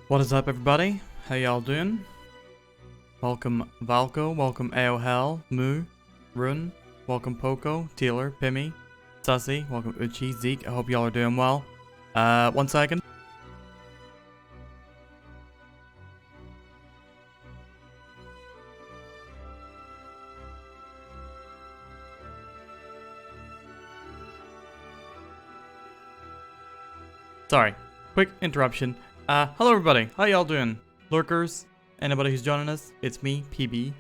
What is up, everybody? How y'all doing? Welcome Valko, welcome Aohel, Moo, Run, welcome Poco, Taylor, Pimmy, Sussy, welcome Uchi, Zeke. I hope y'all are doing well. 1 second. Sorry, quick interruption. Hello everybody, how y'all doing? Lurkers, anybody who's joining us, it's me, PB.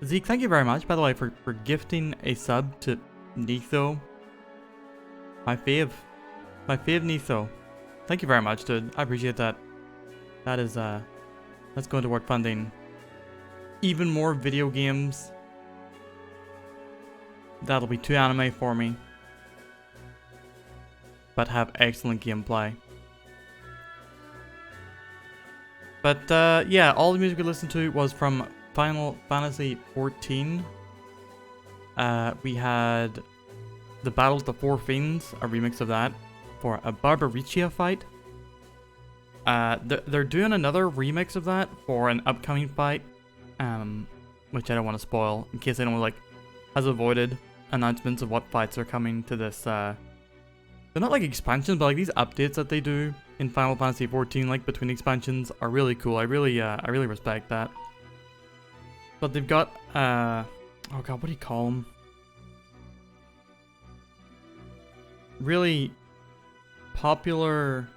Zeke, thank you very much, by the way, for gifting a sub to Nitho. My fave Nitho. Thank you very much, dude. I appreciate that. That is, let's go into work funding even more video games. That'll be 2 anime for me, but have excellent gameplay. But yeah, all the music we listened to was from Final Fantasy XIV. We had the Battle of the Four Fiends, a remix of that, for a Barbaricia fight. They're doing another remix of that for an upcoming fight, which I don't want to spoil in case anyone has avoided announcements of what fights are coming to this. They're not like expansions, but like these updates that they do in Final Fantasy XIV, like between expansions, are really cool. I really respect that. But they've got oh god, what do you call them? Really popular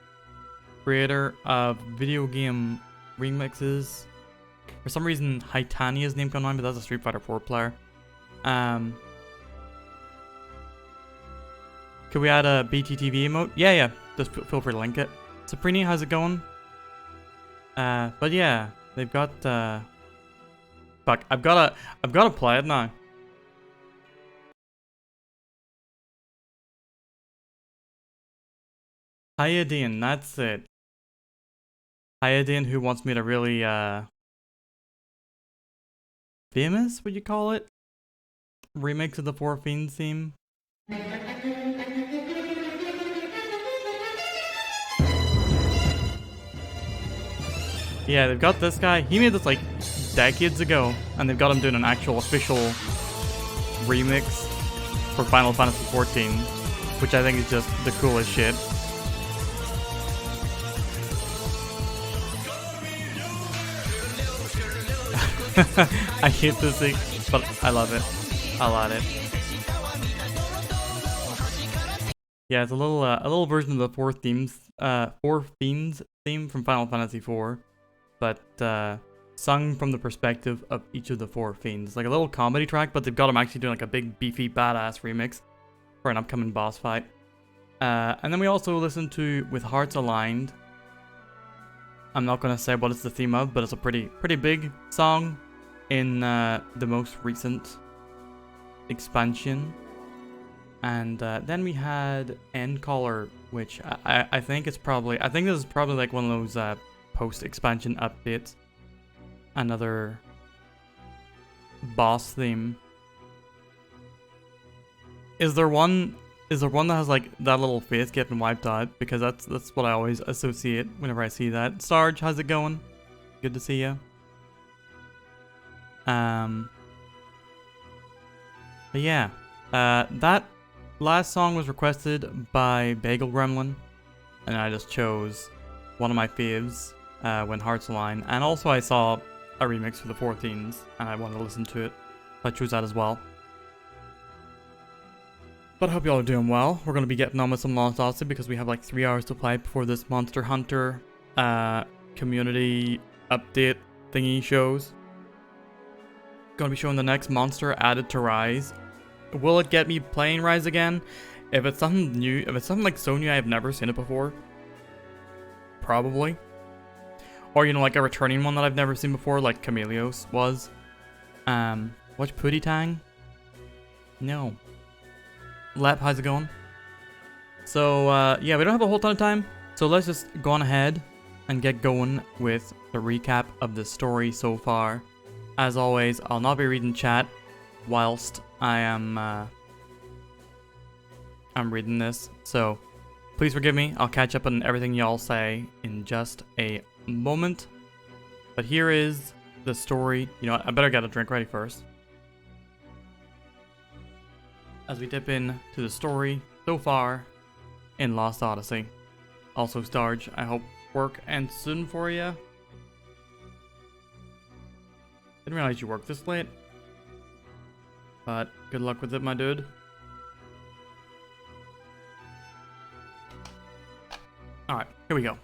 creator of video game remixes. For some reason, Haitania's name comes on, but that's a Street Fighter 4 player. Could we add a BTTV emote? Yeah. Just feel free to link it. Saprini, how's it going? But yeah, they've got fuck, I've gotta play it now. Hyadine, that's it. Hyadine, who wants me to really famous, would you call it? Remix of the Four Fiends theme. Yeah, they've got this guy. He made this like decades ago, and they've got him doing an actual official remix for Final Fantasy XIV, which I think is just the coolest shit. I hate this thing, but I love it. I'll add it. Yeah, it's a little version of the Four Fiends theme from Final Fantasy IV, but sung from the perspective of each of the Four Fiends. Like a little comedy track, but they've got them actually doing like a big beefy badass remix for an upcoming boss fight. And then we also listened to With Hearts Aligned. I'm not gonna say what it's the theme of, but it's a pretty big song in the most recent expansion. And then we had End Caller, which I think this is probably like one of those post-expansion updates. Another boss theme. Is there one that has like that little face getting wiped out? Because that's what I always associate whenever I see that. Sarge, how's it going? Good to see you. But yeah, that last song was requested by Bagel Gremlin, and I just chose one of my faves, When Hearts Align. And also I saw a remix for the Four Fiends, and I wanted to listen to it, so I chose that as well. But I hope y'all are doing well. We're going to be getting on with some Lost Odyssey because we have like 3 hours to play before this Monster Hunter community update thingy shows. Going to be showing the next monster added to Rise. Will it get me playing Rise again? If it's something new, if it's something like so new I have never seen it before, probably. Or, you know, like a returning one that I've never seen before, like Chameleos was. Watch Pootie Tang? No. Lep, how's it going? So, yeah, we don't have a whole ton of time, so let's just go on ahead and get going with the recap of the story so far. As always, I'll not be reading chat whilst I am I'm reading this, so Please forgive me, I'll catch up on everything y'all say in just a moment. But here is the story. You know what, I better get a drink ready first. As we dip in to the story so far in Lost Odyssey. Also, Starge, I hope work ends soon for you. Didn't realize you worked this late. But good luck with it, my dude. Alright, here we go.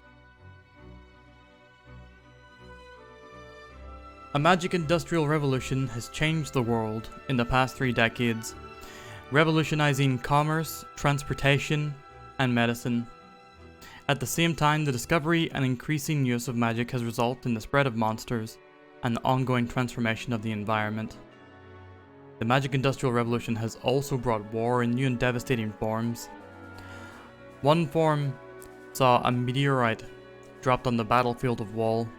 A magic industrial revolution has changed the world in the past 3 decades, revolutionizing commerce, transportation, and medicine. At the same time, the discovery and increasing use of magic has resulted in the spread of monsters and the ongoing transformation of the environment. The magic industrial revolution has also brought war in new and devastating forms. One form saw a meteorite dropped on the battlefield of Wall,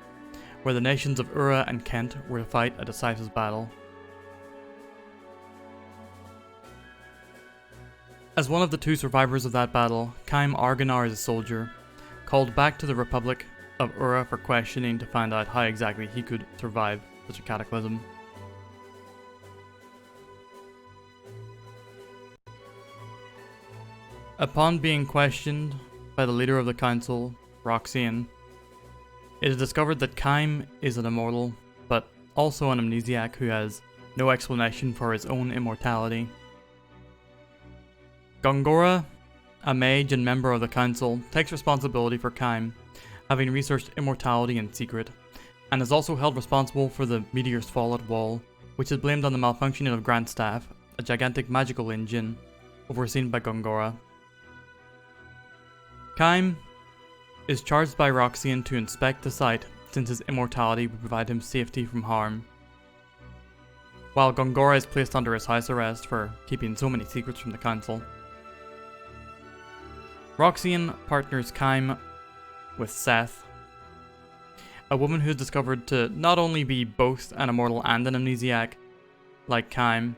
where the nations of Ura and Kent were to fight a decisive battle. As one of the 2 survivors of that battle, Kaim Argonar is a soldier, called back to the Republic of Ura for questioning to find out how exactly he could survive such a cataclysm. Upon being questioned by the leader of the council, Roxanne, it is discovered that Kaim is an immortal, but also an amnesiac who has no explanation for his own immortality. Gongora, a mage and member of the council, takes responsibility for Kaim, having researched immortality in secret, and is also held responsible for the meteor's fall at Wall, which is blamed on the malfunctioning of Grandstaff, a gigantic magical engine overseen by Gongora. Kaim is charged by Roxanne to inspect the site, since his immortality would provide him safety from harm, while Gongora is placed under his house arrest for keeping so many secrets from the council. Roxanne partners Kaim with Seth, a woman who is discovered to not only be both an immortal and an amnesiac, like Kaim,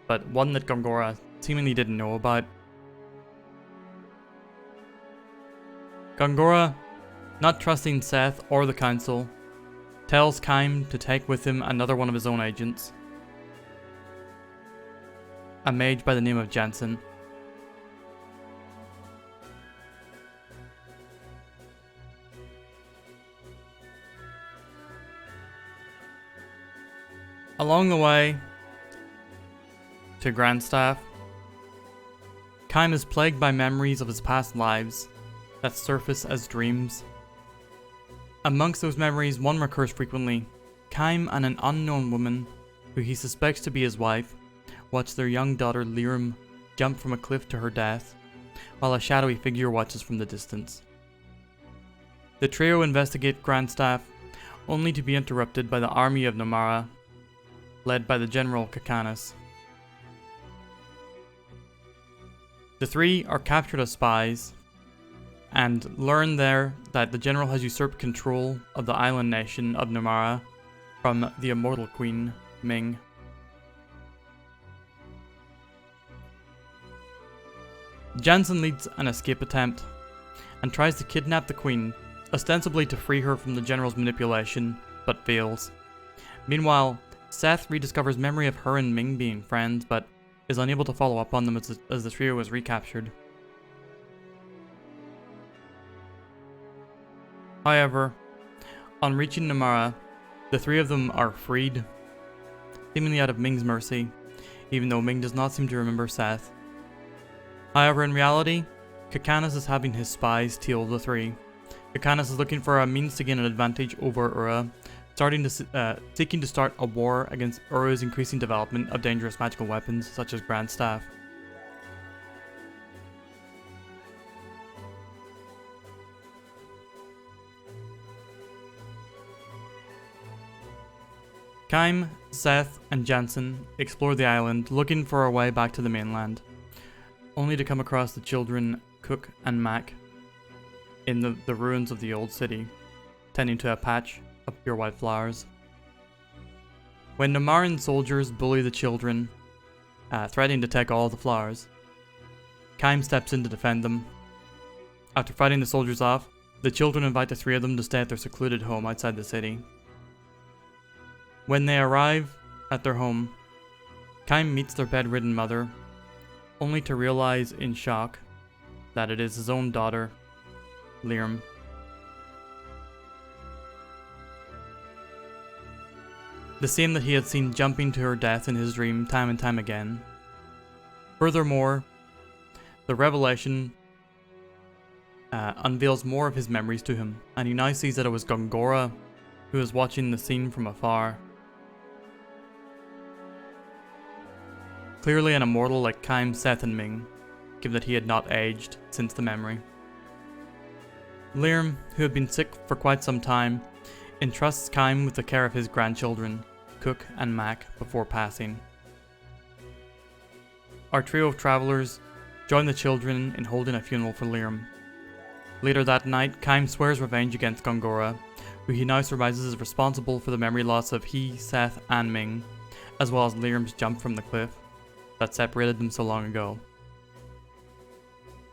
but one that Gongora seemingly didn't know about. Gongora, not trusting Seth or the council, tells Kaim to take with him another one of his own agents, a mage by the name of Jensen. Along the way to Grandstaff, Kaim is plagued by memories of his past lives that surface as dreams. Amongst those memories, one recurs frequently. Kaim and an unknown woman, who he suspects to be his wife, watch their young daughter Lirim jump from a cliff to her death, while a shadowy figure watches from the distance. The trio investigate Grandstaff, only to be interrupted by the army of Namara, led by the General Kakanis. The 3 are captured as spies, and learn there that the general has usurped control of the island nation of Namara from the immortal queen, Ming. Jansen leads an escape attempt and tries to kidnap the queen, ostensibly to free her from the general's manipulation, but fails. Meanwhile, Seth rediscovers memory of her and Ming being friends, but is unable to follow up on them as the trio is recaptured. However, on reaching Namara, the 3 of them are freed, seemingly out of Ming's mercy, even though Ming does not seem to remember Seth. However, in reality, Kakanis is having his spies steal the 3. Kakanis is looking for a means to gain an advantage over Ura, seeking to start a war against Ura's increasing development of dangerous magical weapons such as Grandstaff. Kaim, Seth, and Jansen explore the island looking for a way back to the mainland, only to come across the children Cook and Mac in the ruins of the old city, tending to a patch of pure white flowers. When Namaran soldiers bully the children, threatening to take all the flowers, Kaim steps in to defend them. After fighting the soldiers off, the children invite the three of them to stay at their secluded home outside the city. When they arrive at their home, Kaim meets their bedridden mother, only to realize in shock that it is his own daughter, Liam. The same that he had seen jumping to her death in his dream time and time again. Furthermore, the revelation unveils more of his memories to him, and he now sees that it was Gongora who was watching the scene from afar. Clearly an immortal like Kaim, Seth, and Ming, given that he had not aged since the memory. Liam, who had been sick for quite some time, entrusts Kaim with the care of his grandchildren, Cook and Mac, before passing. Our trio of travelers join the children in holding a funeral for Liam. Later that night, Kaim swears revenge against Gongora, who he now surmises is responsible for the memory loss of he, Seth, and Ming, as well as Liam's jump from the cliff that separated them so long ago.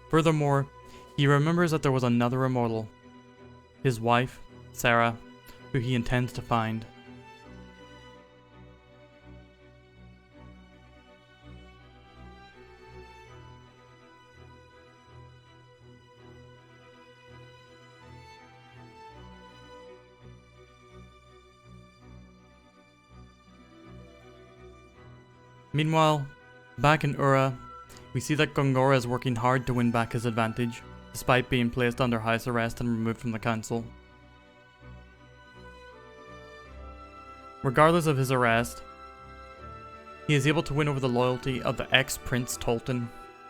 Furthermore, he remembers that there was another immortal, his wife, Sarah, who he intends to find. Meanwhile, back in Ura, we see that Gongora is working hard to win back his advantage, despite being placed under house arrest and removed from the council. Regardless of his arrest, he is able to win over the loyalty of the ex-Prince Tolton,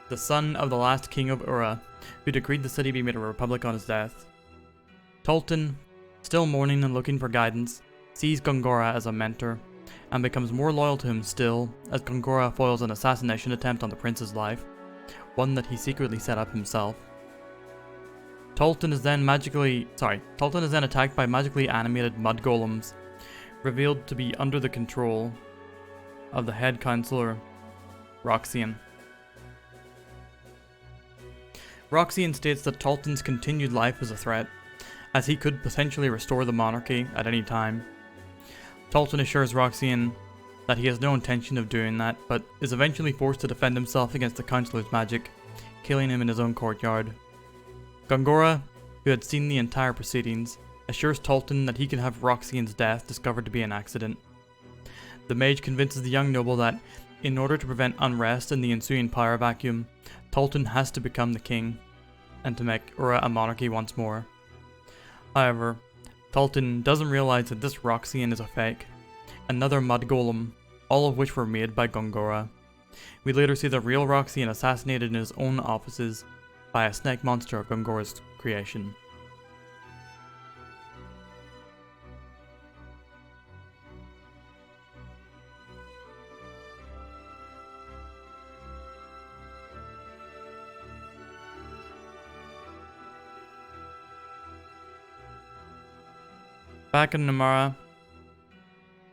the son of the last king of Ura, who decreed the city be made a republic on his death. Tolton, still mourning and looking for guidance, sees Gongora as a mentor, and becomes more loyal to him still as Gongora foils an assassination attempt on the prince's life, one that he secretly set up himself. Tolton is then attacked by magically animated mud golems, revealed to be under the control of the head councillor, Roxian. Roxian states that Tolton's continued life is a threat, as he could potentially restore the monarchy at any time. Tolton assures Roxian that he has no intention of doing that, but is eventually forced to defend himself against the councillor's magic, killing him in his own courtyard. Gongora, who had seen the entire proceedings, assures Tolton that he can have Roxian's death discovered to be an accident. The mage convinces the young noble that, in order to prevent unrest in the ensuing power vacuum, Tolton has to become the king, and to make Ura a monarchy once more. However, Tolton doesn't realize that this Roxian is a fake, another mud golem, all of which were made by Gongora. We later see the real Roxian assassinated in his own offices by a snake monster of Gongora's creation. Back in Namara,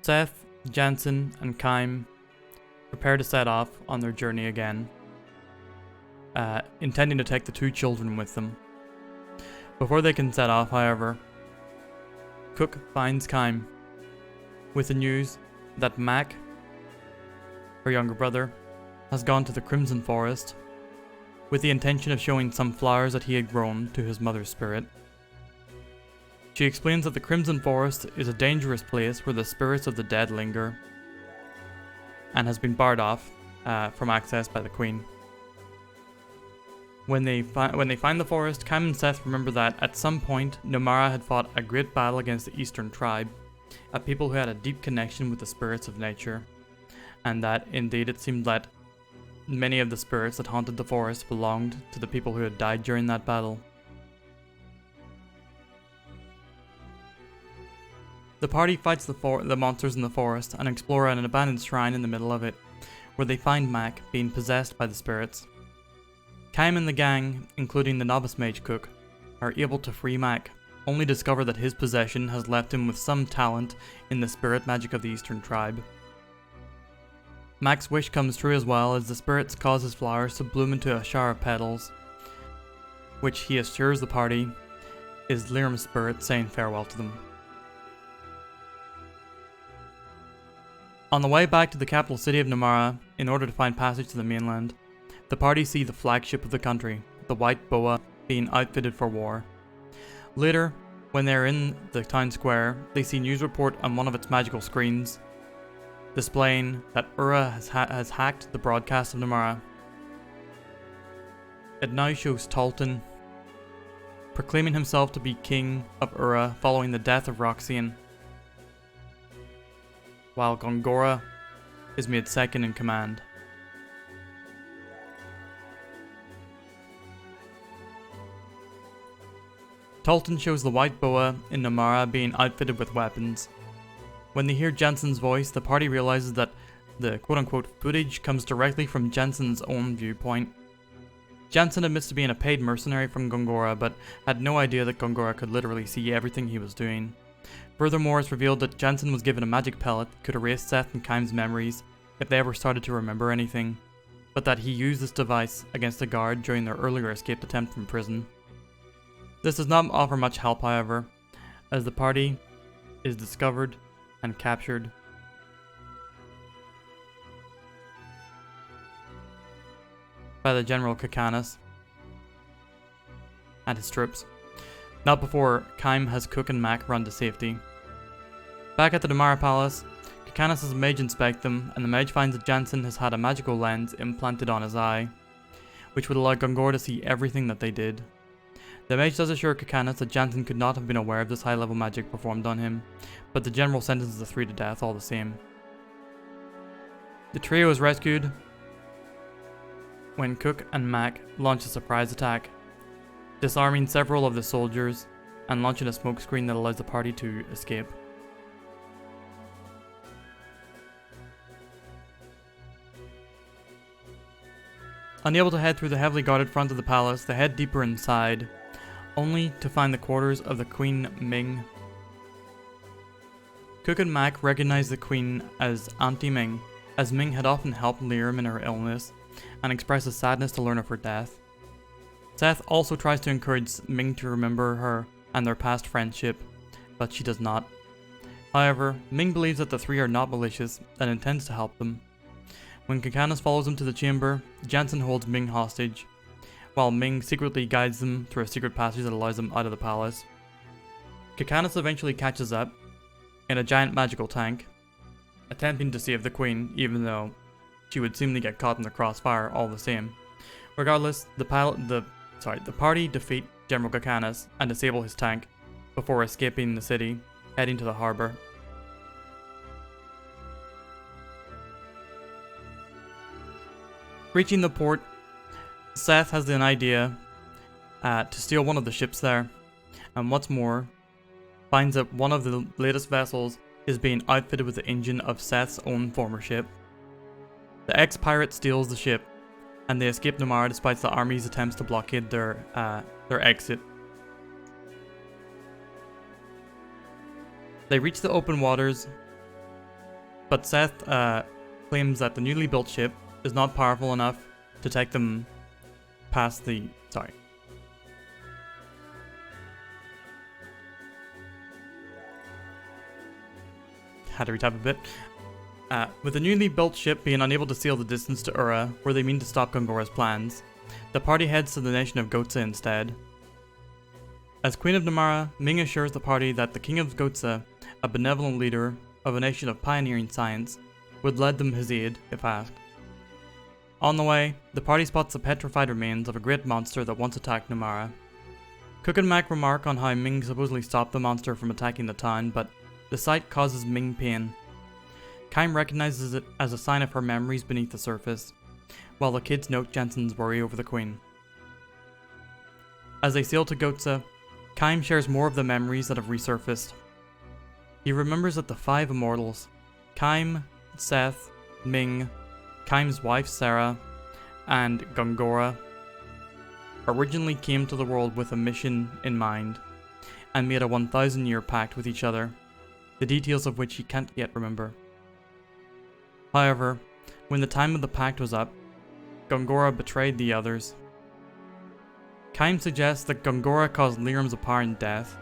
Seth, Jansen, and Kaim prepare to set off on their journey again, intending to take the two children with them. Before they can set off, however, Cook finds Kaim with the news that Mac, her younger brother, has gone to the Crimson Forest with the intention of showing some flowers that he had grown to his mother's spirit. She explains that the Crimson Forest is a dangerous place where the spirits of the dead linger, and has been barred off from access by the Queen. When they find the forest, Kaim and Seth remember that at some point Nomara had fought a great battle against the Eastern Tribe, a people who had a deep connection with the spirits of nature, and that indeed it seemed that many of the spirits that haunted the forest belonged to the people who had died during that battle. The party fights the monsters in the forest and explore an abandoned shrine in the middle of it, where they find Mac being possessed by the spirits. Kaim and the gang, including the novice mage Cook, are able to free Mac, only discover that his possession has left him with some talent in the spirit magic of the Eastern Tribe. Mac's wish comes true as well, as the spirits cause his flowers to bloom into a shower of petals. which he assures the party is Liram's spirit saying farewell to them. On the way back to the capital city of Namara, in order to find passage to the mainland, the party see the flagship of the country, the White Boa, being outfitted for war. Later, when they are in the town square, they see a news report on one of its magical screens, displaying that Ura has hacked the broadcast of Namara. It now shows Talton proclaiming himself to be king of Ura following the death of Roxanne, while Gongora is made second in command. Talton shows the White Boa in Namara being outfitted with weapons. When they hear Jensen's voice, the party realizes that the quote-unquote footage comes directly from Jensen's own viewpoint. Jensen admits to being a paid mercenary from Gongora, but had no idea that Gongora could literally see everything he was doing. Furthermore, it's revealed that Jensen was given a magic pellet that could erase Seth and Kaim's memories if they ever started to remember anything, but that he used this device against a guard during their earlier escaped attempt from prison. This does not offer much help, however, as the party is discovered and captured by the General Kakanis and his troops, not before Kaim has Cook and Mac run to safety. Back at the Damara Palace, Kakanis has a mage inspect them, and the mage finds that Jensen has had a magical lens implanted on his eye, which would allow Gongora to see everything that they did. The mage does assure Kakanis that Jensen could not have been aware of this high-level magic performed on him, but the general sentences the three to death all the same. The trio is rescued when Cook and Mac launch a surprise attack, disarming several of the soldiers and launching a smokescreen that allows the party to escape. Unable to head through the heavily guarded front of the palace, they head deeper inside, only to find the quarters of the Queen Ming. Cook and Mac recognize the Queen as Auntie Ming, as Ming had often helped Liram in her illness, and expresses sadness to learn of her death. Seth also tries to encourage Ming to remember her and their past friendship, but she does not. However, Ming believes that the three are not malicious and intends to help them. When Kakanis follows them to the chamber, Jensen holds Ming hostage, while Ming secretly guides them through a secret passage that allows them out of the palace. Kakanis eventually catches up in a giant magical tank, attempting to save the Queen, even though she would seemingly get caught in the crossfire all the same. Regardless, the party defeat General Kakanis and disable his tank before escaping the city, heading to the harbor. Reaching the port, Seth has an idea to steal one of the ships there, and what's more, finds that one of the latest vessels is being outfitted with the engine of Seth's own former ship. The ex-pirate steals the ship, and they escape Namara despite the army's attempts to blockade their exit. They reach the open waters, but Seth claims that the newly built ship is not powerful enough to take them past the... Had to retap a bit. With the newly built ship being unable to sail the distance to Ura, where they mean to stop Gongora's plans, the party heads to the nation of Gotsa instead. As Queen of Namara, Ming assures the party that the King of Gotsa, a benevolent leader of a nation of pioneering science, would lend them his aid if asked. On the way, the party spots the petrified remains of a great monster that once attacked Namara. Cook and Mac remark on how Ming supposedly stopped the monster from attacking the town, but the sight causes Ming pain. Kaim recognizes it as a sign of her memories beneath the surface, while the kids note Jensen's worry over the Queen. As they sail to Gotsa, Kaim shares more of the memories that have resurfaced. He remembers that the five immortals, Kaim, Seth, Ming, Kaim's wife Sarah, and Gongora, originally came to the world with a mission in mind, and made a 1,000-year pact with each other, the details of which he can't yet remember. However, when the time of the pact was up, Gongora betrayed the others. Kaim suggests that Gongora caused Liram's apparent death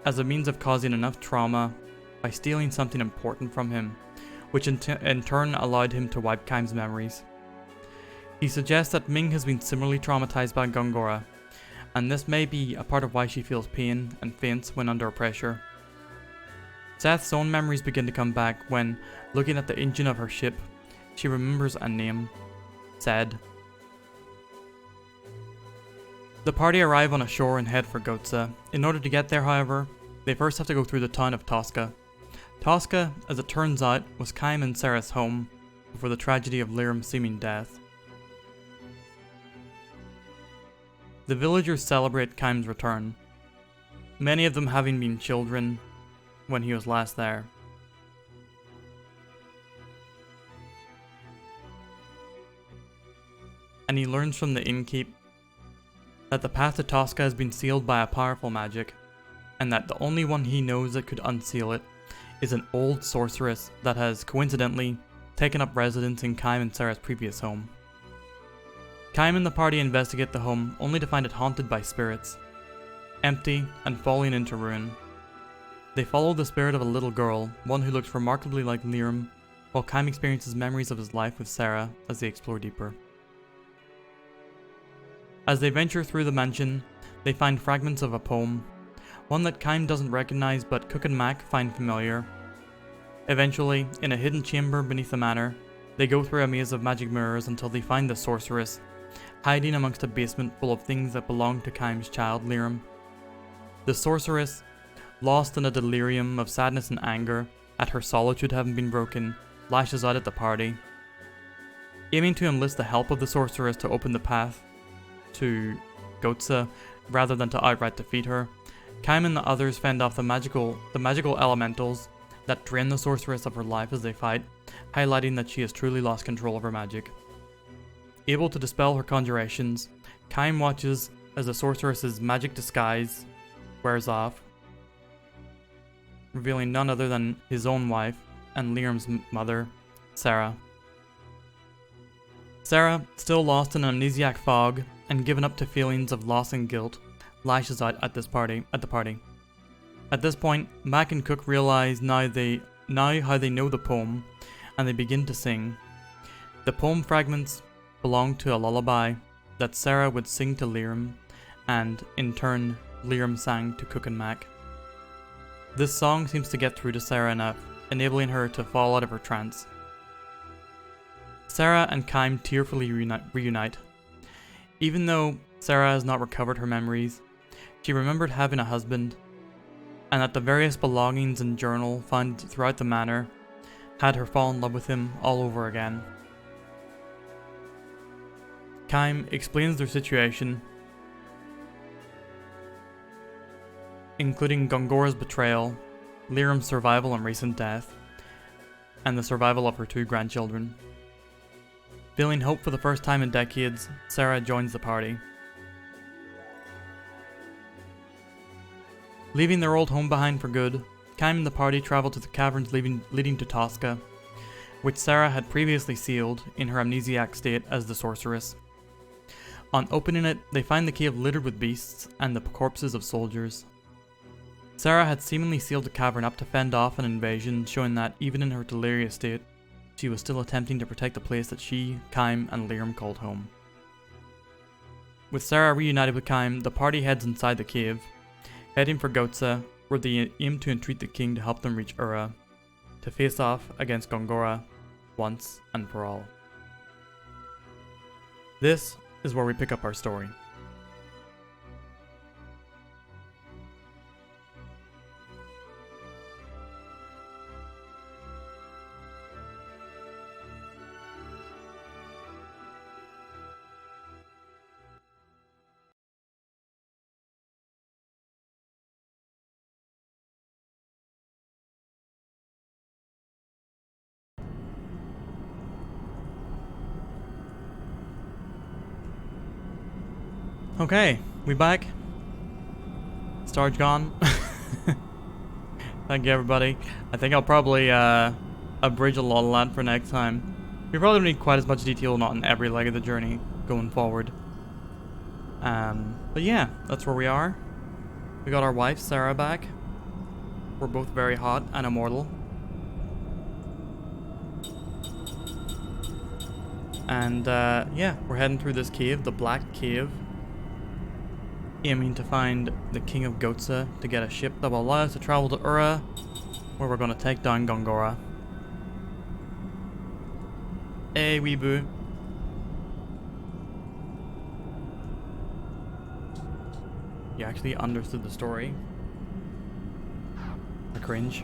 as a means of causing enough trauma by stealing something important from him, which in turn allowed him to wipe Kaim's memories. He suggests that Ming has been similarly traumatized by Gongora, and this may be a part of why she feels pain and faints when under pressure. Seth's own memories begin to come back when, looking at the engine of her ship, she remembers a name: Zed. The party arrive on a shore and head for Gotza. In order to get there, however, they first have to go through the town of Tosca. Tosca, as it turns out, was Kaim and Sarah's home before the tragedy of Liram's seeming death. The villagers celebrate Kaim's return, many of them having been children when he was last there. And he learns from the innkeep that the path to Tosca has been sealed by a powerful magic, and that the only one he knows that could unseal it is an old sorceress that has, coincidentally, taken up residence in Kaim and Sarah's previous home. Kaim and the party investigate the home only to find it haunted by spirits, empty and falling into ruin. They follow the spirit of a little girl, one who looks remarkably like Liram, while Kaim experiences memories of his life with Sarah as they explore deeper. As they venture through the mansion, they find fragments of a poem, one that Kaim doesn't recognize but Cook and Mac find familiar. Eventually, in a hidden chamber beneath the manor, they go through a maze of magic mirrors until they find the sorceress, hiding amongst a basement full of things that belong to Kaim's child, Liram. The sorceress, lost in a delirium of sadness and anger at her solitude having been broken, lashes out at the party. Aiming to enlist the help of the sorceress to open the path to Gotza rather than to outright defeat her, Kaim and the others fend off the magical elementals that drain the sorceress of her life as they fight, highlighting that she has truly lost control of her magic. Able to dispel her conjurations, Kaim watches as the sorceress's magic disguise wears off, revealing none other than his own wife and Liram's mother, Sarah. Sarah, still lost in an amnesiac fog and given up to feelings of loss and guilt, lashes out at the party. At this point, Mac and Cook realize now how they know the poem, and they begin to sing. The poem fragments belong to a lullaby that Sarah would sing to Liram, and in turn, Liram sang to Cook and Mac. This song seems to get through to Sarah enough, enabling her to fall out of her trance. Sarah and Kaim tearfully reunite. Even though Sarah has not recovered her memories, she remembered having a husband, and that the various belongings and journal found throughout the manor had her fall in love with him all over again. Kaim explains their situation, including Gongora's betrayal, Liram's survival and recent death, and the survival of her 2 grandchildren. Feeling hope for the first time in decades, Sarah joins the party. Leaving their old home behind for good, Kaim and the party travel to the caverns leading to Tosca, which Sarah had previously sealed in her amnesiac state as the sorceress. On opening it, they find the cave littered with beasts and the corpses of soldiers. Sarah had seemingly sealed the cavern up to fend off an invasion, showing that, even in her delirious state, she was still attempting to protect the place that she, Kaim, and Liram called home. With Sarah reunited with Kaim, the party heads inside the cave, heading for Gotza, where they aim to entreat the king to help them reach Ura, to face off against Gongora once and for all. This is where we pick up our story. Okay, we back. Starge gone. Thank you, everybody. I think I'll probably abridge a lot of that for next time. We probably don't need quite as much detail, not in every leg of the journey going forward. But yeah, that's where we are. We got our wife, Sarah, back. We're both very hot and immortal. And yeah, we're heading through this cave, the Black Cave, aiming to find the King of Goatsa to get a ship that will allow us to travel to Ura, where we're going to take down Gongora. Hey, weeboo. You actually understood the story. I cringe.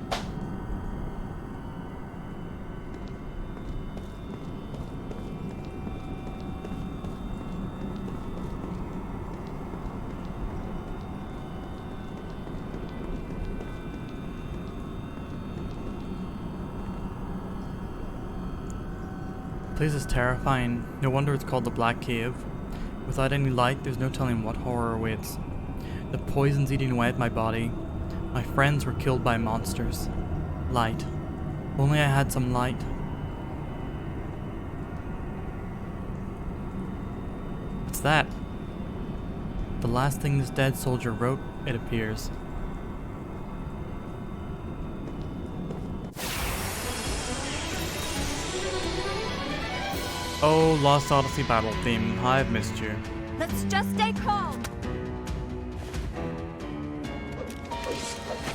The place is terrifying. No wonder it's called the Black Cave. Without any light, there's no telling what horror awaits. The poison's eating away at my body. My friends were killed by monsters. Light. If only I had some light. What's that? The last thing this dead soldier wrote, it appears. Oh, Lost Odyssey battle theme. I've missed you. Let's just stay calm.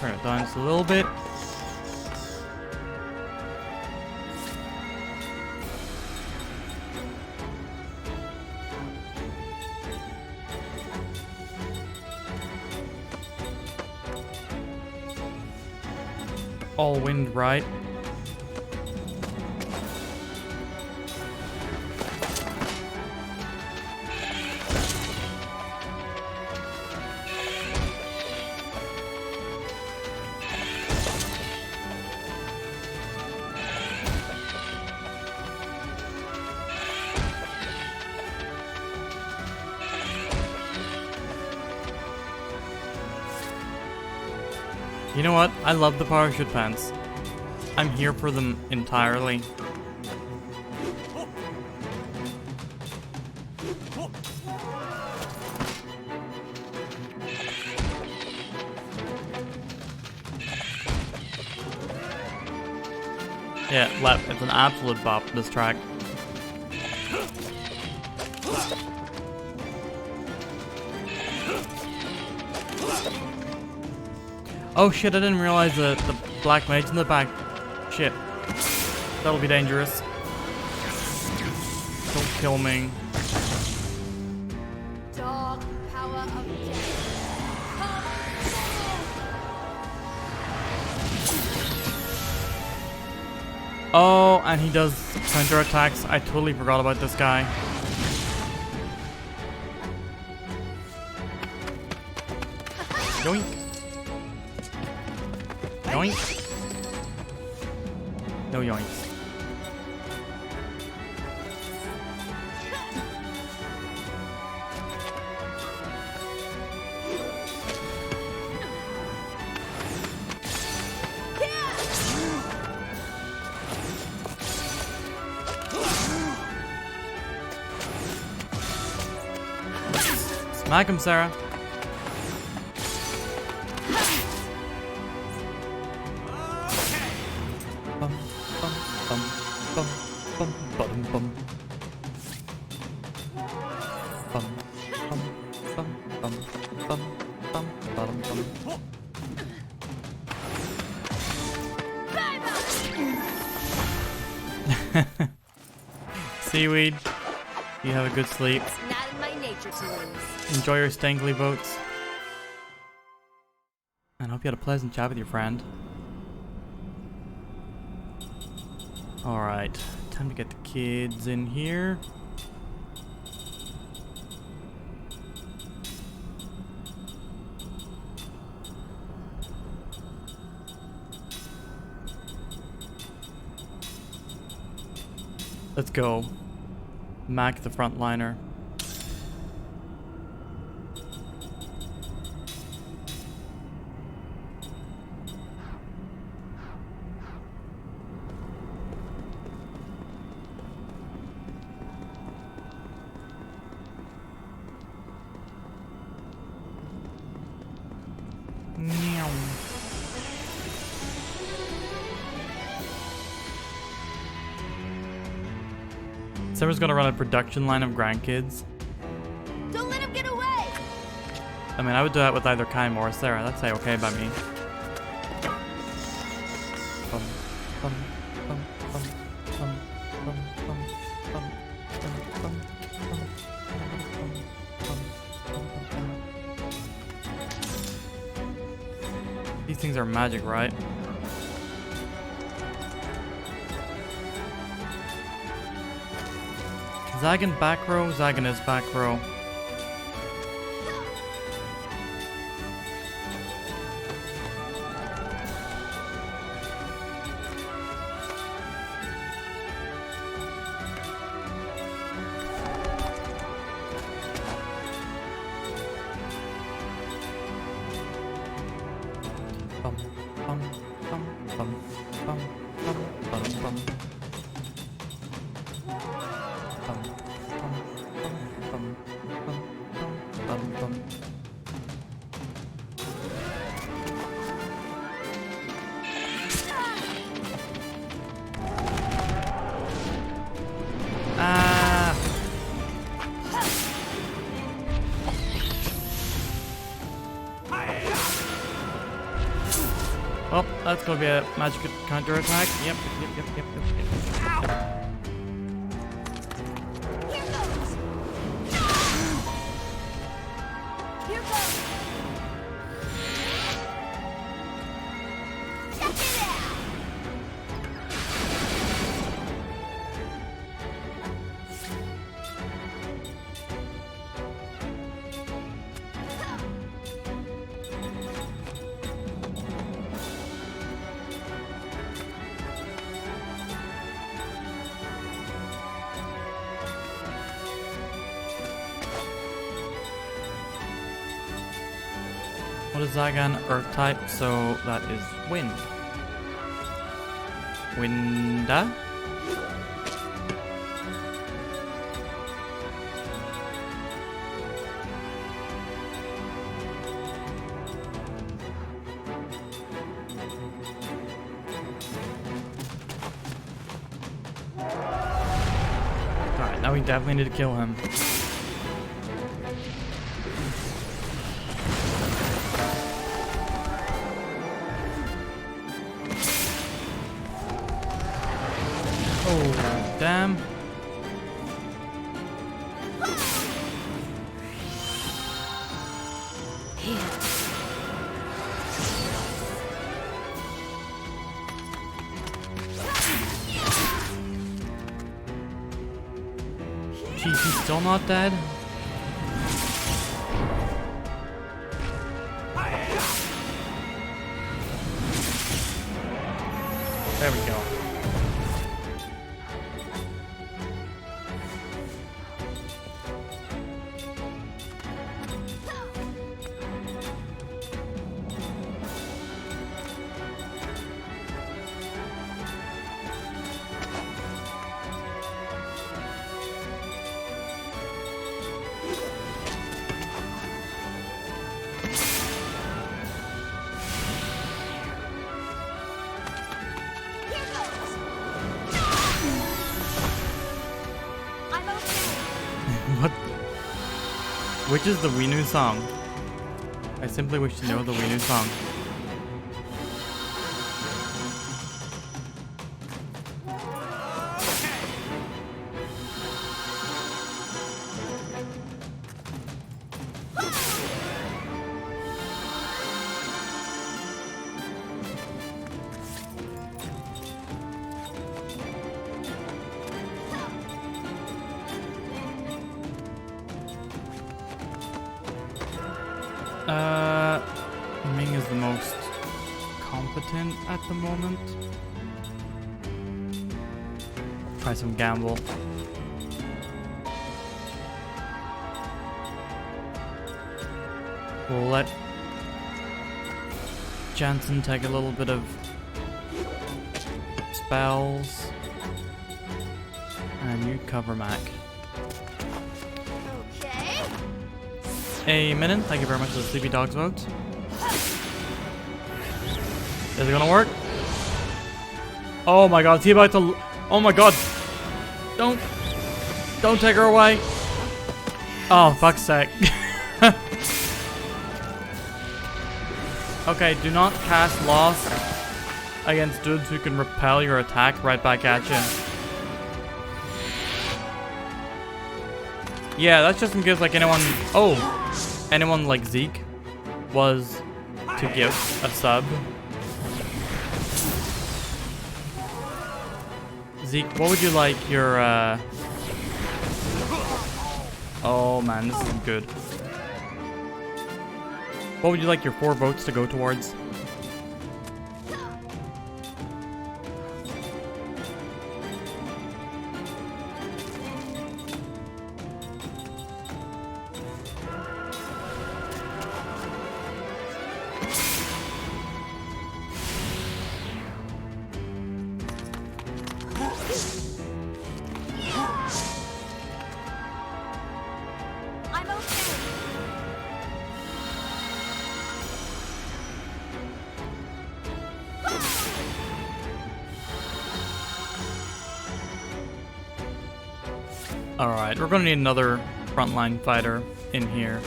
Turn it down just a little bit. All wind right. You know what? I love the parachute pants. I'm here for them entirely. Yeah, left. It's an absolute bop, this track. Oh shit, I didn't realize the black mage in the back. Shit. That'll be dangerous. Don't kill me. Dark power of death. Oh, and he does counter attacks. I totally forgot about this guy. Yoink. Yoink. No yoinks. Smack him, Sarah. Seaweed, you have a good sleep. It's not in my nature to lose. Enjoy your stangly boats. And hope you had a pleasant chat with your friend. Alright, time to get the kids in here. Let's go. Mac the frontliner. Sarah's gonna run a production line of grandkids. Don't let him get away! I mean, I would do that with either Kaim or Sarah. That's okay by me. Bum, bum, bum, bum, bum, bum, bum, bum, bum, bum, bum. These things are magic, right? Zagan back row, Zagan is back row. Bum, bum, bum, bum, bum, bum, bum, bum. Oh, that's gonna be a magic counter attack. Yep. Here goes! Check it out! What is Zagan? Earth type, so that is wind. Winda? Alright, now we definitely need to kill him. Oh, damn. Jeez, he's still not dead? There we go. What? Which is the Winu song? I simply wish to know the Winu song. Ming is the most competent at the moment. Try some gamble. We'll let Jansen take a little bit of spells. And you cover Mac. Okay. A minute. Thank you very much for the Sleepy Dogs vote. Is it gonna work? Oh my god, is he about to... Oh my god! Don't... Don't take her away. Oh, fuck's sake. Okay, do not cast Lost against dudes who can repel your attack right back at you. Yeah, that's just in case like anyone... Oh! Anyone like Zeke was to give a sub. Zeke, what would you like your... Oh man, this isn't good. What would you like your 4 votes to go towards? I'm okay. Alright, we're gonna need another frontline fighter in here.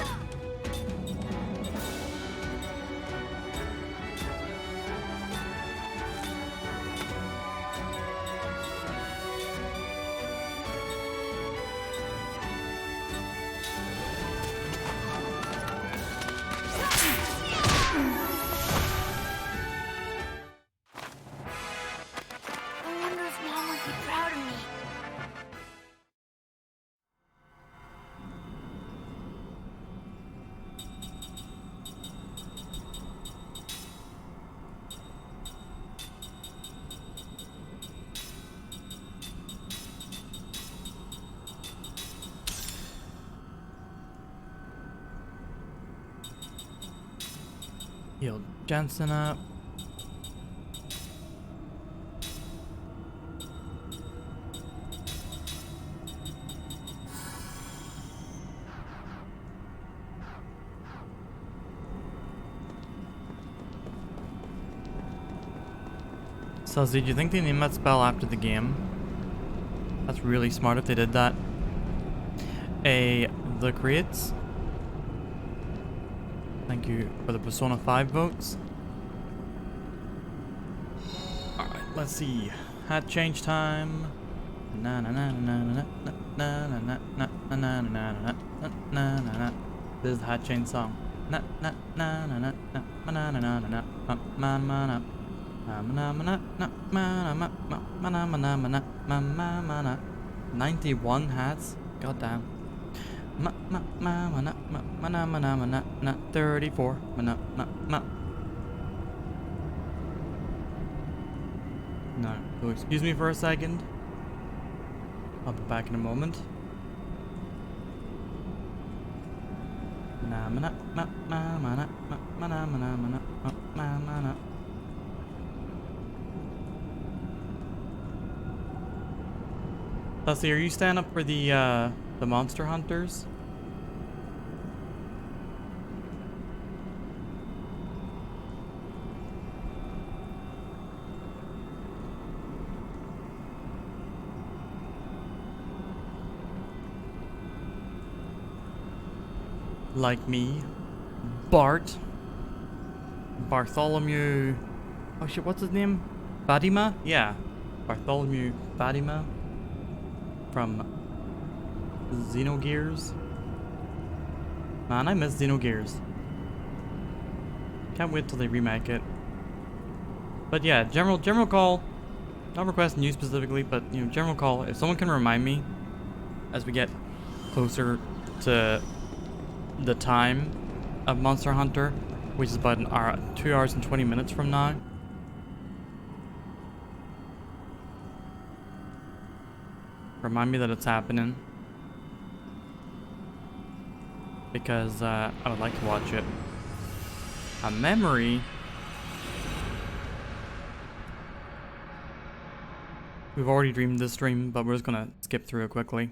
I wonder if Mom would be proud of me. Heal Jensen up. So, did you think they named that spell after the game? That's really smart if they did that. The crates. Thank you for the Persona 5 votes. Alright, let's see. Hat change time. Na na na na na na na na na na na na na na na na na. This is the hat change song. Na na na na na na na na na na na na na. 91 hats? God damn. 34. No, so excuse me for a second. I'll be back in a moment. Leslie, are you stand up for the monster hunters? Like me, Bartholomew. Oh shit, what's his name? Fatima? Yeah, Bartholomew Fatima from Xenogears. Man, I miss Xenogears. Can't wait till they remake it. But yeah, general call. Not requesting you specifically, but you know, general call. If someone can remind me as we get closer to the time of Monster Hunter, which is about 2 hours and 20 minutes from now. Remind me that it's happening. Because I would like to watch it. A memory. We've already dreamed this dream, but we're just gonna skip through it quickly.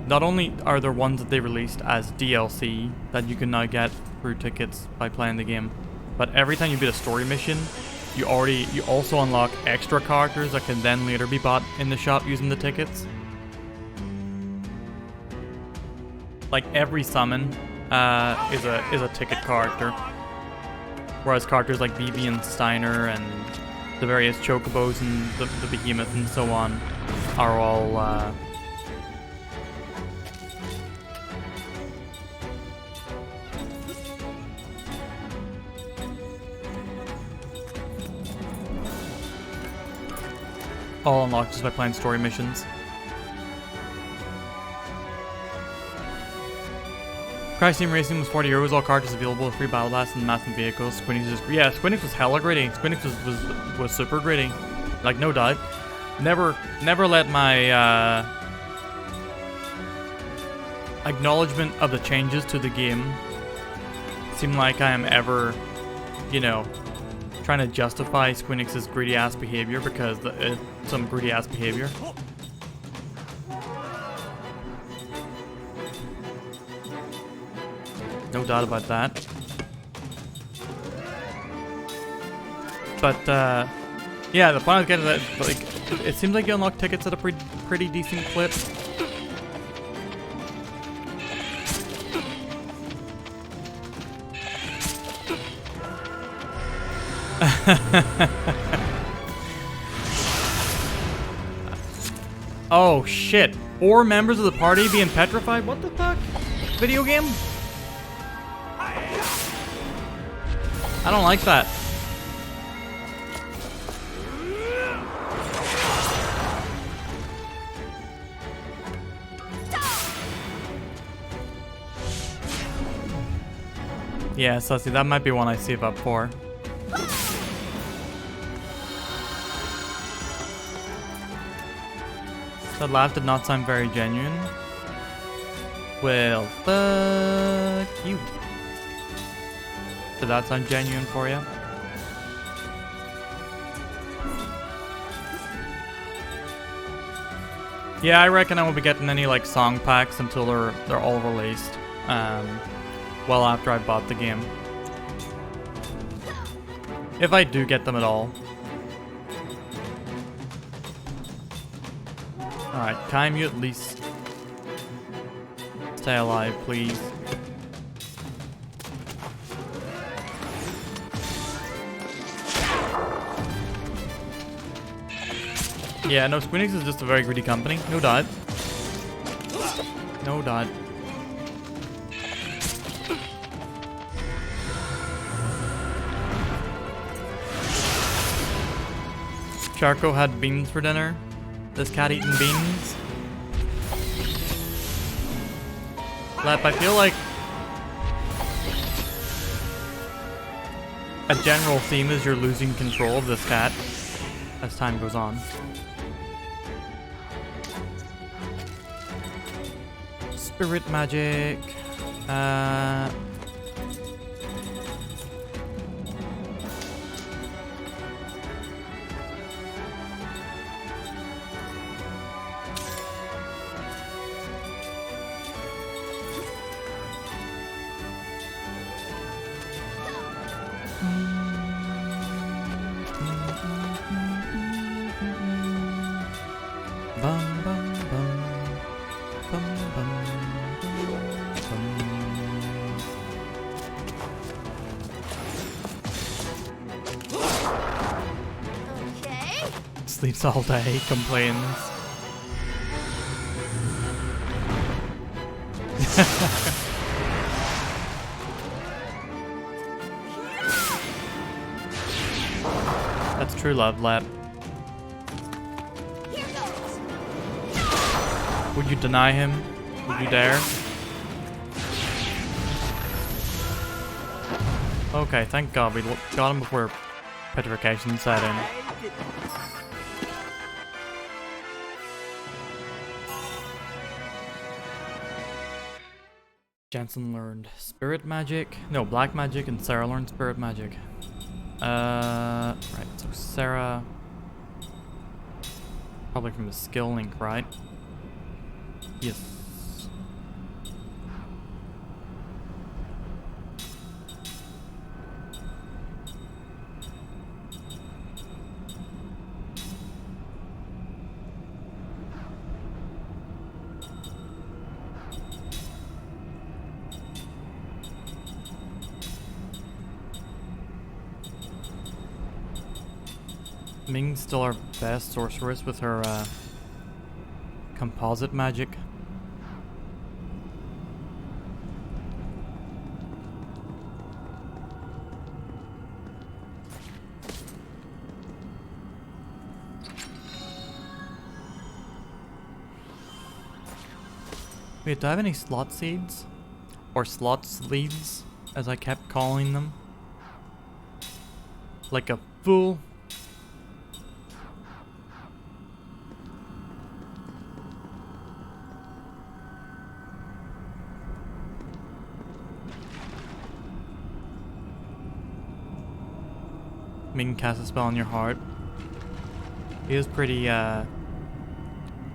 not only are there ones that they released as DLC that you can now get through tickets by playing the game, but every time you beat a story mission, you also unlock extra characters that can then later be bought in the shop using the tickets. Like every summon is a ticket character, whereas characters like Vivi and Steiner and the various chocobos and the behemoth and so on are all unlocked just by playing story missions. Crash Team Racing was €40, all characters available with free battle pass and massive vehicles. Squeenix was hella greedy. Squeenix was super greedy. Like, no doubt. Never let my acknowledgement of the changes to the game seem like I am ever, you know, trying to justify Squeenix's greedy ass behavior because it's some greedy ass behavior. No doubt about that. But yeah, the point I was getting at, like, it seems like you unlock tickets at a pretty decent clip. Oh shit! 4 members of the party being petrified? What the fuck? Video game? I don't like that. Yeah, so see, that might be one I save up for. That laugh did not sound very genuine. Well, fuck you. Did that sound genuine for you? Yeah, I reckon I won't be getting any like song packs until they're all released. Well after I bought the game. If I do get them at all. Alright, time you at least stay alive, please. Yeah, no, Squeenix is just a very greedy company. No doubt. No doubt. Charco had beans for dinner. This cat eating beans. Lep, I feel like a general theme is you're losing control of this cat as time goes on. Spirit magic. Sleeps all day, complains. That's true love, Lep. Would you deny him? Would you dare? Okay, thank God we got him before petrification set in. Jensen learned spirit magic. No, black magic, and Sarah learned spirit magic. Right, so Sarah... Probably from the skill link, right? Yes. Ming's still our best sorceress with her composite magic. Wait, do I have any slot seeds? Or slot sleeves, as I kept calling them? Like a fool. Ming cast a spell on your heart. He is pretty,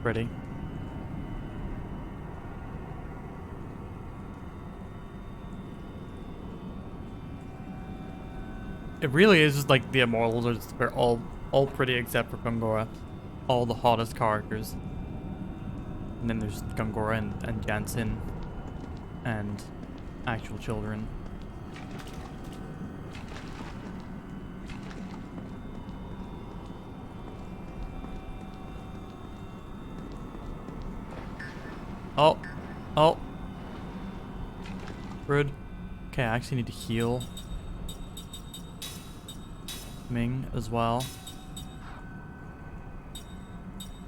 pretty. It really is just like the Immortals are just, they're all pretty except for Gungora. All the hottest characters. And then there's Gungora and Jansen and actual children. Oh. Oh. Rude. Okay, I actually need to heal Ming as well.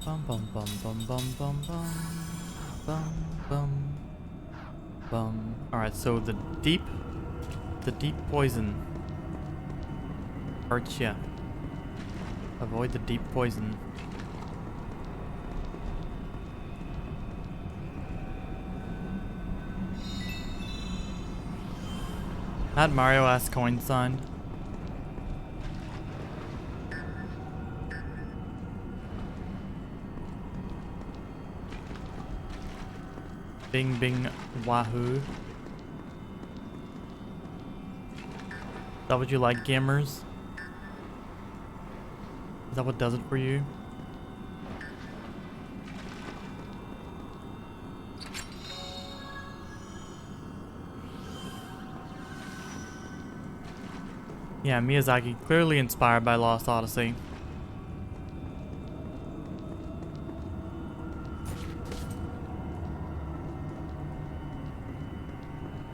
Bum bum bum bum bum bum bum bum bum bum. Alright, so the deep poison hurts ya. Avoid the deep poison. That Mario-ass coin sign. Bing bing wahoo. Is that what you like, gamers? Is that what does it for you? Yeah, Miyazaki, clearly inspired by Lost Odyssey.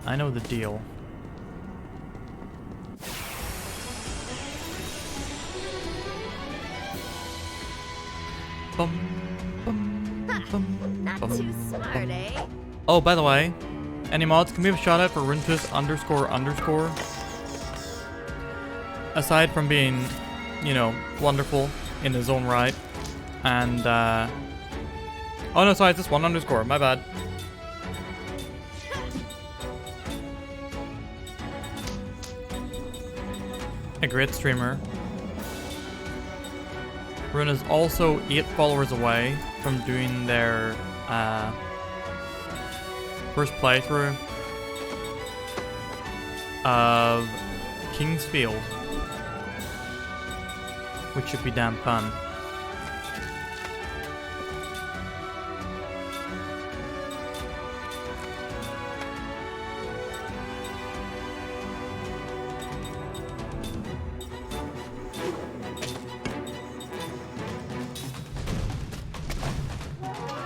I know the deal. Bum, bum, bum, Not bum, too smart, bum. eh? Oh, by the way, any mods, can we have a shout out for Runtus __? Aside from being, you know, wonderful in his own right, and oh no, sorry, it's just one _, my bad. A great streamer. Rune is also 8 followers away from doing their first playthrough of King's Field, which should be damn fun.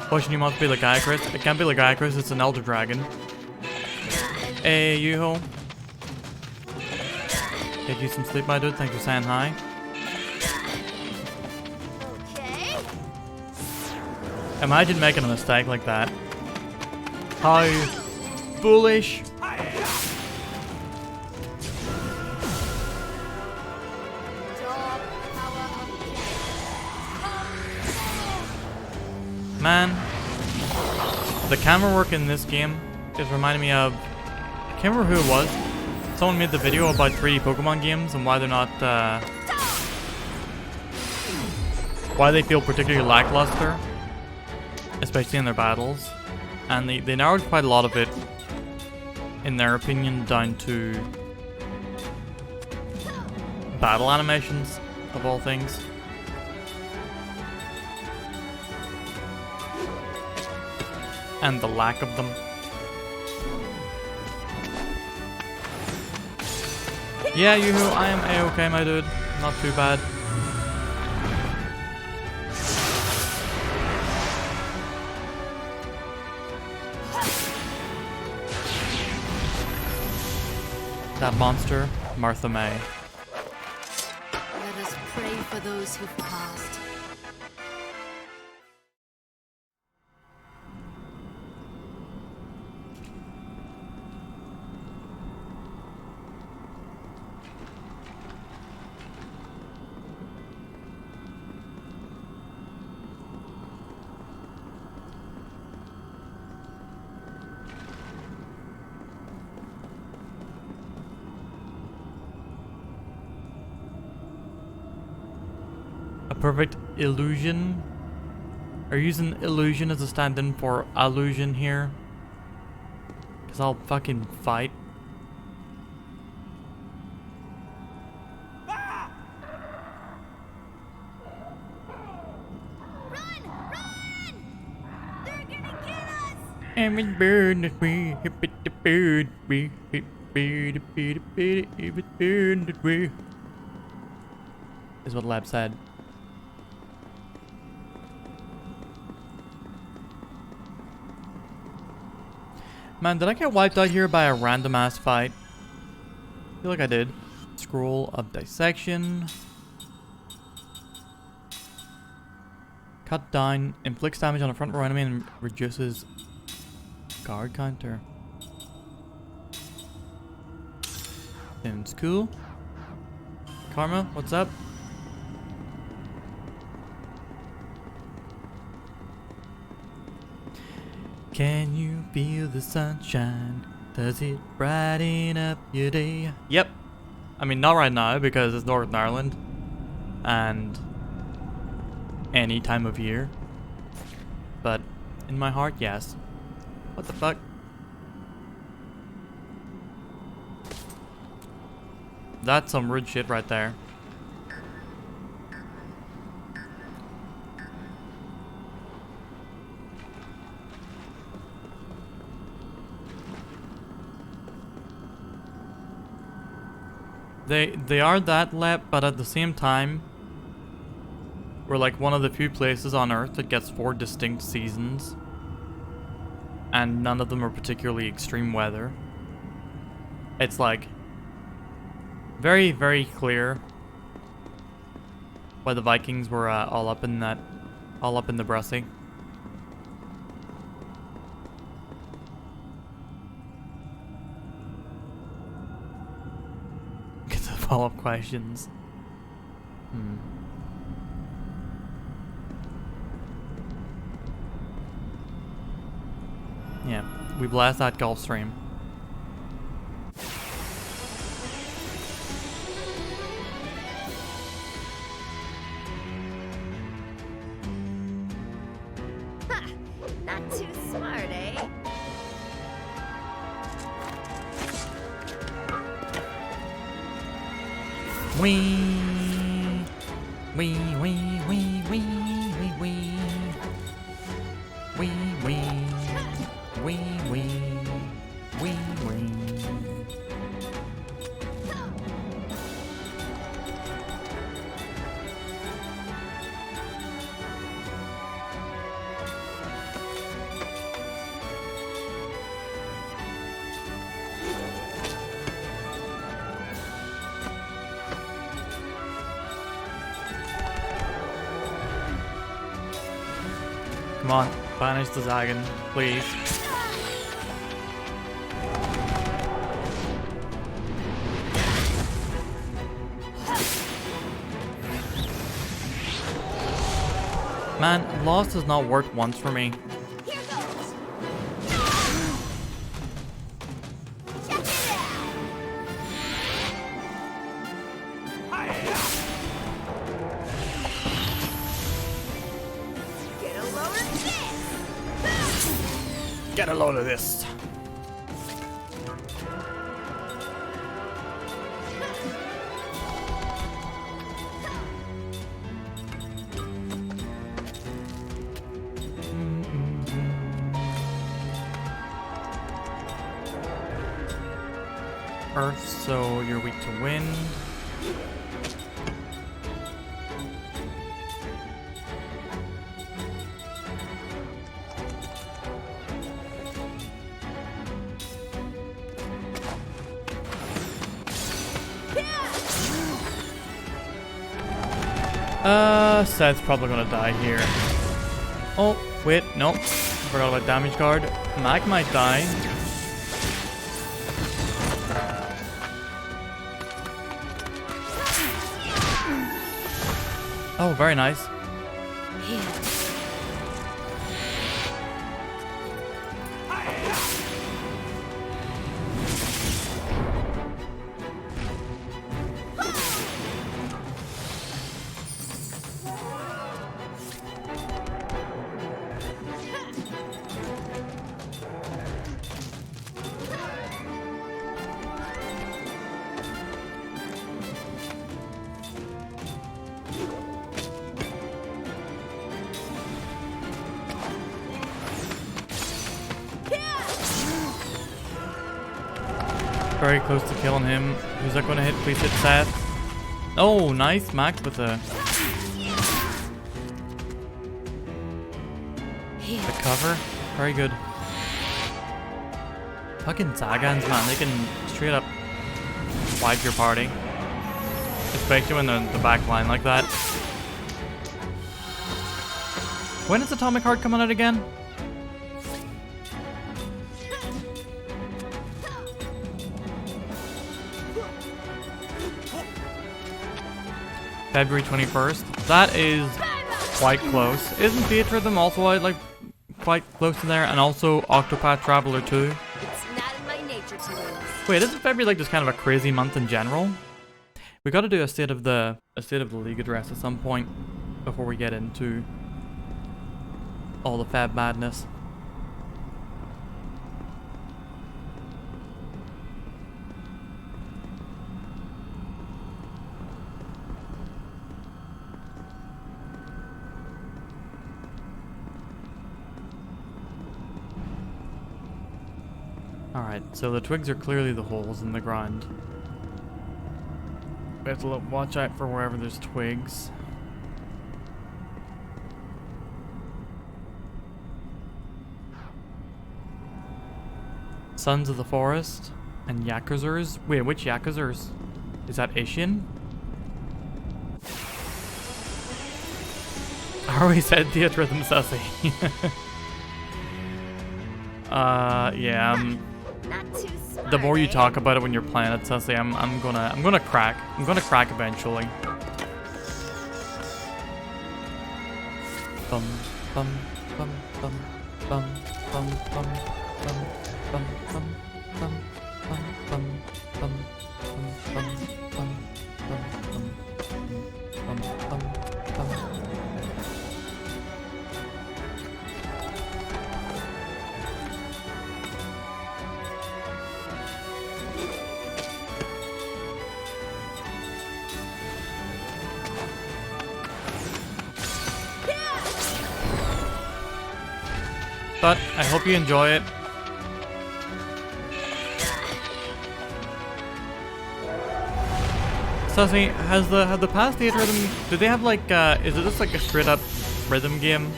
Pushing you must be Lagiacrus. It can't be Lagiacrus, it's an Elder Dragon. Hey, Yuho. Get you some sleep, my dude. Thanks for saying hi. Okay. Imagine making a mistake like that. How foolish. Man, the camera work in this game is reminding me of, I can't remember who it was. Someone made the video about 3D Pokemon games and why they're not, why they feel particularly lackluster, especially in their battles. And they narrowed quite a lot of it, in their opinion, down to battle animations, of all things. And the lack of them. Yeah, Yoo-hoo, I am A-okay, my dude. Not too bad. That monster, Martha May. Let us pray for those who've passed. A perfect illusion. Are you using illusion as a stand-in for illusion here? Cause I'll fucking fight. Run! Run! They're gonna get us! Every bird that we hip it the bird we hip it every bird that we is what Lab said. Man, did I get wiped out here by a random ass fight? I feel like I did. Scroll of dissection. Cut down, inflicts damage on a front row enemy and reduces guard counter. Sounds cool. Karma, what's up? Can you feel the sunshine? Does it brighten up your day? Yep. I mean, not right now because it's Northern Ireland. And any time of year. But in my heart, yes. What the fuck? That's some rude shit right there. They are that lap, but at the same time, we're like one of the few places on Earth that gets 4 distinct seasons. And none of them are particularly extreme weather. It's like very, very clear why the Vikings were all up in the Brussy. Get to the follow-up questions. Yeah, we blast that Gulf Stream. Not too smart, eh? Wee, wee, wee, wee, wee, wee, wee, wee, wee, wee, wee, wee, wee. Come on, banish the Zagan, please. Man, lost has not worked once for me. Here goes! Check it out! Get a load of this! Get a load of this. Earth, so you're weak to wind. Seth's probably gonna die here. Oh, wait, nope. Forgot about damage guard. Mag might die. Oh, very nice. Here. Very close to killing him. Who's that gonna hit? Please hit Seth. Oh, nice. Mac with the cover. Very good. Fucking Zagans, man. They can straight up wipe your party. Especially when they're in the back line like that. When is Atomic Heart coming out again? February 21st. That is quite close. Isn't Theatrhythm also out, like, quite close to there? And also Octopath Traveler 2. It's not in my nature to lose. Wait, isn't February like just kind of a crazy month in general? We got to do a state of the league address at some point before we get into all the Feb madness. Alright, so the twigs are clearly the holes in the ground. We have to watch out for wherever there's twigs. Sons of the Forest and Yakuzers. Wait, which Yakuzers? Is that Ishin? I already said Theatrhythm Sussy. Yeah, Not too smart, the more you eh? talk about it when you're playing it, Sussy, I'm gonna crack. I'm gonna crack eventually. Bum bum bum bum bum bum bum bum bum bum bum bum bum bum bum bum bum bum bum. But I hope you enjoy it. Sussy, have the past Theatrhythm, do they have like is it just like a straight up rhythm game?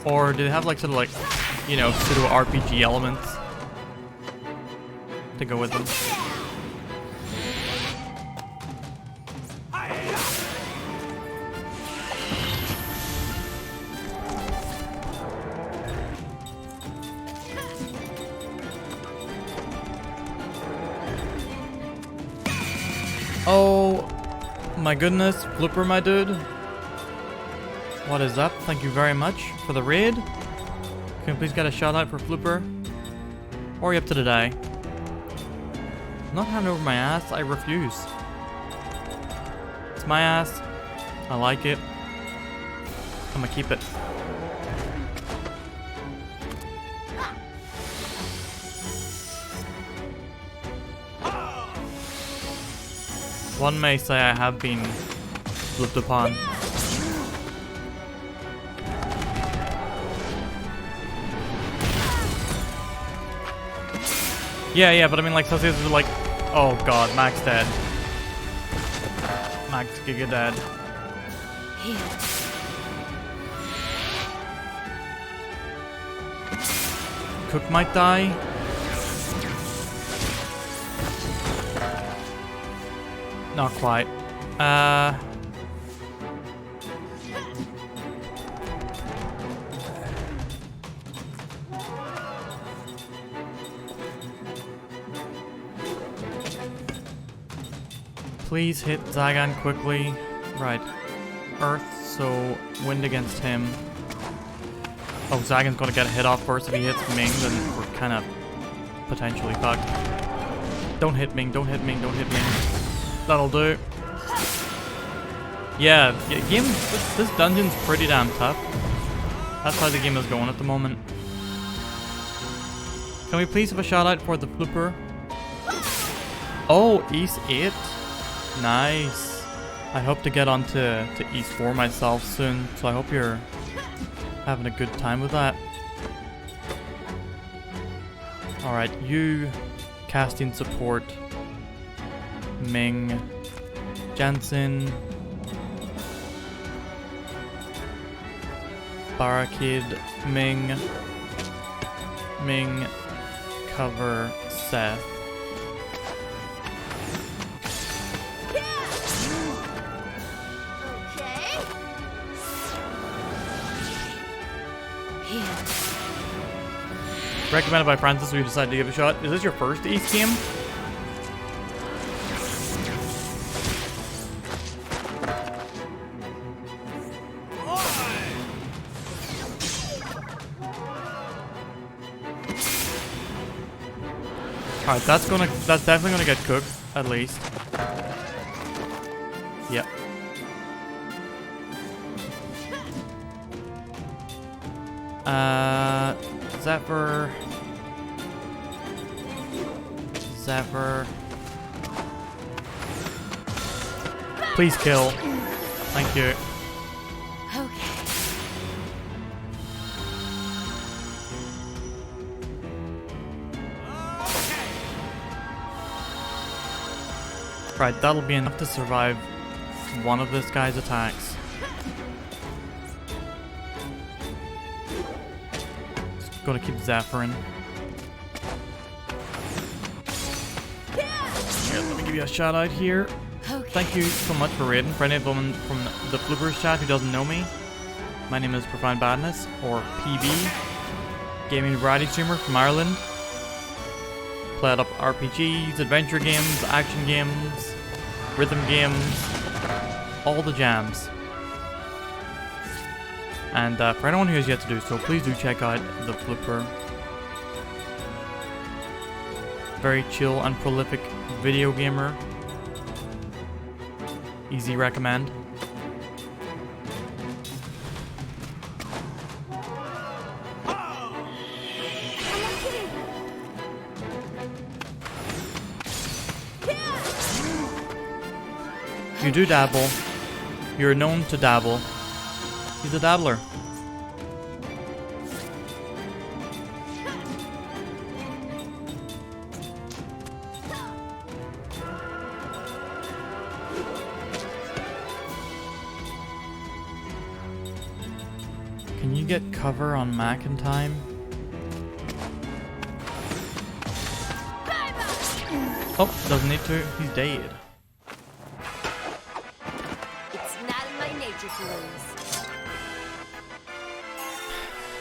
Or do they have like sort of like, you know, pseudo RPG elements to go with them? Oh my goodness, Flipper, my dude. What is up? Thank you very much for the raid. Can we please get a shout out for Flipper? Or are you up to the day? Not hand over my ass, I refuse. It's my ass. I like it. I'm gonna keep it. One may say I have been flipped upon. Yeah, but I mean, like, Sussy is like, oh god, Max dead. Max Giga dead. Here. Cook might die. Not quite. Please hit Zagan quickly. Right. Earth, so wind against him. Oh, Zagan's gonna get a hit off first. If he hits Ming, then we're kind of potentially fucked. Don't hit Ming, don't hit Ming, don't hit Ming. That'll do. Yeah, this dungeon's pretty damn tough. That's how the game is going at the moment. Can we please have a shout out for the flipper? Oh, East 8. Nice. I hope to get onto East 4 myself soon, so I hope you're having a good time with that. Alright, you casting support. Ming. Jansen. Barricade. Ming. Ming. Cover Seth. Recommended by Francis, we decided to give it a shot. Is this your first East game? Alright, that's definitely gonna get cooked, at least. Yep. Zephyr. Please kill. Thank you. Okay. Right, that'll be enough to survive one of this guy's attacks. Just gonna keep Zephyrin. Here, let me give you a shout out here. Okay. Thank you so much for raiding. For anyone from the Flippers chat who doesn't know me, my name is Profound Badness, or PB, gaming variety streamer from Ireland. Play up RPGs, adventure games, action games, rhythm games, all the jams. And for anyone who has yet to do so, please do check out the Flipper. Very chill and prolific video gamer. Easy recommend. You do dabble. You're known to dabble. He's a dabbler. Can you get cover on Mac in time? Oh, doesn't need to. He's dead.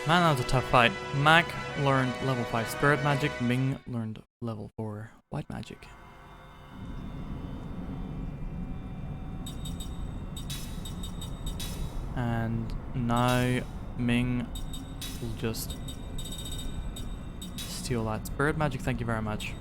Man, that was a tough fight. Mac learned level 5 Spirit Magic, Ming learned level 4 White Magic. And now Ming will just steal that Spirit Magic, thank you very much.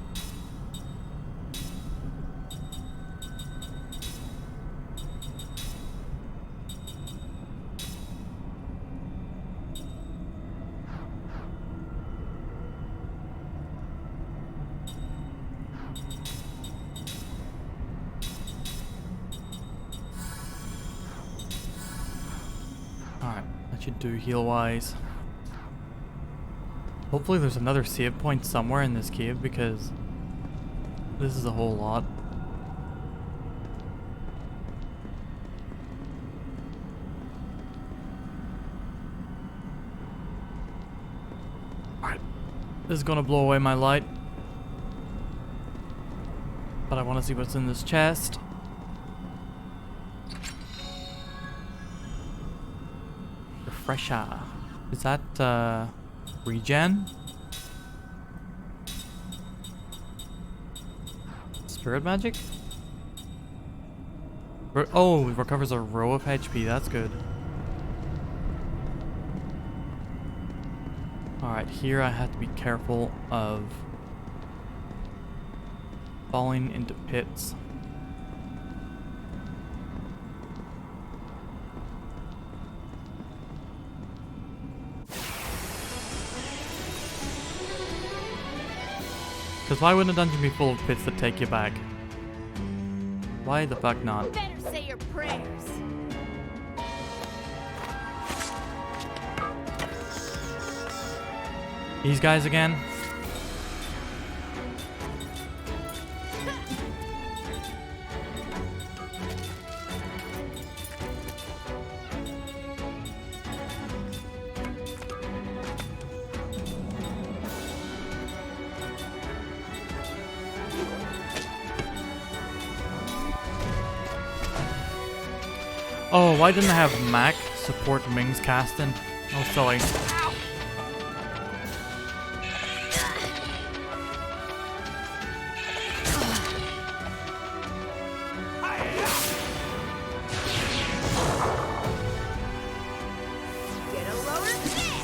Should do heal wise. Hopefully there's another save point somewhere in this cave because this is a whole lot. Alright, this is gonna blow away my light, but I want to see what's in this chest. Refresher. Is that regen? Spirit magic? Oh, it recovers a row of HP. That's good. Alright, here I have to be careful of falling into pits. Because why wouldn't a dungeon be full of pits that take you back? Why the fuck not? Better say your prayers. These guys again? Oh, why didn't I have Mac support Ming's casting? Oh, silly. Get a lower this.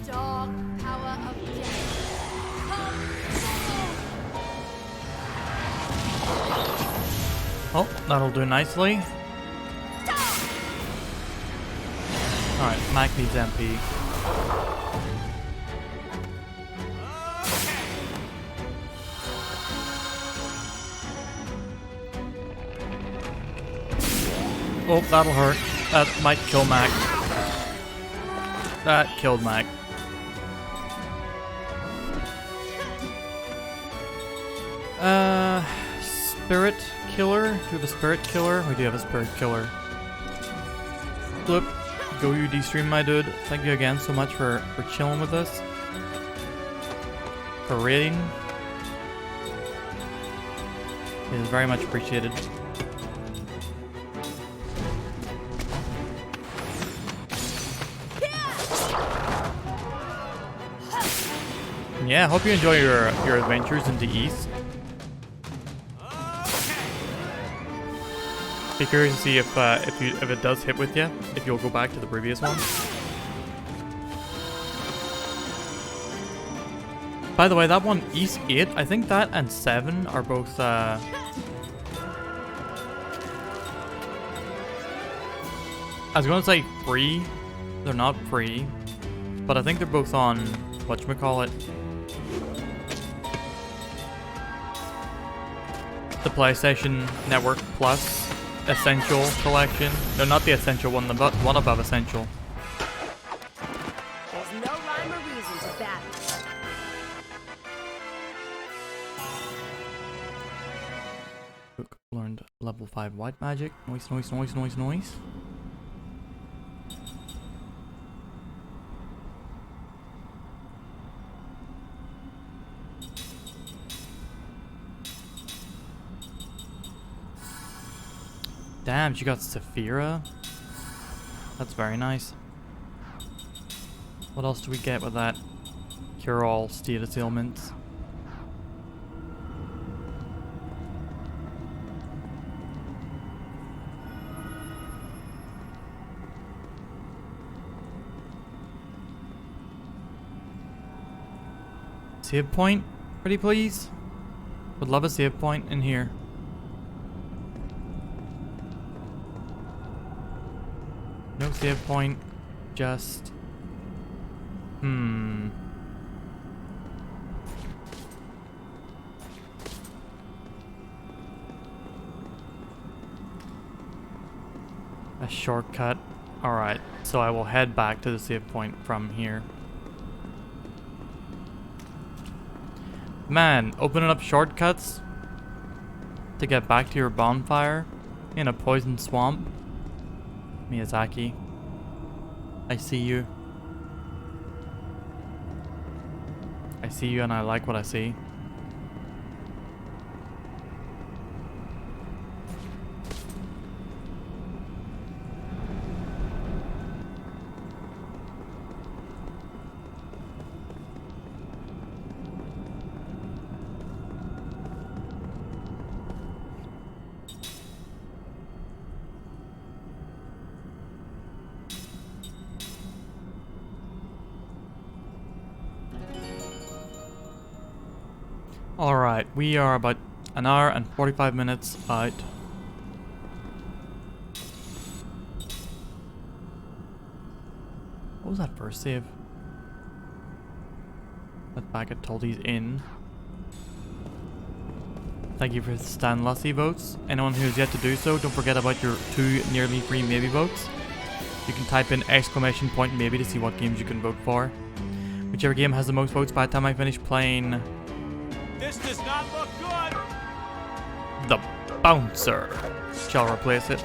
Dog power of death. Come Oh, that'll do nicely. Alright, Mac needs MP. Oh, that'll hurt. That might kill Mac. That killed Mac. Spirit Killer? Do we have a Spirit Killer? We do have a Spirit Killer. Flip. Go UD stream, my dude. Thank you again so much for chilling with us. For raiding. It is very much appreciated. Yeah, hope you enjoy your adventures in the East. Be curious to see if it does hit with you, if you'll go back to the previous one. By the way, that one, East 8, I think that and 7 are both, I was gonna say free. They're not free. But I think they're both on, whatchamacallit, the PlayStation Network Plus Essential Collection. No, not the Essential one, the one above Essential. There's no rhyme or reason to that. Look, learned level 5 white magic. Noise, noise, noise, noise, noise. Damn, she got Saphira. That's very nice. What else do we get with that? Cure all status ailments. Save point, pretty please. Would love a save point in here. No save point, just... A shortcut. Alright, so I will head back to the save point from here. Man, opening up shortcuts to get back to your bonfire in a poison swamp. Miyazaki, I see you. I see you and I like what I see. Alright, we are about an hour and 45 minutes out. What was that first save? That back at Toldy's Inn. Thank you for the Stan Lussie votes. Anyone who has yet to do so, don't forget about your 2 nearly free maybe votes. You can type in !maybe to see what games you can vote for. Whichever game has the most votes by the time I finish playing. This does not look good. The Bouncer shall replace it.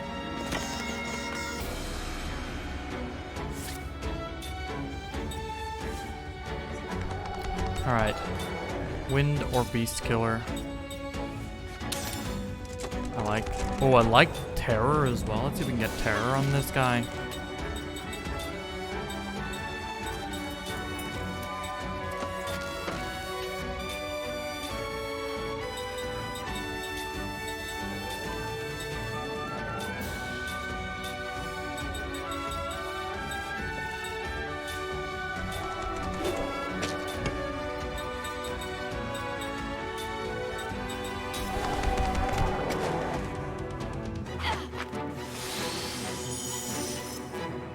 Alright. Wind or Beast Killer. I like Terror as well. Let's see if we can get Terror on this guy.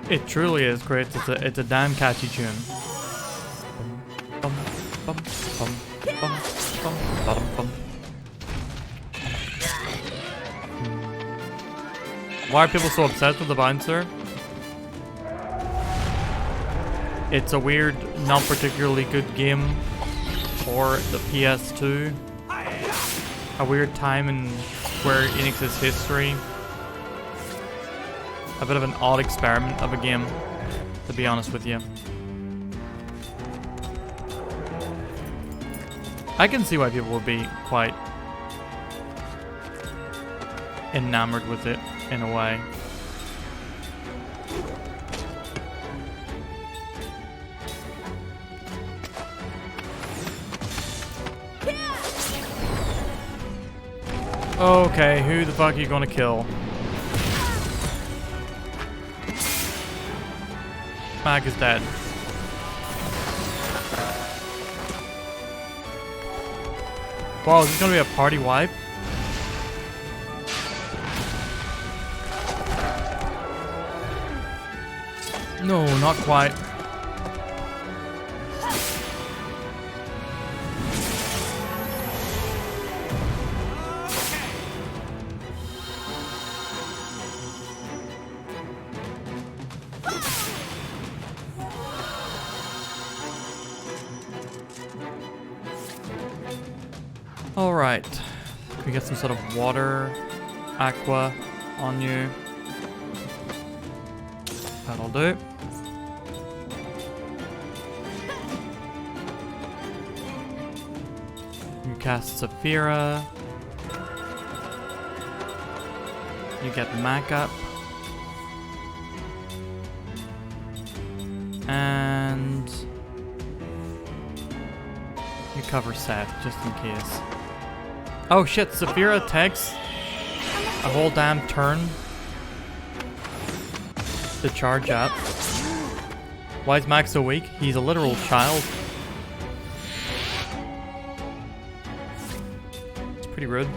It truly is great. It's a damn catchy tune. Why are people so obsessed with the Bouncer? It's a weird, not particularly good game for the PS2. A weird time in Square Enix's history. A bit of an odd experiment of a game, to be honest with you. I can see why people would be quite enamored with it, in a way. Okay, who the fuck are you gonna kill? Mag is dead. Wow, is this gonna be a party wipe? No, not quite. Alright. Can we get some sort of water, aqua on you? That'll do. You cast Saphira. You get Mac up. And you cover Seth, just in case. Oh shit, Saphira takes a whole damn turn to charge up. Why is Max so weak? He's a literal child. It's pretty rude.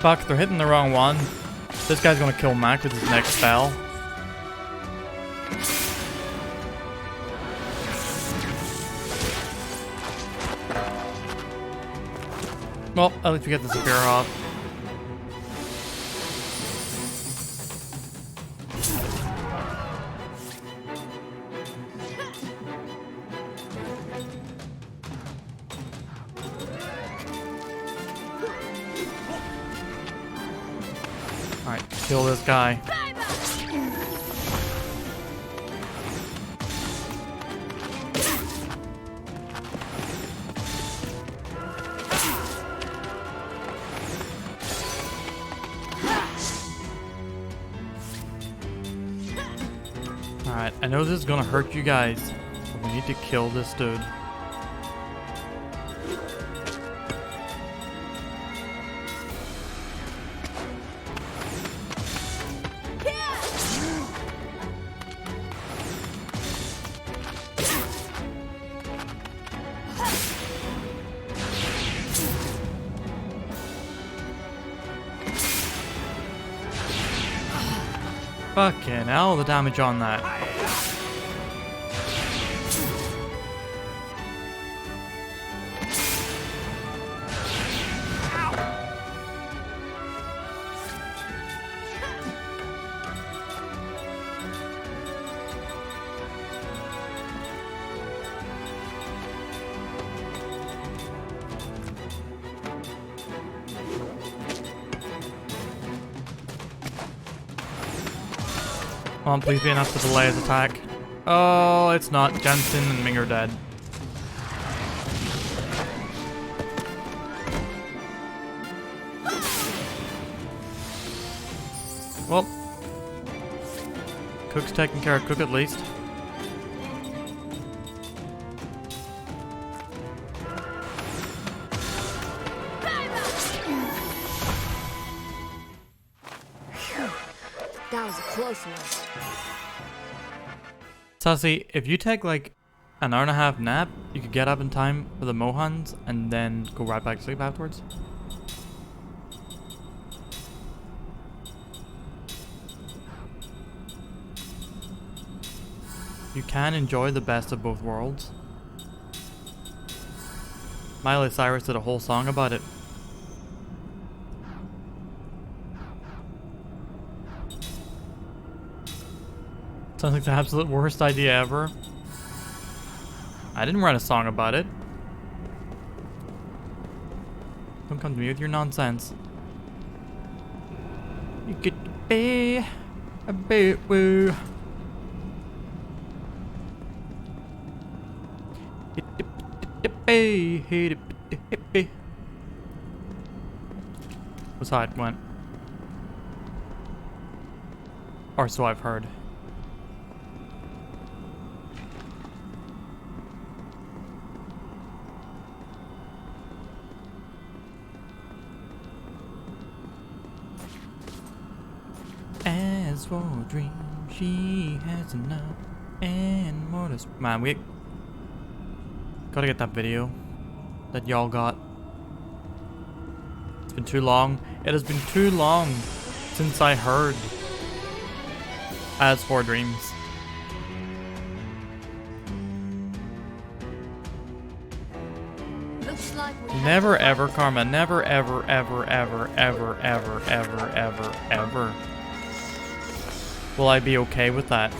Fuck, they're hitting the wrong one. This guy's gonna kill Mac with his next spell. Well, at least we get the spear off. Alright, kill this guy. Alright, I know this is gonna hurt you guys, but we need to kill this dude. Fucking hell, the damage on that. Come on, please be enough to delay his attack. Oh, it's not. Jensen and Ming are dead. Well, Cook's taking care of Cook at least. That was a close one. Sassy, if you take like an hour and a half nap, you could get up in time for the Mohans and then go right back to sleep afterwards. You can enjoy the best of both worlds. Miley Cyrus did a whole song about it. Sounds like the absolute worst idea ever. I didn't write a song about it. Don't come to me with your nonsense. You could be a bit woo. Was how it went. Or so I've heard. As for a dream, she has enough and more to... Man, we gotta get that video that y'all got. It's been too long. It has been too long since I heard As for Dreams. Looks like we Never ever, Karma. Never ever, ever, ever, ever, ever, ever, ever, ever will I be okay with that.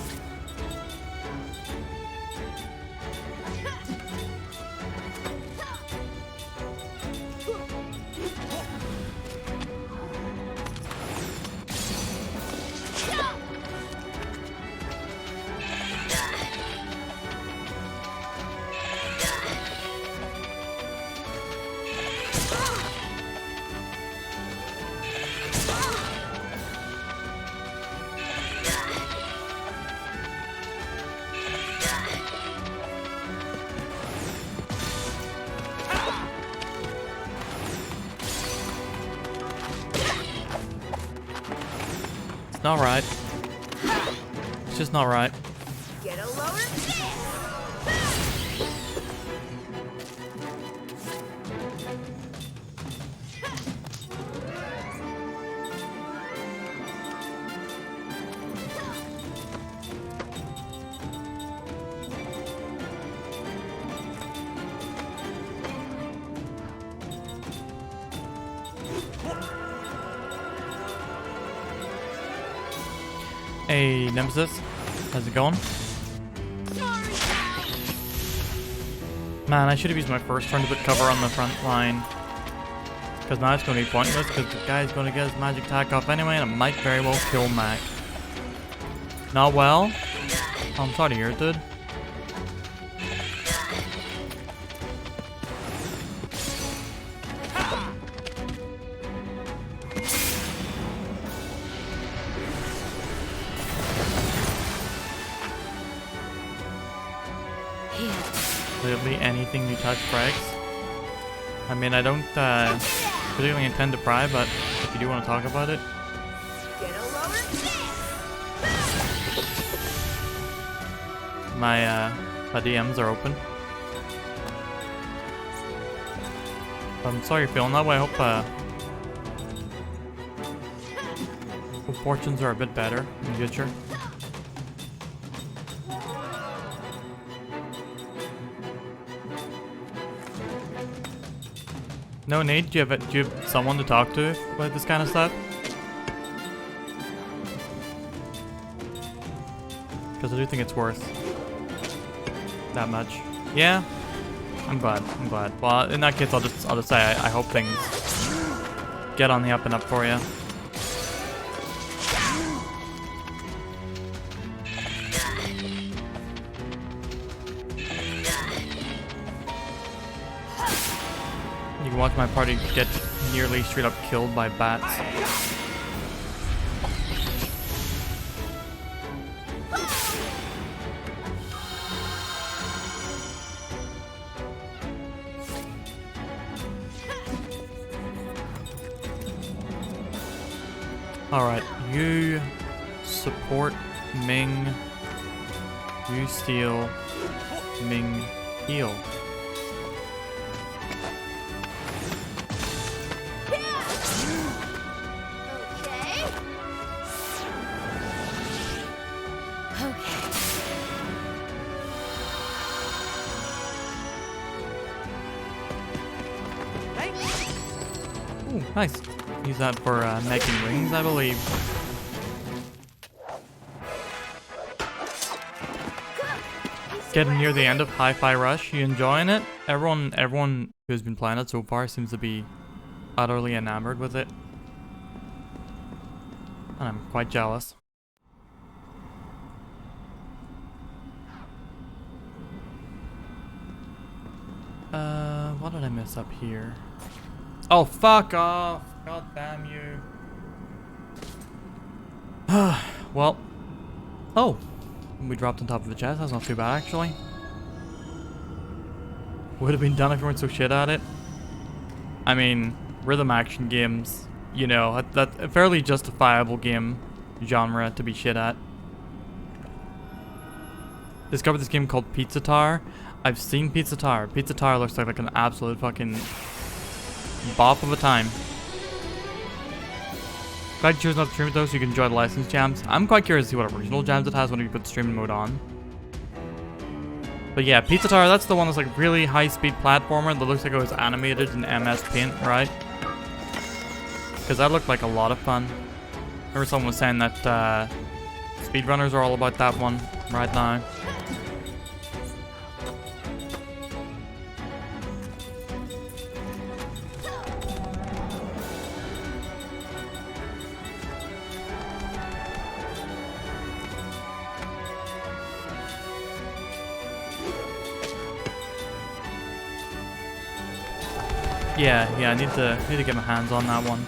It's not right. It's just not right. get a lower fist. Hey, Nemesis. How's it going? Man, I should have used my first turn to put cover on the front line. Because now it's going to be pointless because the guy's going to get his magic attack off anyway and it might very well kill Mac. Not well. Oh, I'm sorry to hear it, dude. Literally anything you touch breaks. I mean, I don't particularly intend to pry, but if you do want to talk about it. My DMs are open. I'm sorry you're feeling that way. I hope fortunes are a bit better in the future. No need? Do you have someone to talk to about this kind of stuff? Because I do think it's worth that much. Yeah? I'm glad. Well, in that case, I'll just say I hope things get on the up and up for you. You can watch my party get nearly straight up killed by bats. Alright, you support Ming, you steal, Ming heal. Ooh, nice. Use that for making rings, I believe. Getting near the end of Hi-Fi Rush. You enjoying it? Everyone who's been playing it so far seems to be utterly enamored with it. And I'm quite jealous. What did I miss up here? Oh, fuck off! God damn you. Well. Oh! We dropped on top of the chest. That's not too bad, actually. Would have been done if you weren't so shit at it. I mean, rhythm action games, you know, that's a fairly justifiable game genre to be shit at. Discovered this game called Pizza Tower. I've seen Pizza Tower. Pizza Tower looks like an absolute fucking bop of a time. Glad you chose not to stream it though, so you can enjoy the licensed jams. I'm quite curious to see what original jams it has when you put the streaming mode on. But yeah, Pizza Tower, that's the one that's like really high-speed platformer that looks like it was animated in MS Paint, right? Because that looked like a lot of fun. I remember someone was saying that speedrunners are all about that one right now. Yeah, I need to get my hands on that one.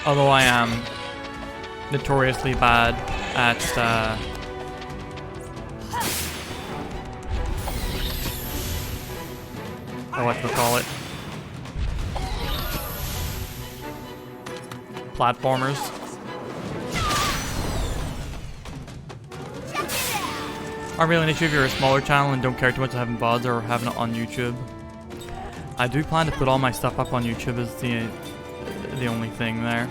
Although I am notoriously bad at whatchamacallit, platformers. Aren't really an issue if you're a smaller channel and don't care too much about having VODs or having it on YouTube. I do plan to put all my stuff up on YouTube as the only thing there.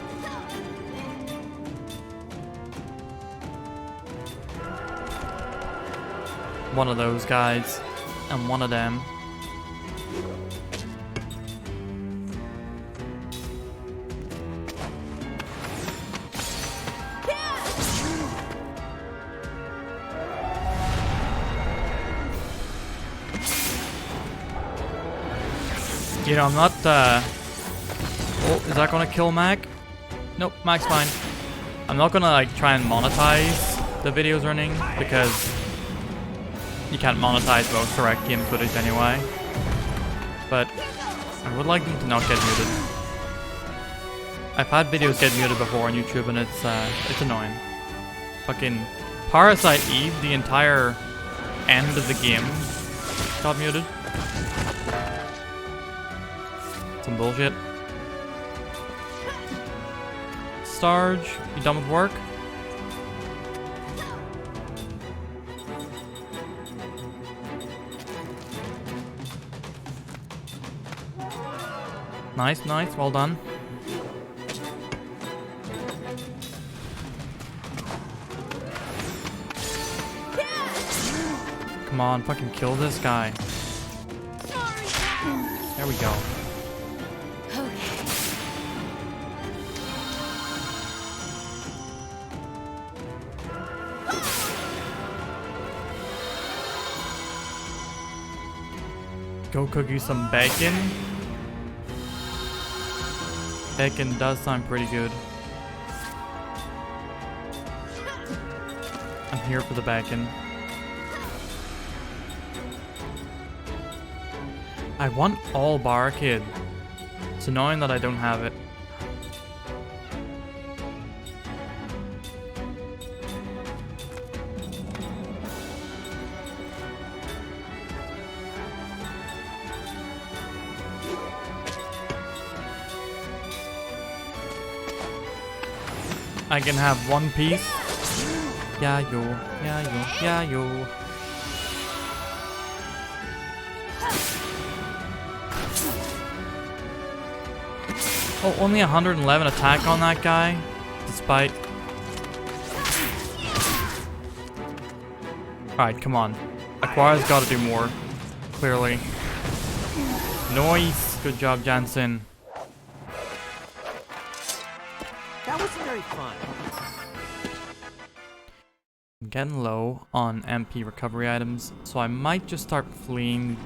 One of those guys. And one of them. You know, I'm not, oh, is that gonna kill Mac? Nope, Mac's fine. I'm not gonna, like, try and monetize the videos running, because you can't monetize most direct game footage anyway. But I would like them to not get muted. I've had videos get muted before on YouTube, and it's annoying. Fucking Parasite Eve, the entire end of the game got muted. Some bullshit. Starge, you done with work? Nice, nice, well done. Come on, fucking kill this guy. There we go. Go cook you some bacon. Bacon does sound pretty good. I'm here for the bacon. I want all barricade. It's annoying that I don't have it. I can have one piece. Yeah, yo, yeah, yo, yeah, yo. Oh, only 111 attack on that guy, despite... Alright, come on. Aquaria's gotta do more, clearly. Nice! Good job, Jansen. That wasn't very fun. I'm getting low on MP recovery items, so I might just start fleeing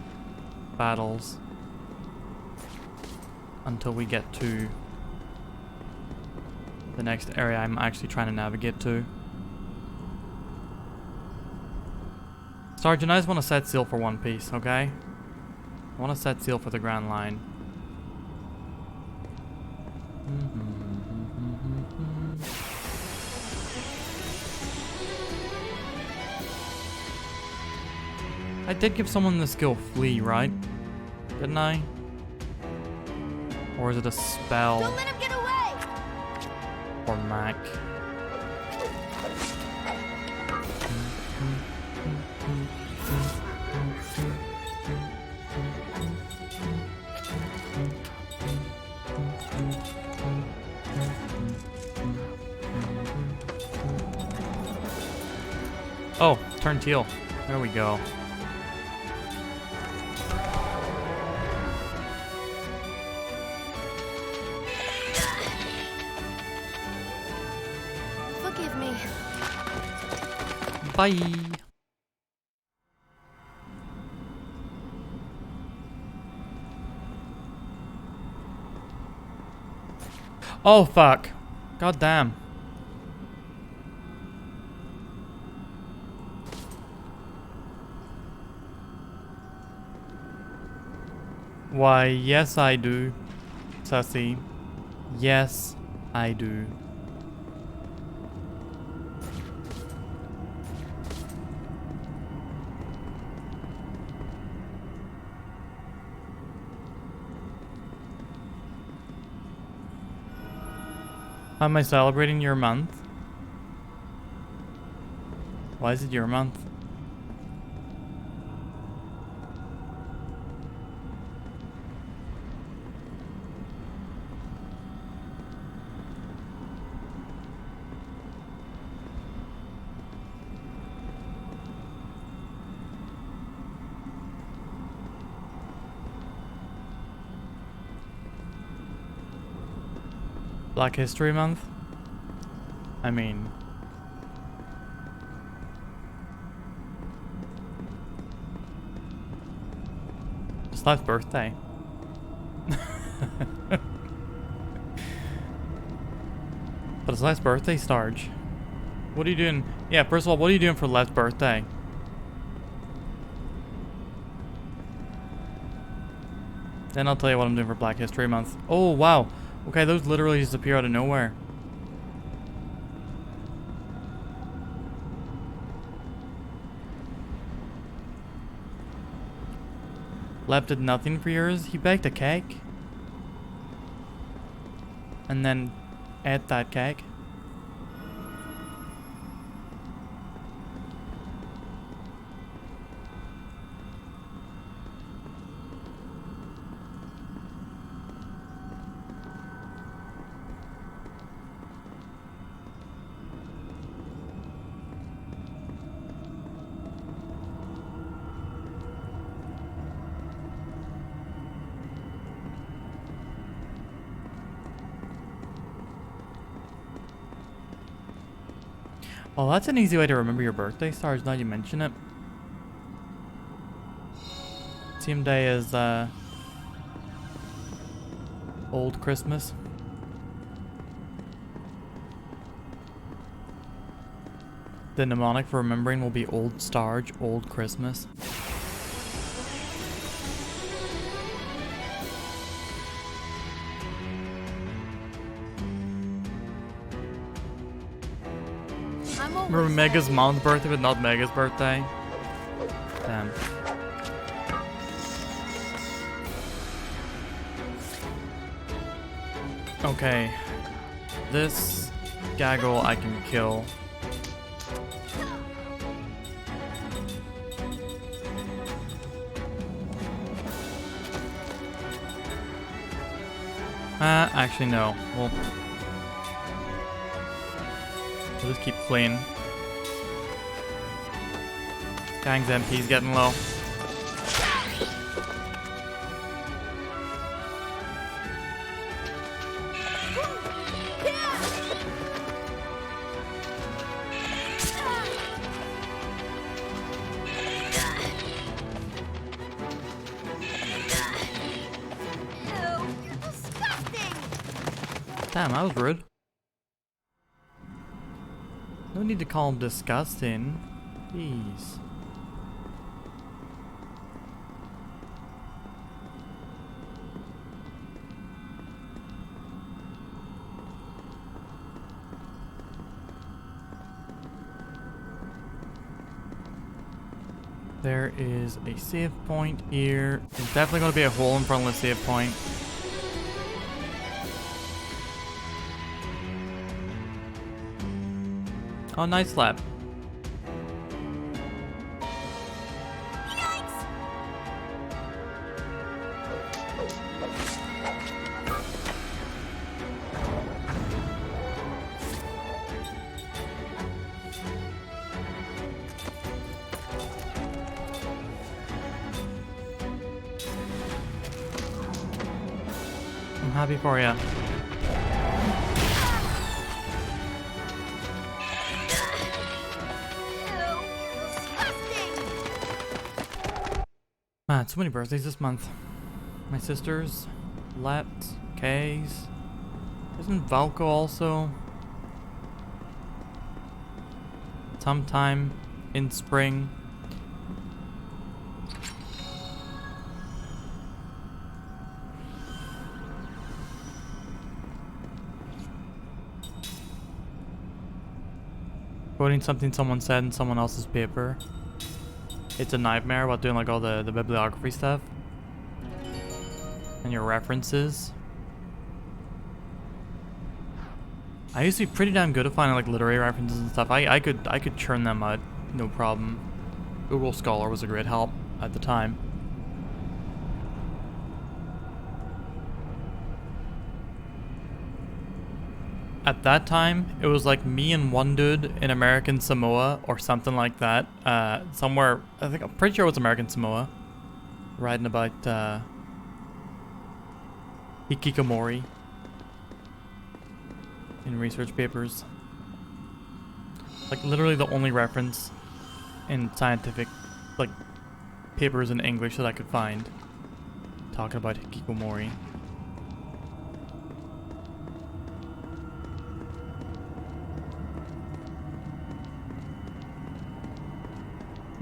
battles until we get to the next area I'm actually trying to navigate to. Sergeant, I just want to set seal for one piece, okay? I want to set seal for the Grand Line. I did give someone the skill flee, right? Didn't I? Or is it a spell? Don't let him get away! Or Mac? Oh, turn teal. There we go. Forgive me. Bye. Oh fuck. God damn. Why, yes I do, Sussy. Yes, I do. How am I celebrating your month? Why is it your month? Black History Month? I mean... It's Life's birthday. But it's last birthday, Starge. What are you doing? Yeah, first of all, what are you doing for last birthday? Then I'll tell you what I'm doing for Black History Month. Oh, wow. Okay, those literally just appear out of nowhere. Lev did nothing for yours? He baked a cake. And then ate that cake. Oh, that's an easy way to remember your birthday, Stars, now you mention it. Same day as, Old Christmas. The mnemonic for remembering will be Old Starge, Old Christmas. Remember Mega's mom's birthday, but not Mega's birthday? Damn. Okay. This gaggle I can kill. Actually no. We'll just keep fleeing. Gang's MP's getting low. Damn, that was rude. No need to call him disgusting. Jeez. There is a save point here. There's definitely going to be a hole in front of the save point. Oh, nice slap. I'm happy for you. Man, so many birthdays this month. My sister's, Lept, Kay's. Isn't Valko also? Sometime in spring. Quoting something someone said in someone else's paper. It's a nightmare about doing like all the bibliography stuff. And your references. I used to be pretty damn good at finding like literary references and stuff. I could churn them out, no problem. Google Scholar was a great help at the time. At that time, it was like me and one dude in American Samoa or something like that. Somewhere, I'm pretty sure it was American Samoa. Writing about hikikomori in research papers. Like literally the only reference in scientific like papers in English that I could find talking about hikikomori.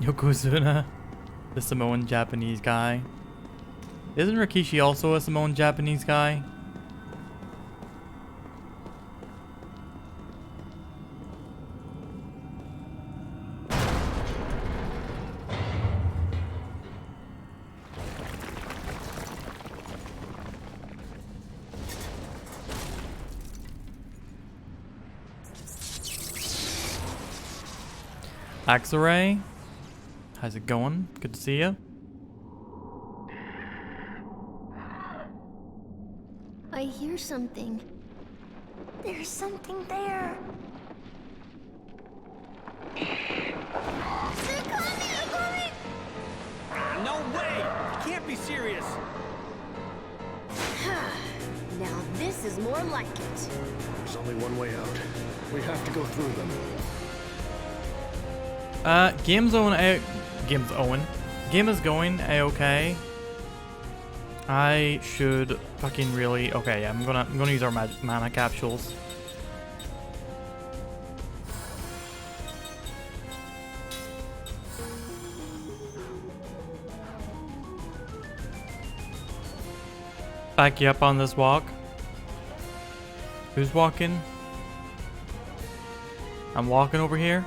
Yokozuna, the Samoan Japanese guy. Isn't Rikishi also a Samoan Japanese guy? Axaray, how's it going? Good to see you. I hear something. There's something there. They're coming! No way! Can't be serious. Now this is more like it. There's only one way out. We have to go through them. Game is going a-okay. I should fucking really... Okay, yeah, I'm gonna use our mana capsules. Back you up on this walk. Who's walking? I'm walking over here.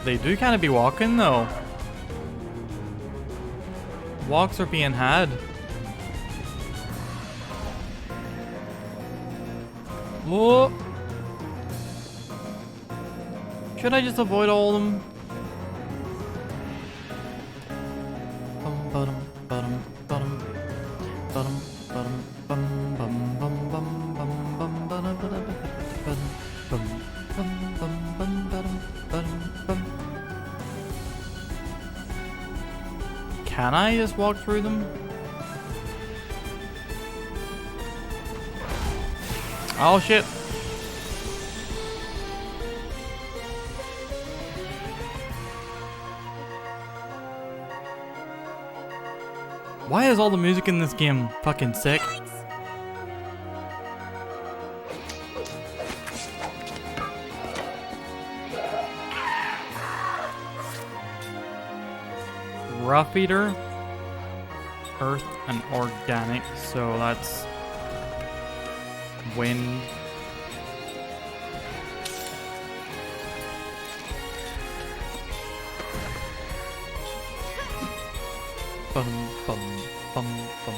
They do kind of be walking though. Walks are being had. Whoa! Should I just avoid all of them? Can I just walk through them? Oh shit. Why is all the music in this game fucking sick? Rough Eater, Earth and Organic, so that's Wind. Bum, bum, bum, bum.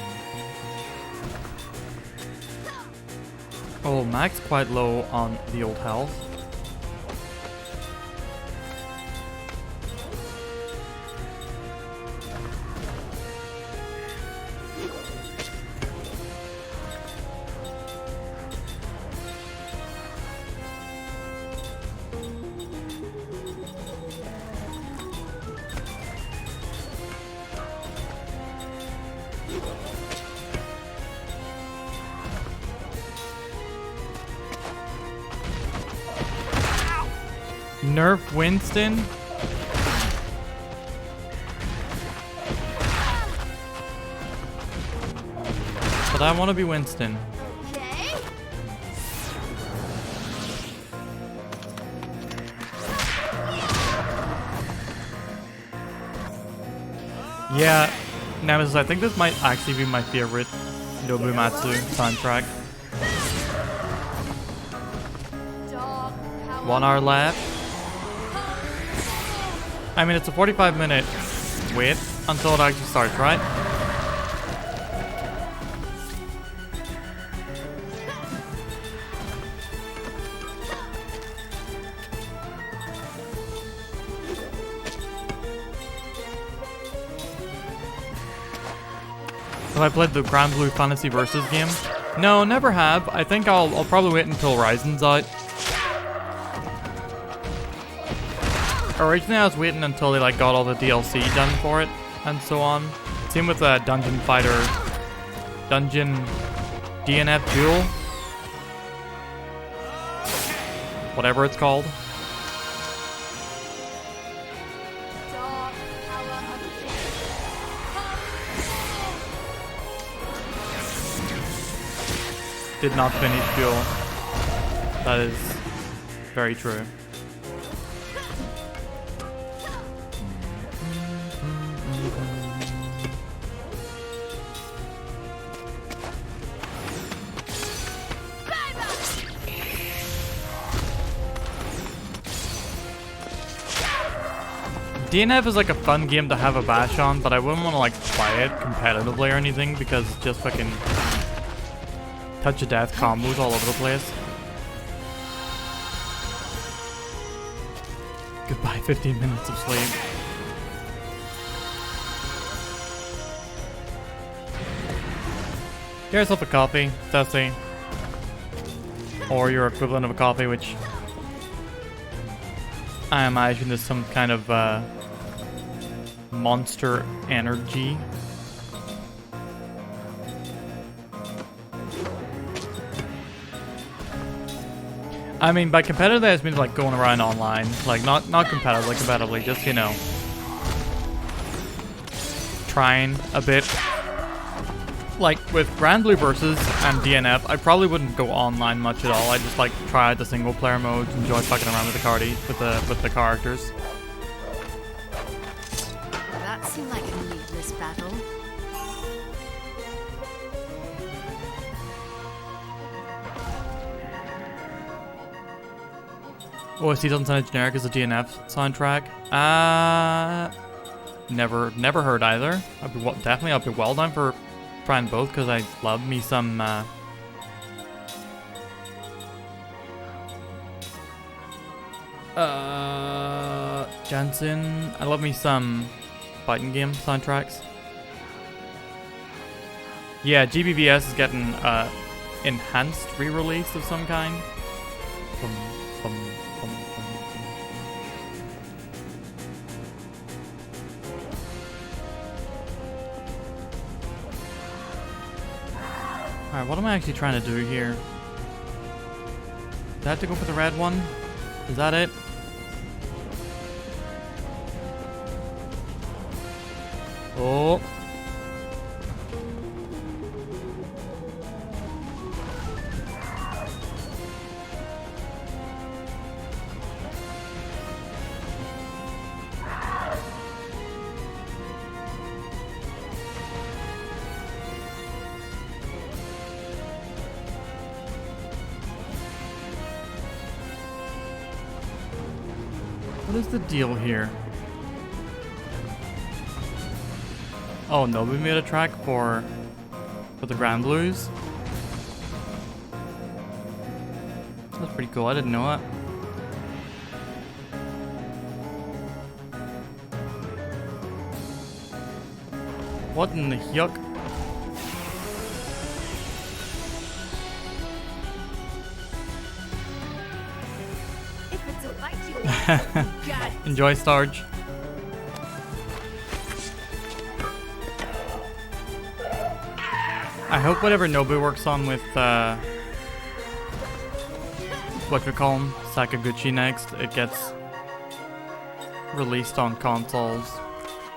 Oh, Mac's quite low on the old health. Nerf Winston? But I want to be Winston. Okay. Yeah, Nemesis, I think this might actually be my favorite Nobumatsu soundtrack. 1 hour left. I mean, it's a 45-minute wait until it actually starts, right? Have I played the Grand Blue Fantasy Versus game? No, never have. I think I'll probably wait until Horizon's out. Originally, I was waiting until they like got all the DLC done for it and so on. Same with Dungeon Fighter, Dungeon DNF Duel, whatever it's called. did not finish fuel. That is very true. DNF is like a fun game to have a bash on, but I wouldn't want to like play it competitively or anything because it's just fucking touch of death combos all over the place. Goodbye 15 minutes of sleep. Get yourself a coffee, Ceci. Or your equivalent of a coffee, which I imagine is some kind of Monster Energy. I mean, by competitive, I just mean like going around online, like not competitive, like competitively, just you know, trying a bit. Like with Grand Blue Versus and DNF, I probably wouldn't go online much at all. I just like try out the single player modes, enjoy fucking around with the characters. That seemed like a needless battle. Odyssey doesn't sound as generic as a DNF soundtrack. Never heard either. I'll be well down for trying both because I love me some Jensen. I love me some fighting game soundtracks. Yeah, GBVS is getting enhanced re-release of some kind. Alright, what am I actually trying to do here? Do I have to go for the red one? Is that it? Oh. What is the deal here? Oh no, we made a track for the Grand Blues. That's pretty cool. I didn't know that. What in the yuck? Enjoy, Starge. I hope whatever Nobu works on with what we call him, Sakaguchi next, it gets released on consoles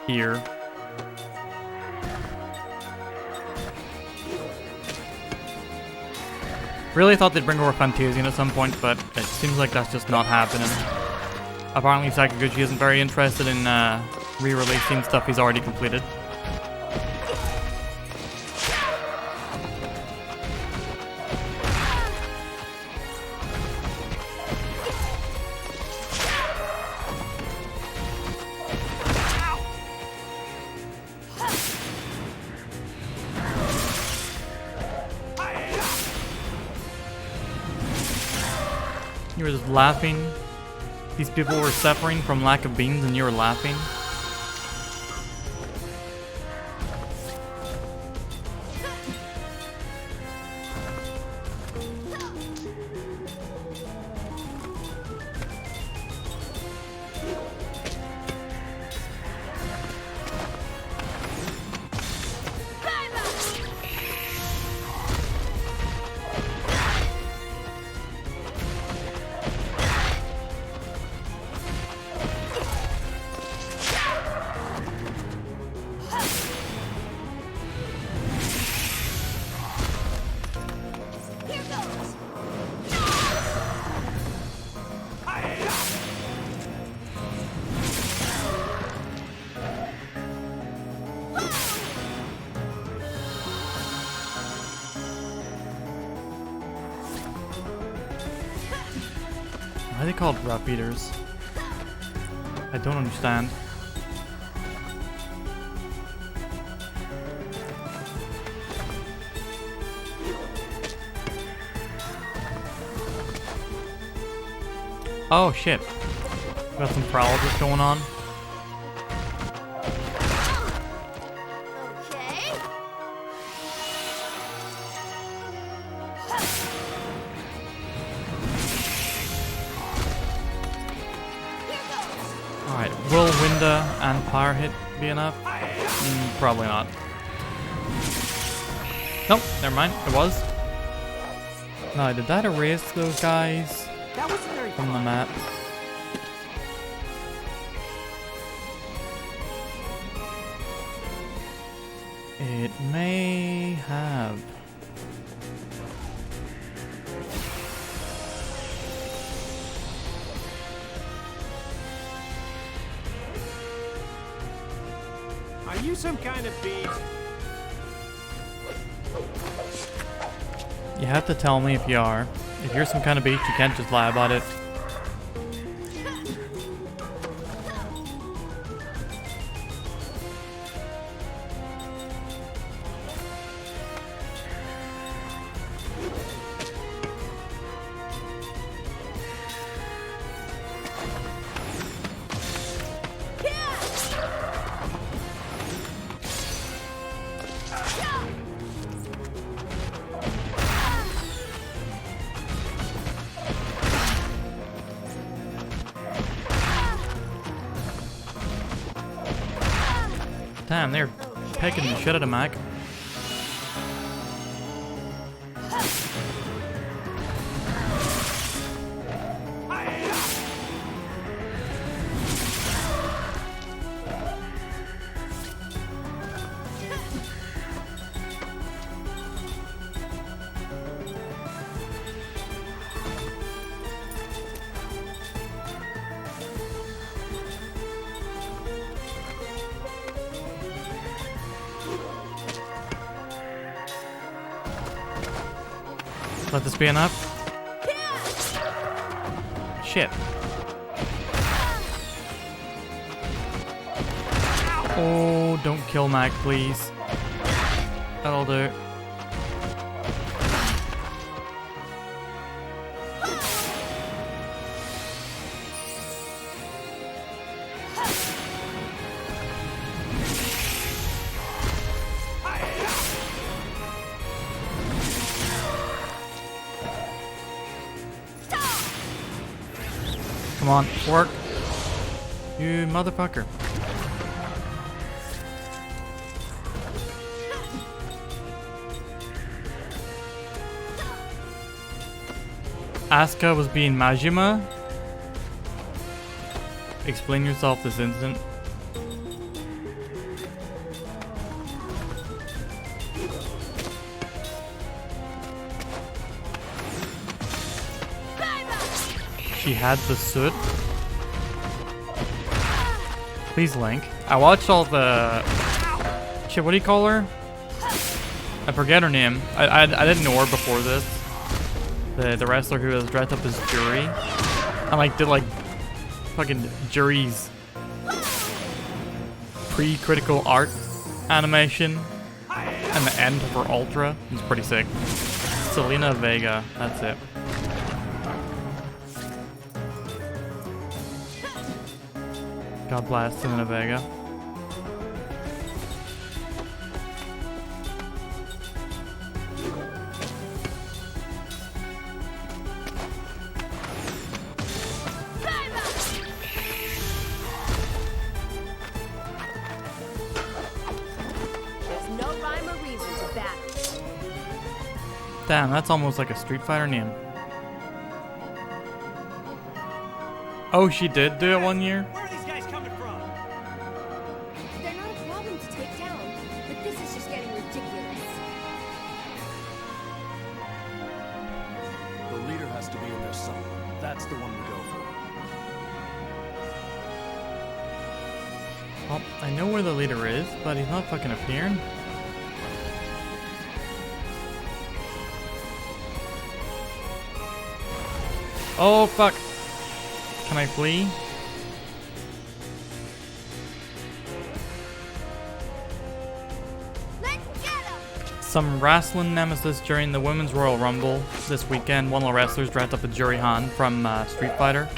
here. Really thought they'd bring over Fantasian at some point, but it seems like that's just not happening. Apparently Sakaguchi isn't very interested in re-releasing stuff he's already completed. You were just laughing. These people were suffering from lack of beans and you were laughing. Why are they called rough eaters? I don't understand. Oh shit. Got some paralysis going on. Okay. Alright, will Winda and Pyre hit be enough? Probably not. Nope, never mind. It was. No, did that erase those guys That wasn't very from the fun. map? It may have. Are you some kind of beast? You have to tell me if you are. If you're some kind of beast, you can't just lie about it. Damn, they're pegging the shit out of Mac. Let this be enough. Shit. Oh, don't kill Mac, please. That'll do. Come on, work. You motherfucker. Asuka was being Majima. Explain yourself this instant. She had the suit. Please, Link. I watched all the... Shit, what do you call her? I forget her name. I didn't know her before this. The wrestler who was dressed up as Jury. I like did like fucking Jury's pre-critical art animation and the end of her Ultra. It's pretty sick. Selena Vega. That's it. God bless Selena Vega. There's no rhyme or reason to that. Damn, that's almost like a Street Fighter name. Oh, she did do it one year? Where are these guys coming from? They're not a problem to take down, but this is just getting ridiculous. The leader has to be in there somewhere. That's the one we go for. Well, I know where the leader is, but he's not fucking appearing. Oh, fuck. Can I flee? Let's get him! Some wrestling nemesis during the Women's Royal Rumble this weekend. One of the wrestlers dressed up as Juri Han from Street Fighter.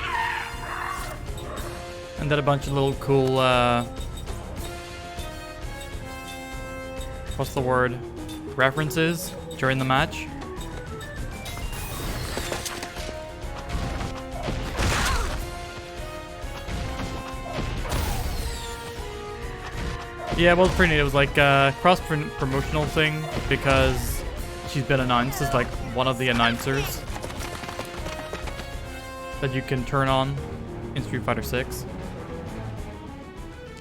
And did a bunch of little cool, what's the word? References during the match. Yeah, well, it's pretty neat. It was like a cross-promotional thing because she's been announced as like one of the announcers that you can turn on in Street Fighter 6.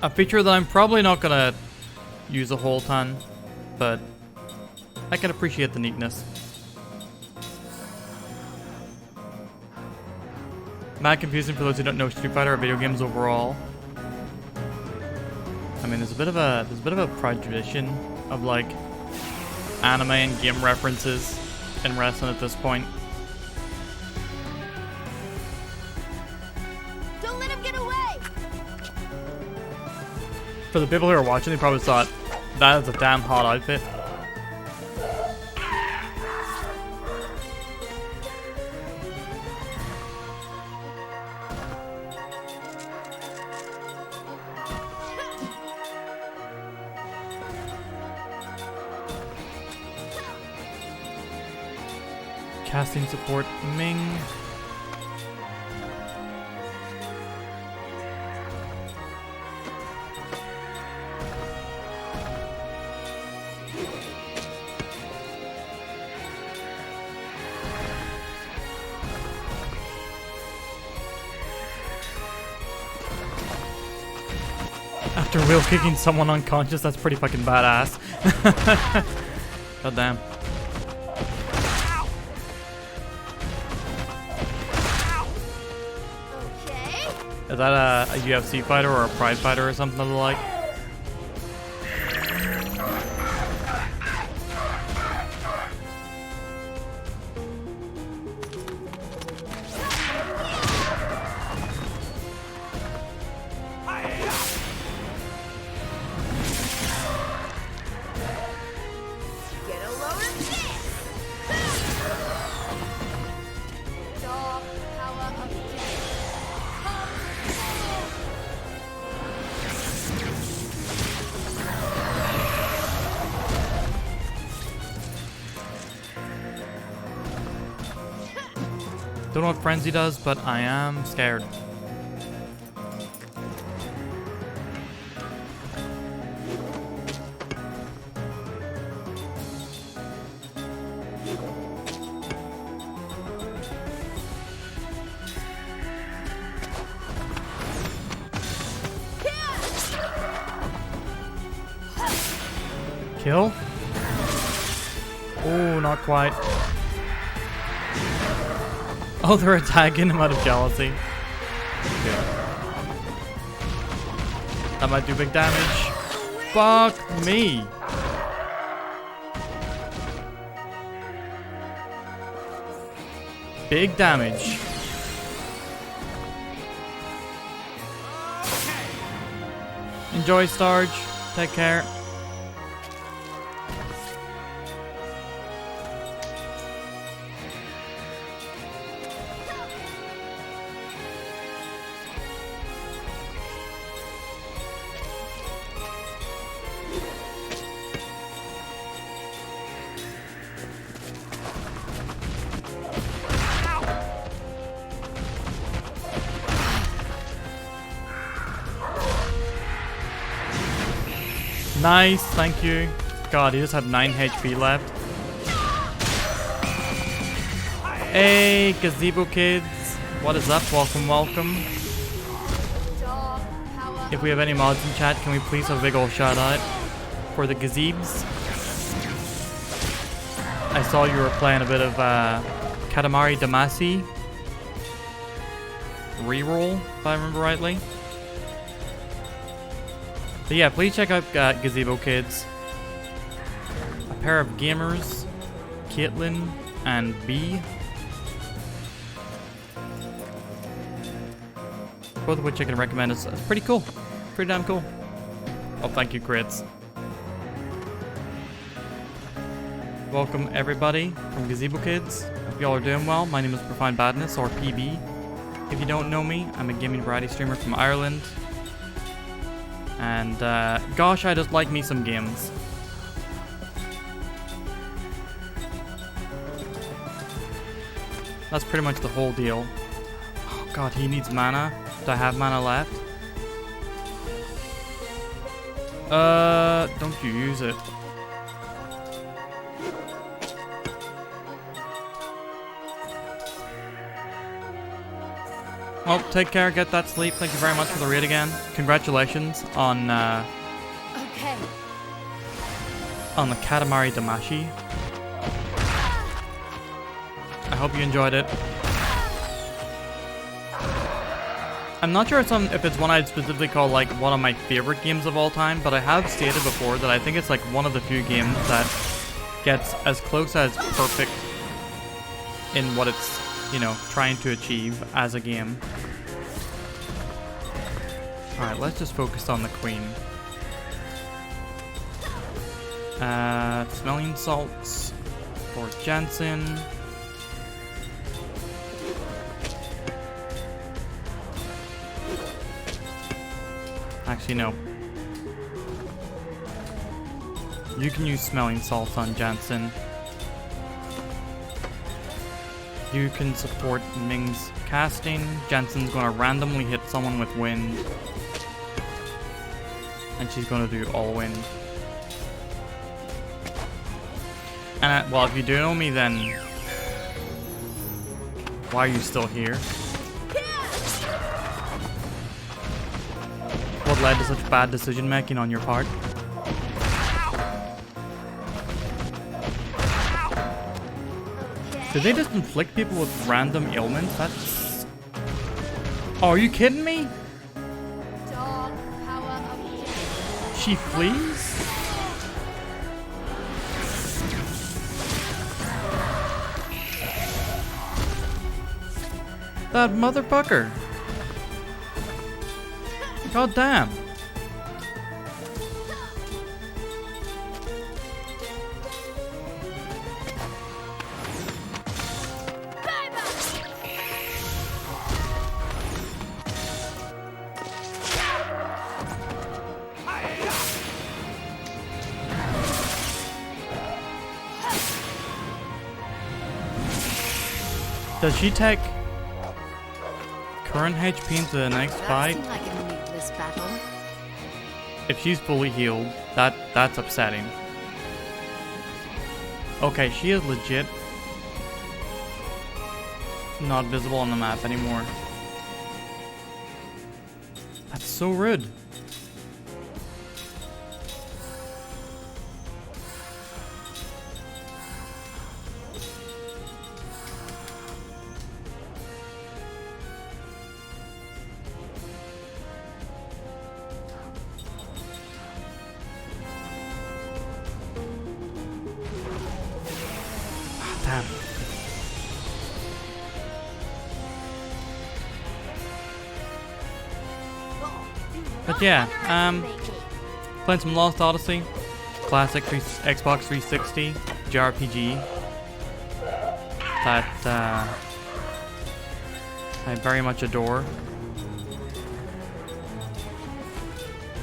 A feature that I'm probably not gonna use a whole ton, but I can appreciate the neatness. Mad confusing for those who don't know Street Fighter or video games overall. I mean, there's a bit of a proud tradition of like anime and game references in wrestling at this point. Don't let him get away! For the people who are watching, they probably thought that is a damn hot outfit. Casting support Ming. After wheel kicking someone unconscious, that's pretty fucking badass. God damn. Okay. Is that a UFC fighter or a Pride fighter or something of the like? Get a load of this! Dog power of death. Come forth! Don't know what Frenzy does, but I am scared. Kill? Oh, not quite. Oh, they're attacking him out of jealousy. Okay. That might do big damage. Fuck me. Big damage. Enjoy, Starge. Take care. Nice, thank you. God, he just had 9 HP left. Hey, Gazebo Kids. What is up? Welcome, welcome. Dog power If we have any mods in chat, can we please have a big ol' shout out for the Gazebes? I saw you were playing a bit of Katamari Damacy reroll, if I remember rightly. But yeah, please check out Gazebo Kids. A pair of gamers, Caitlin and B. both of which I can recommend. It's pretty cool. Pretty damn cool. Oh, thank you, crits. Welcome, everybody, from Gazebo Kids. Hope y'all are doing well. My name is Profound Badness, or PB. If you don't know me, I'm a gaming variety streamer from Ireland. And, gosh, I just like me some games. That's pretty much the whole deal. Oh god, he needs mana. Do I have mana left? Don't you use it. Well, take care, get that sleep. Thank you very much for the raid again. Congratulations on, Okay. on the Katamari Damashi. I hope you enjoyed it. I'm not sure if it's one I'd specifically call like one of my favorite games of all time, but I have stated before that I think it's like one of the few games that gets as close as perfect in what it's, you know, trying to achieve as a game. Alright, let's just focus on the queen. Smelling salts for Jensen. Actually, no. You can use smelling salts on Jensen. You can support Ming's casting. Jensen's gonna randomly hit someone with wind. And she's gonna do all wind. And, well, if you do know me, then why are you still here? What led to such bad decision making on your part? Did they just inflict people with random ailments? That's... Oh, are you kidding me? Dog power of death. She flees? That motherfucker. God damn. Does she take current HP into the next fight? Like a needless battle. If she's fully healed, that's upsetting. Okay, she is legit not visible on the map anymore. That's so rude. Damn. But yeah, playing some Lost Odyssey, classic Xbox 360 JRPG that I very much adore.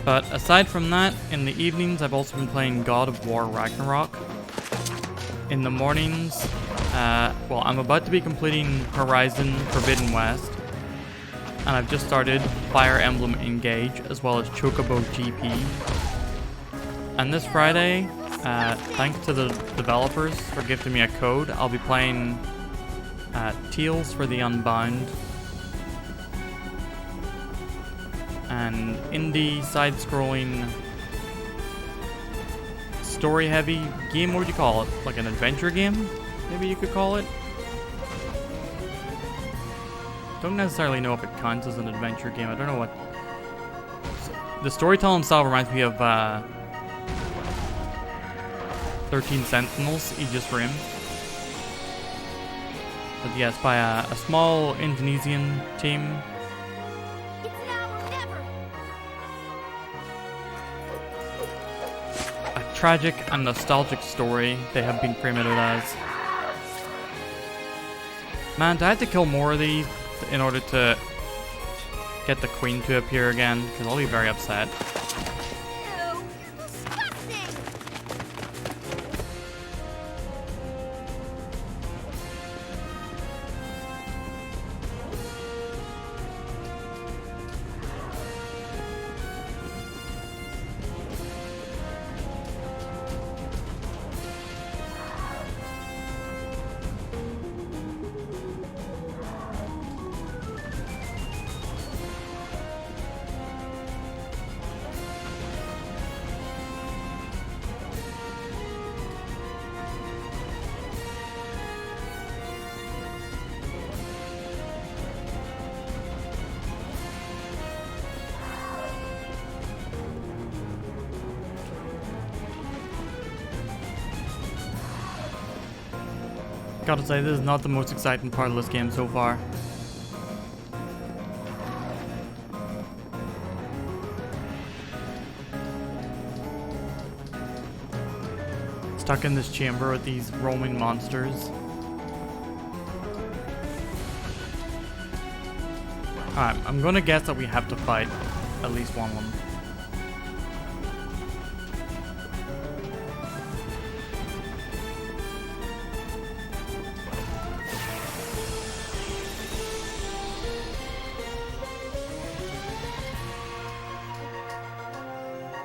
But aside from that, in the evenings I've also been playing God of War Ragnarok. In the mornings, well, I'm about to be completing Horizon Forbidden West, and I've just started Fire Emblem Engage, as well as Chocobo GP. And this Friday, thanks to the developers for gifting me a code, I'll be playing Teals for the Unbound, an indie side-scrolling story-heavy game. What would you call it? Like an adventure game? Maybe you could call it? Don't necessarily know if it counts as an adventure game. I don't know what... The storytelling style reminds me of 13 Sentinels, Aegis Rim. But yes, by a small Indonesian team. It's tragic and nostalgic story they have been framing it as. Man, do I have to kill more of these in order to get the queen to appear again? Because I'll be very upset. Ew, you're disgusting! Gotta say, this is not the most exciting part of this game so far. Stuck in this chamber with these roaming monsters. Alright, I'm gonna guess that we have to fight at least one of them.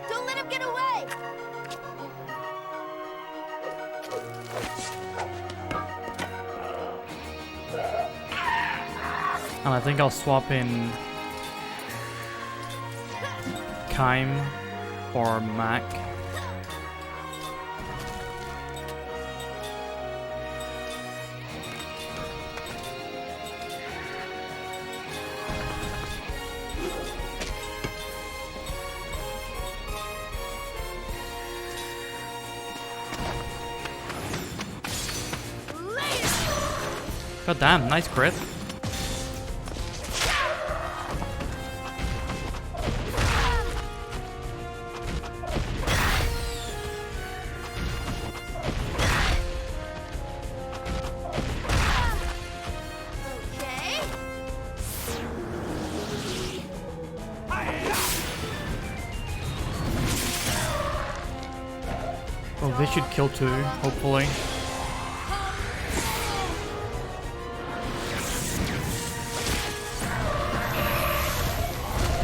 Don't let him get away! And I think I'll swap in Kime or Mac. God damn, nice crit. Okay. Well, this should kill two, hopefully.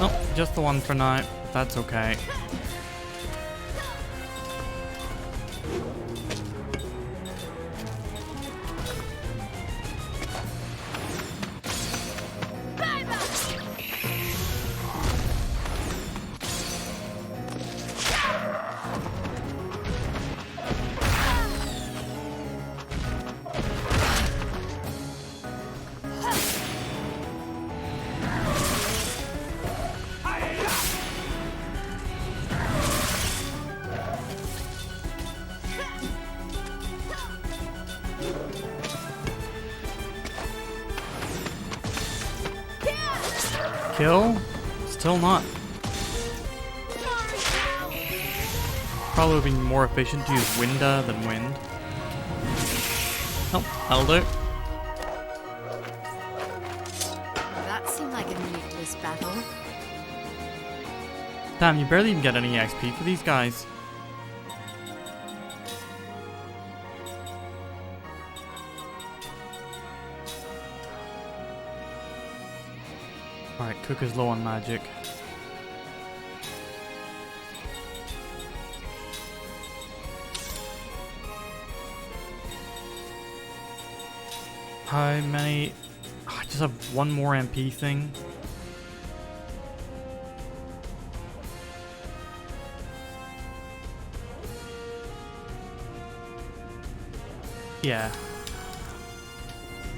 Nope, just the one for now. That's okay. Kill? Still not. Probably would be more efficient to use Winda than Wind. Nope, that'll do. That seemed like a needless battle. Damn, you barely even get any XP for these guys. Alright, Cook is low on magic. How many? I just have one more MP thing. Yeah.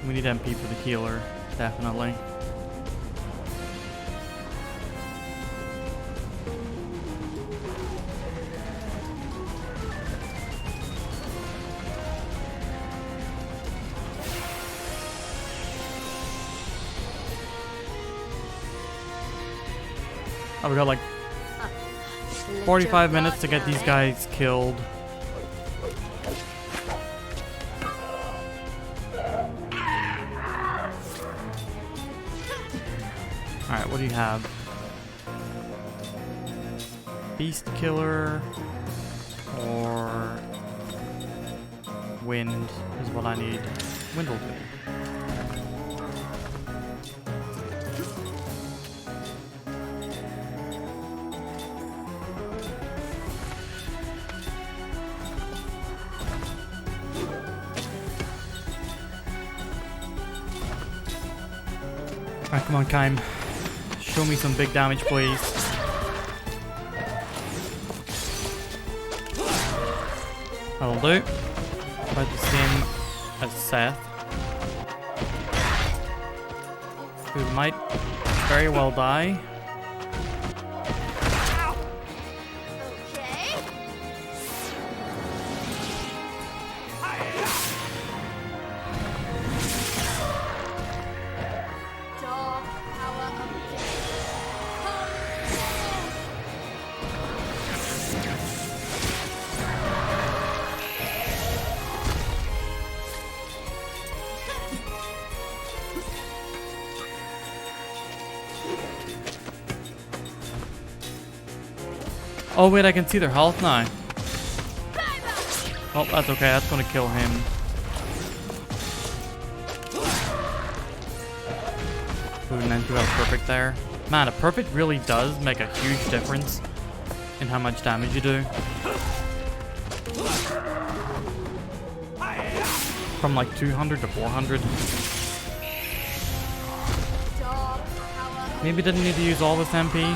We need MP for the healer, definitely. Oh, we got like Lift 45 your minutes to guard get these down, guys killed. Alright, what do you have? Beast Killer or Wind is what I need. Wind will do. Alright, come on, Kaim. Show me some big damage, please. That'll do. About the same as Seth, who might very well die. Okay. Dog power of Oh wait, I can see their health now. Oh, that's okay. That's gonna kill him. Ooh, and then do a perfect there. Man, a perfect really does make a huge difference in how much damage you do. From like 200 to 400. dog power. Maybe didn't need to use all this MP.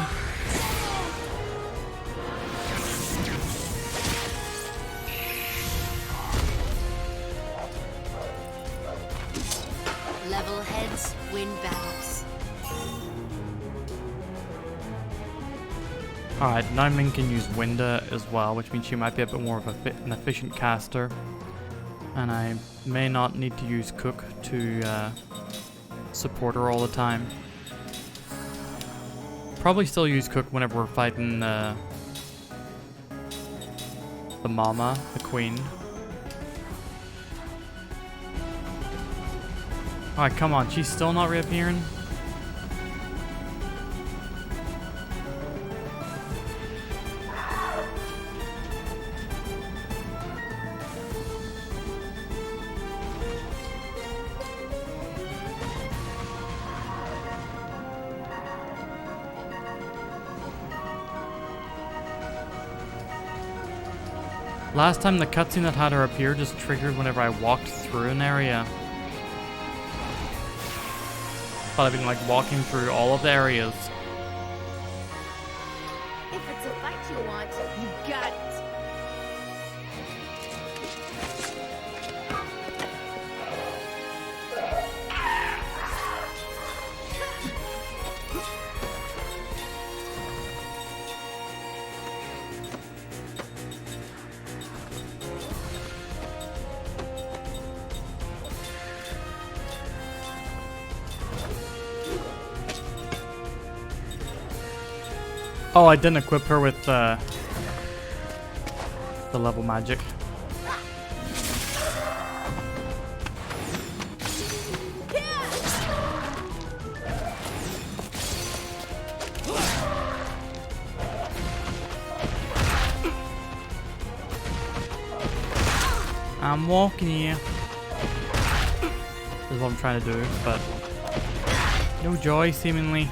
level heads, win battles. Alright, now Min can use Winda as well, which means she might be a bit more of an efficient caster. And I may not need to use Cook to support her all the time. Probably still use Cook whenever we're fighting the mama, the queen. Alright, come on, she's still not reappearing? Last time the cutscene that had her appear just triggered whenever I walked through an area. But I've been like walking through all of the areas. If it's a fight you want, you got it. Oh, I didn't equip her with the level magic. I'm walking here. This is what I'm trying to do, but no joy seemingly.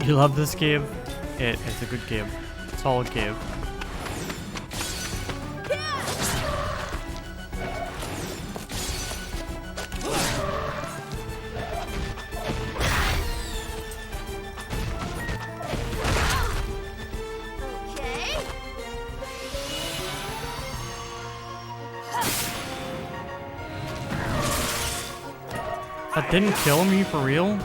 You love this game? It's a good game. Solid game. Okay. That didn't kill me for real?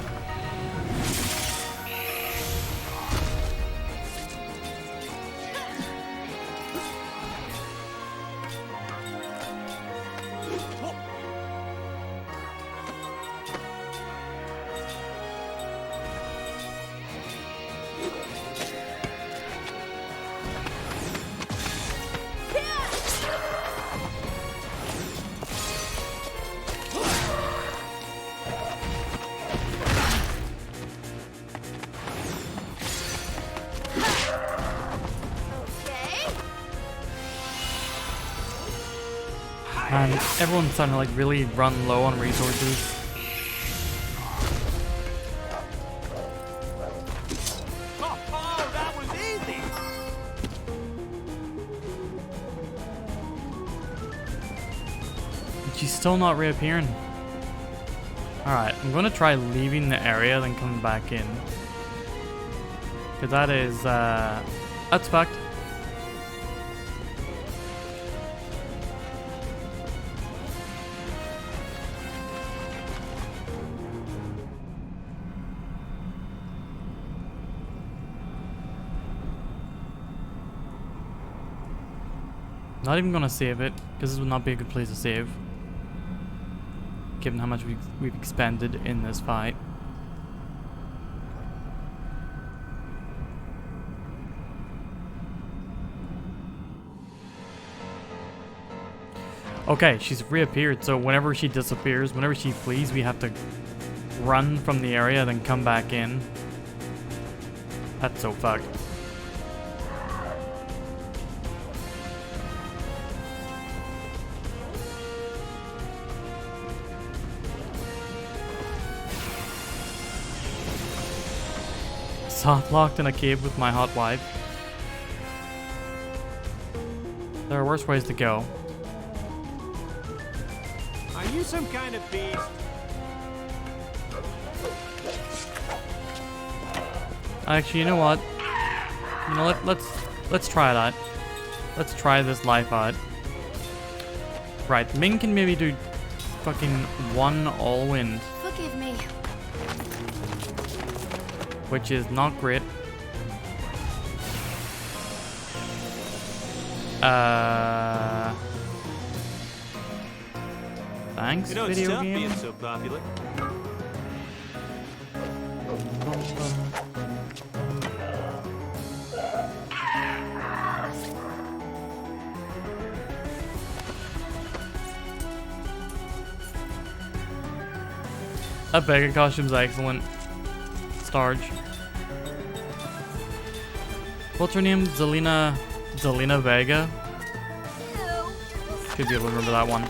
And everyone's starting to like really run low on resources. Oh, that was easy. She's still not reappearing. Alright, I'm gonna try leaving the area, then coming back in. Cause that is, that's fucked. Not even gonna save it, because this would not be a good place to save. Given how much we've expended in this fight. Okay, she's reappeared, so whenever she disappears, whenever she flees, we have to run from the area, then come back in. That's so fucked. Soft locked in a cave with my hot wife. There are worse ways to go. Are you some kind of beast? Actually, you know what? You know, let's try that. Let's try this life out. Right, Ming can maybe do fucking one all wind, Forgive me. which is not great. Thanks, You know, it's video tough game. being so popular. That Vega costume's excellent. Starge. What's her name? Zelina Vega? Should be able to remember that one.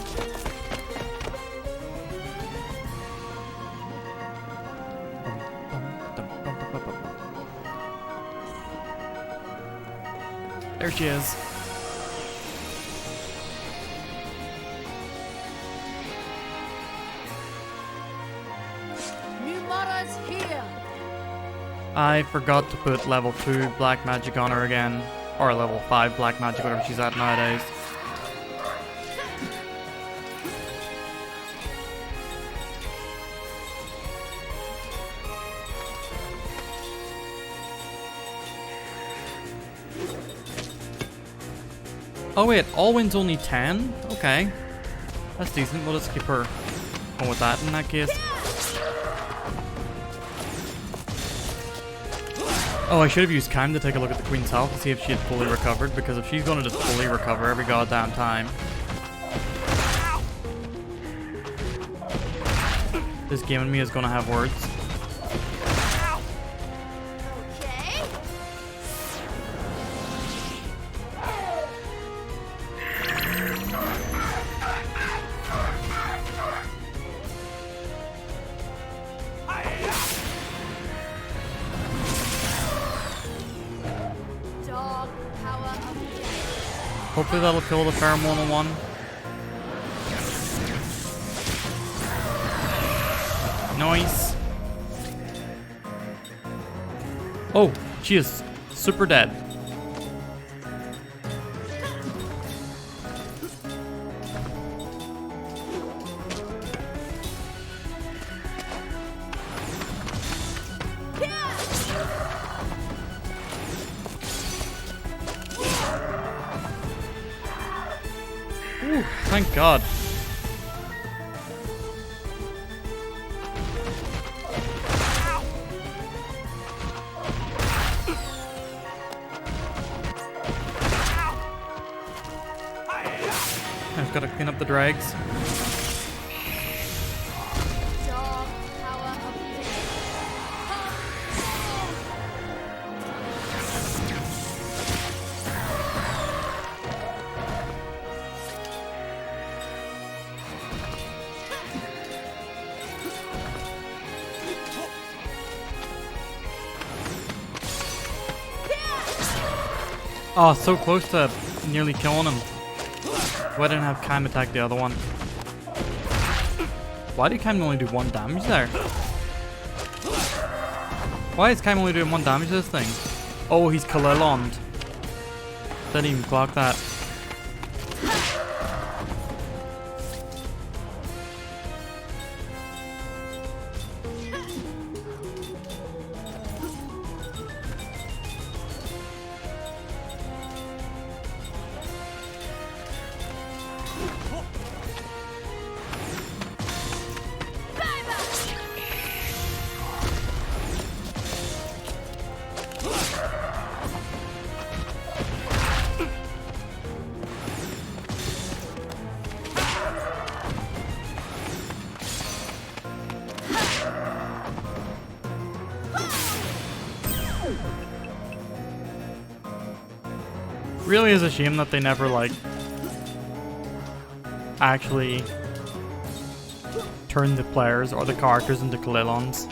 There she is. I forgot to put level 2 black magic on her again. Or level 5 black magic, whatever she's at nowadays. Oh wait, Alwyn's only 10? Okay. That's decent, we'll just keep her going with that in that case. Oh, I should have used Kime to take a look at the Queen's health to see if she had fully recovered, because if she's gonna just fully recover every goddamn time. This game and me is gonna have words. Hopefully that'll kill the pheromone one. Nice. Oh, she is super dead. Thank God. I've got to clean up the drags. Dog power of pain. Oh, so close to nearly killing him. Why didn't I have Kaim attack the other one? Why did Kaim only do 1 damage there? Why is Kaim only doing 1 damage to this thing? Oh, he's Kaleloned. Didn't even clock that. Really is a shame that they never, like, actually turn the players or the characters into Kalelons.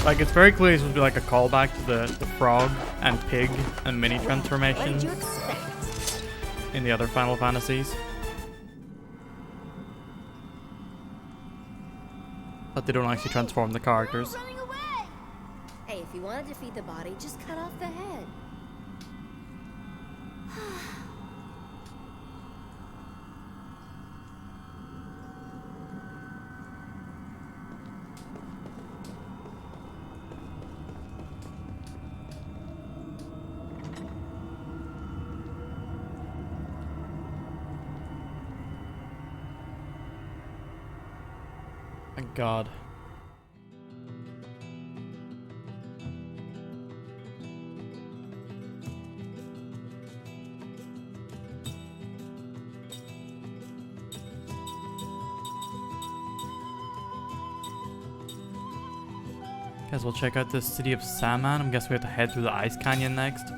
Like, it's very clear this would be like a callback to the frog and pig and mini What transformations did you expect? in the other Final Fantasies. But they don't actually transform the characters. Running away! Hey, if you want to defeat the body, just cut off the head. Thank God. Guess we'll check out the city of Saman. I'm guessing we have to head through the Ice Canyon next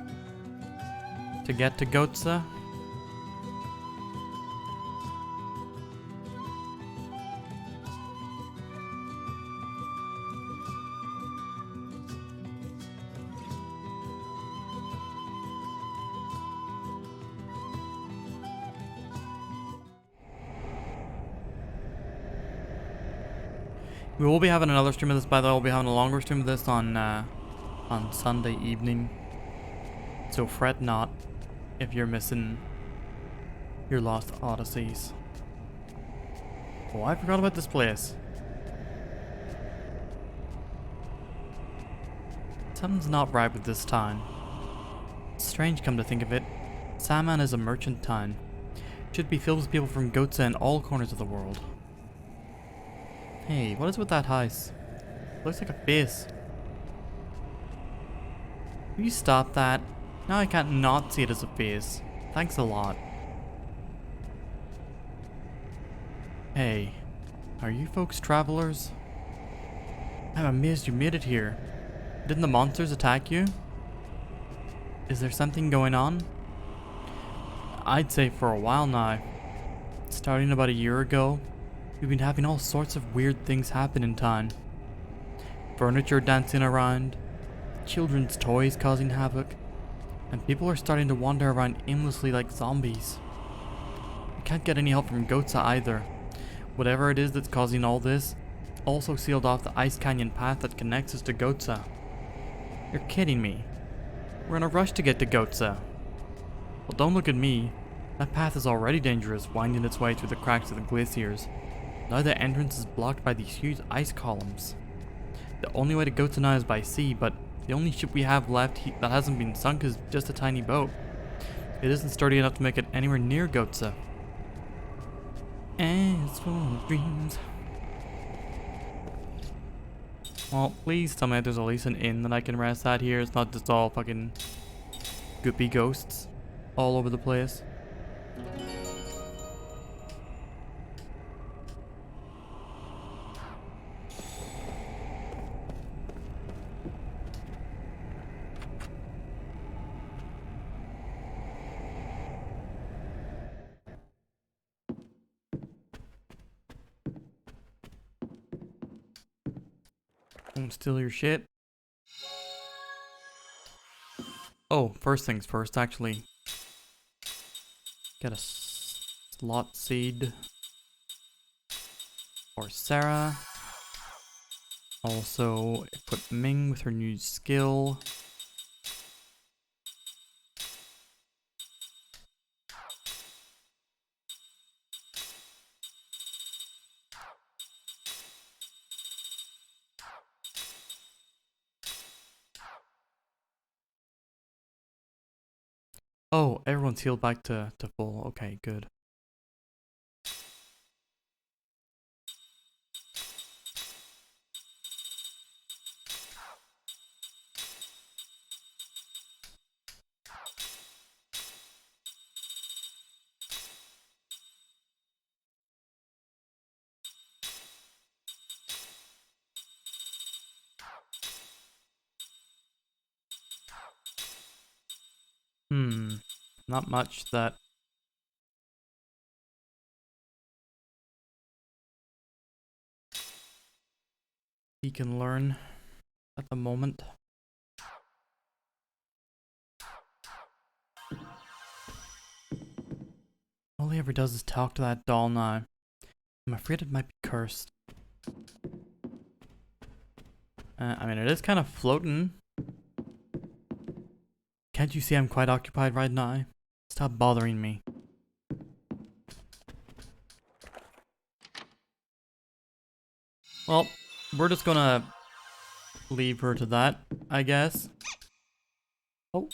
to get to Gotsa. We will be having another stream of this, by the way. We'll be having a longer stream of this on Sunday evening. So fret not if you're missing your lost Odysseys. Oh, I forgot about this place. Something's not right with this town. It's strange, come to think of it. Saman is a merchant town. It should be filled with people from Gotsa in all corners of the world. Hey, what is with that house? Looks like a face. Will you stop that? Now I can't not see it as a face. Thanks a lot. Hey, are you folks travelers? I'm amazed you made it here. Didn't the monsters attack you? Is there something going on? I'd say for a while now. Starting about a year ago, we've been having all sorts of weird things happen in town. Furniture dancing around, children's toys causing havoc, and people are starting to wander around aimlessly like zombies. We can't get any help from Gotsa either. Whatever it is that's causing all this, also sealed off the Ice Canyon path that connects us to Gotsa. You're kidding me. We're in a rush to get to Gotsa. Well, don't look at me. That path is already dangerous, winding its way through the cracks of the glaciers. Now the entrance is blocked by these huge ice columns. The only way to Gotsa now is by sea, but the only ship we have left that hasn't been sunk is just a tiny boat. It isn't sturdy enough to make it anywhere near Gotza. And it's full of dreams. Well, please tell me that there's at least an inn that I can rest at here. It's not just all fucking goopy ghosts all over the place. Won't steal your shit. Oh, first things first, actually. Get a slot seed for Sarah. Also, equip Ming with her new skill. Oh, everyone's healed back to full. Okay, good. Not much that he can learn at the moment. All he ever does is talk to that doll now. I'm afraid it might be cursed. I mean, it is kind of floating. Can't you see I'm quite occupied right now? Stop bothering me. Well, we're just gonna leave her to that, I guess. Oh.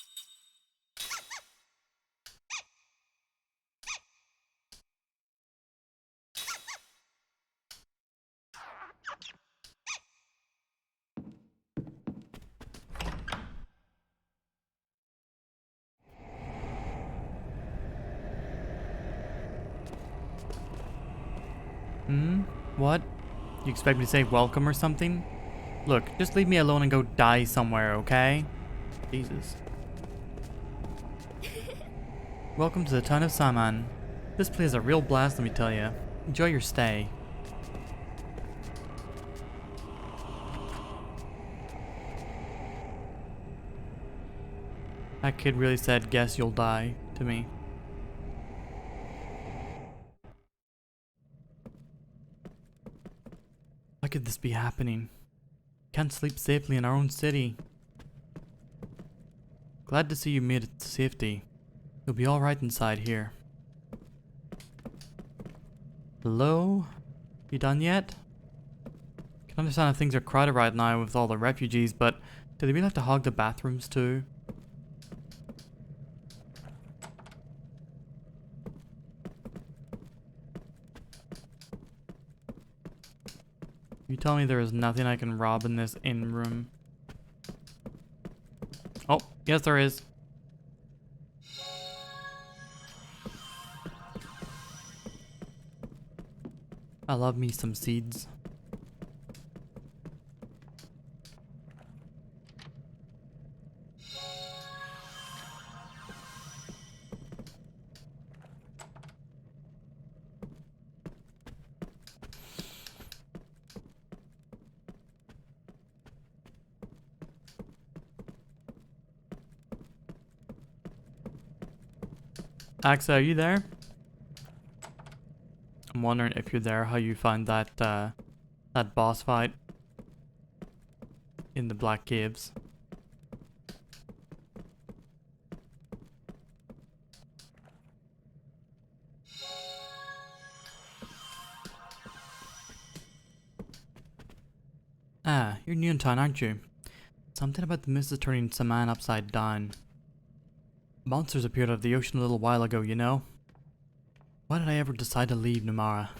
What? You expect me to say welcome or something? Look, just leave me alone and go die somewhere, okay? Jesus. Welcome to the town of Saman. This place is a real blast, let me tell you. Enjoy your stay. That kid really said, "Guess you'll die," to me. Why could this be happening? Can't sleep safely in our own city. Glad to see you made it to safety. You'll be alright inside here. Hello? You done yet? Can understand if things are crowded right now with all the refugees, but do they really have to hog the bathrooms too? You tell me there is nothing I can rob in this inn room. Oh, yes there is. I love me some seeds. Axa, are you there? I'm wondering if you're there, how you find that that boss fight in the Black Caves. Ah, you're new in town, aren't you? Something about the mist is turning Saman upside down. Monsters appeared out of the ocean a little while ago, you know? Why did I ever decide to leave Numara?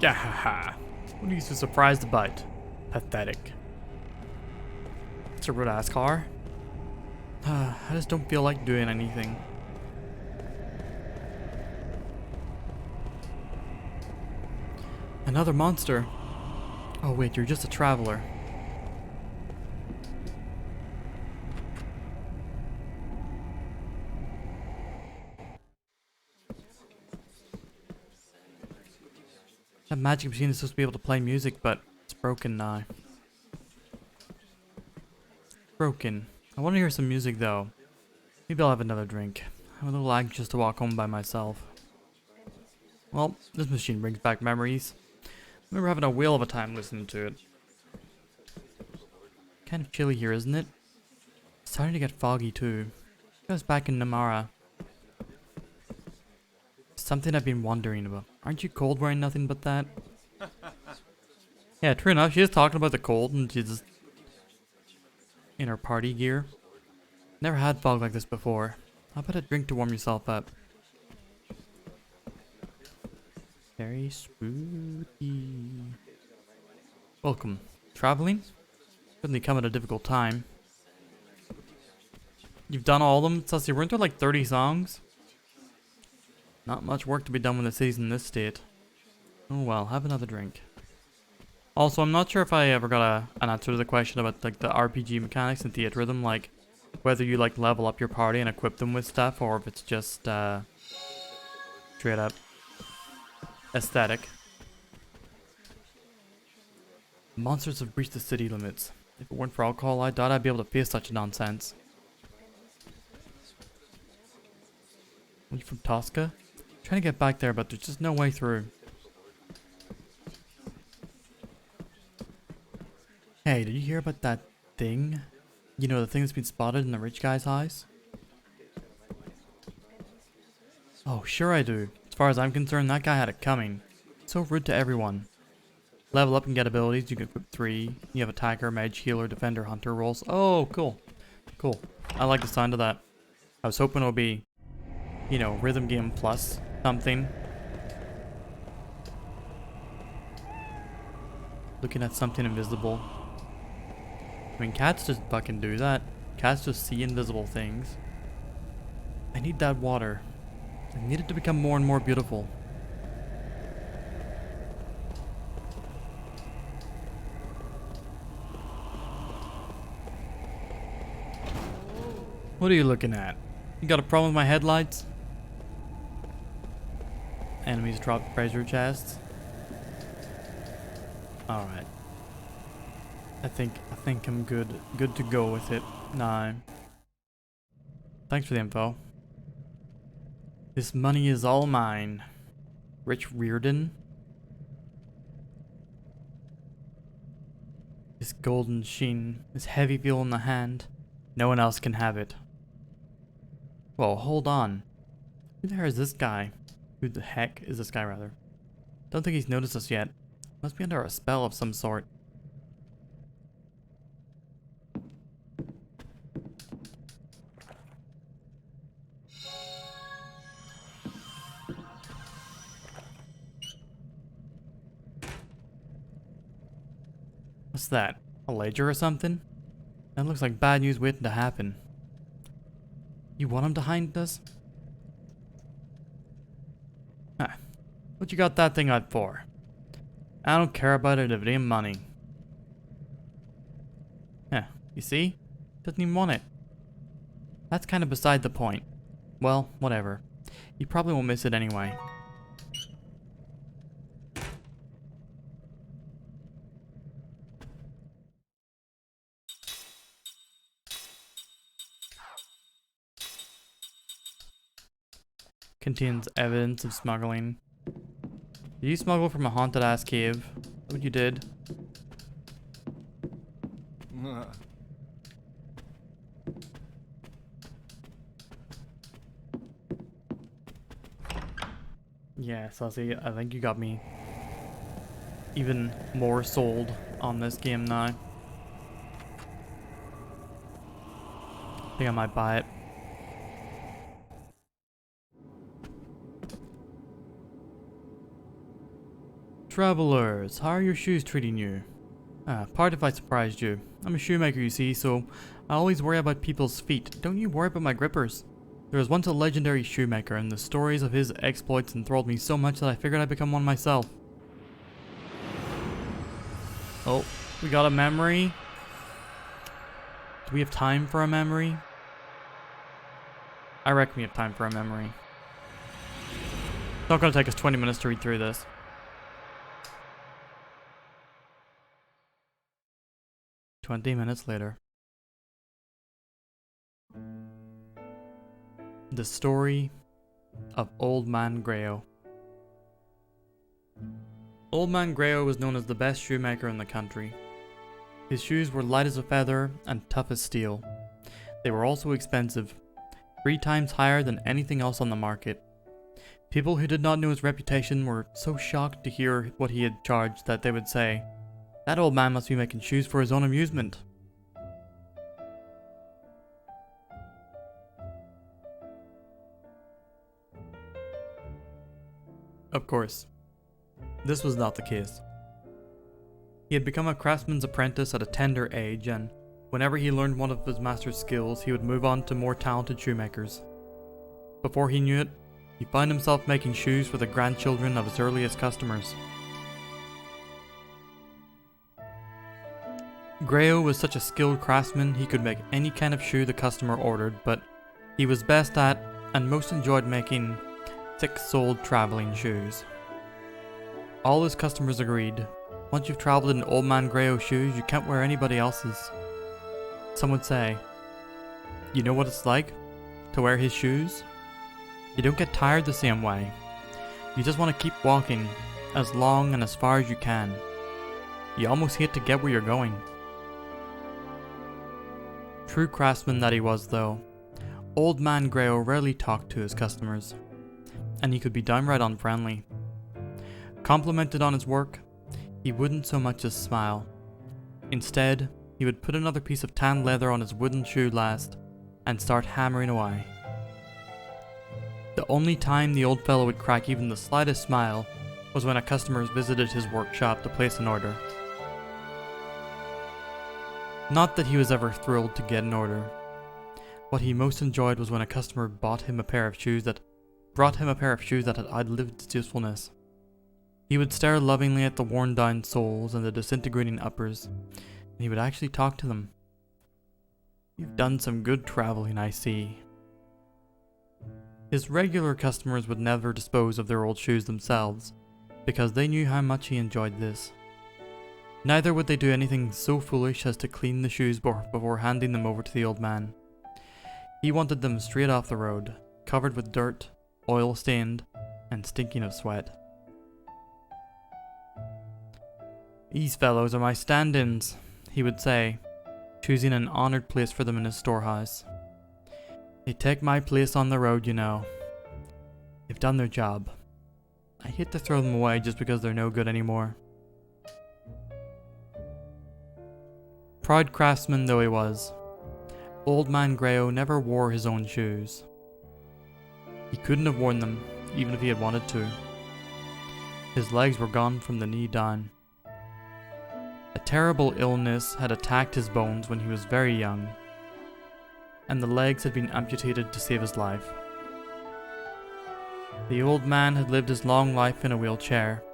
Gahaha. What are you so surprised about? Pathetic. It's a rude ass car. I just don't feel like doing anything. Another monster. Oh wait, you're just a traveler. That magic machine is supposed to be able to play music, but it's broken now. Broken. I want to hear some music though. Maybe I'll have another drink. I'm a little anxious to walk home by myself. Well, this machine brings back memories. I remember having a whale of a time listening to it. Kind of chilly here, isn't it? It's starting to get foggy too. I was back in Namara. Something I've been wondering about. Aren't you cold wearing nothing but that? Yeah, true enough. She is talking about the cold and she's just in her party gear. Never had fog like this before. How about a drink to warm yourself up? Very spooky. Welcome. Traveling? Couldn't come at a difficult time. You've done all of them? Sussy, weren't there like 30 songs? Not much work to be done with the season in this state. Oh well, have another drink. Also, I'm not sure if I ever got an answer to the question about like the RPG mechanics and theatrhythm, like whether you like level up your party and equip them with stuff, or if it's just straight up aesthetic. Monsters have breached the city limits. If it weren't for alcohol, I doubt I'd be able to face such nonsense. Are you from Tosca? Trying to get back there, but there's just no way through. Hey, did you hear about that thing? You know, the thing that's been spotted in the rich guy's eyes? Oh, sure I do. As far as I'm concerned, that guy had it coming. So rude to everyone. Level up and get abilities. You can equip 3. You have attacker, mage, healer, defender, hunter roles. Oh, cool. Cool. I like the sound of that. I was hoping it would be, you know, rhythm game plus something. Looking at something invisible. I mean, cats just fucking do that. Cats just see invisible things. I need that water. I need it to become more and more beautiful. What are you looking at? You got a problem with my headlights? Enemies drop treasure chests. Alright. I think I'm good to go with it. Nah. Thanks for the info. This money is all mine. Rich Reardon. This golden sheen, this heavy feel in the hand. No one else can have it. Whoa, hold on. Who the hell is this guy? Who the heck is this guy, rather? Don't think he's noticed us yet. Must be under a spell of some sort. What's that? A ledger or something? That looks like bad news waiting to happen. You want him to hide us? Ah, what you got that thing out for? I don't care about it if it ain't money. Yeah, you see? Doesn't even want it. That's kind of beside the point. Well, whatever. You probably won't miss it anyway. Contains evidence of smuggling. Did you smuggle from a haunted ass cave? Is that what you did? Yeah, Sassy, I think you got me even more sold on this game now. I think I might buy it. Travelers, how are your shoes treating you? Pardon if I surprised you. I'm a shoemaker, you see, so I always worry about people's feet. Don't you worry about my grippers. There was once a legendary shoemaker, and the stories of his exploits enthralled me so much that I figured I'd become one myself. Oh, we got a memory. Do we have time for a memory? I reckon we have time for a memory. It's not gonna take us 20 minutes to read through this. 20 minutes later. The story of Old Man Grayo. Old Man Grayo was known as the best shoemaker in the country. His shoes were light as a feather and tough as steel. They were also expensive, 3 times higher than anything else on the market. People who did not know his reputation were so shocked to hear what he had charged that they would say, "That old man must be making shoes for his own amusement." Of course, this was not the case. He had become a craftsman's apprentice at a tender age, and whenever he learned one of his master's skills, he would move on to more talented shoemakers. Before he knew it, he found himself making shoes for the grandchildren of his earliest customers. Grayo was such a skilled craftsman he could make any kind of shoe the customer ordered, but he was best at and most enjoyed making thick-soled traveling shoes. All his customers agreed, once you've traveled in Old Man Grayo shoes, you can't wear anybody else's. Some would say, you know what it's like to wear his shoes? You don't get tired the same way. You just want to keep walking as long and as far as you can. You almost hate to get where you're going. True craftsman that he was though, Old Man Grayo rarely talked to his customers, and he could be downright unfriendly. Complimented on his work, he wouldn't so much as smile. Instead, he would put another piece of tanned leather on his wooden shoe last and start hammering away. The only time the old fellow would crack even the slightest smile was when a customer visited his workshop to place an order. Not that he was ever thrilled to get an order. What he most enjoyed was when a customer brought him a pair of shoes that had outlived its usefulness. He would stare lovingly at the worn down soles and the disintegrating uppers, and he would actually talk to them. "You've done some good traveling, I see." His regular customers would never dispose of their old shoes themselves, because they knew how much he enjoyed this. Neither would they do anything so foolish as to clean the shoes before handing them over to the old man. He wanted them straight off the road, covered with dirt, oil-stained, and stinking of sweat. "These fellows are my stand-ins," he would say, choosing an honoured place for them in his storehouse. "They take my place on the road, you know. They've done their job. I hate to throw them away just because they're no good anymore." Proud craftsman though he was, Old Man Grayo never wore his own shoes. He couldn't have worn them, even if he had wanted to. His legs were gone from the knee down. A terrible illness had attacked his bones when he was very young, and the legs had been amputated to save his life. The old man had lived his long life in a wheelchair.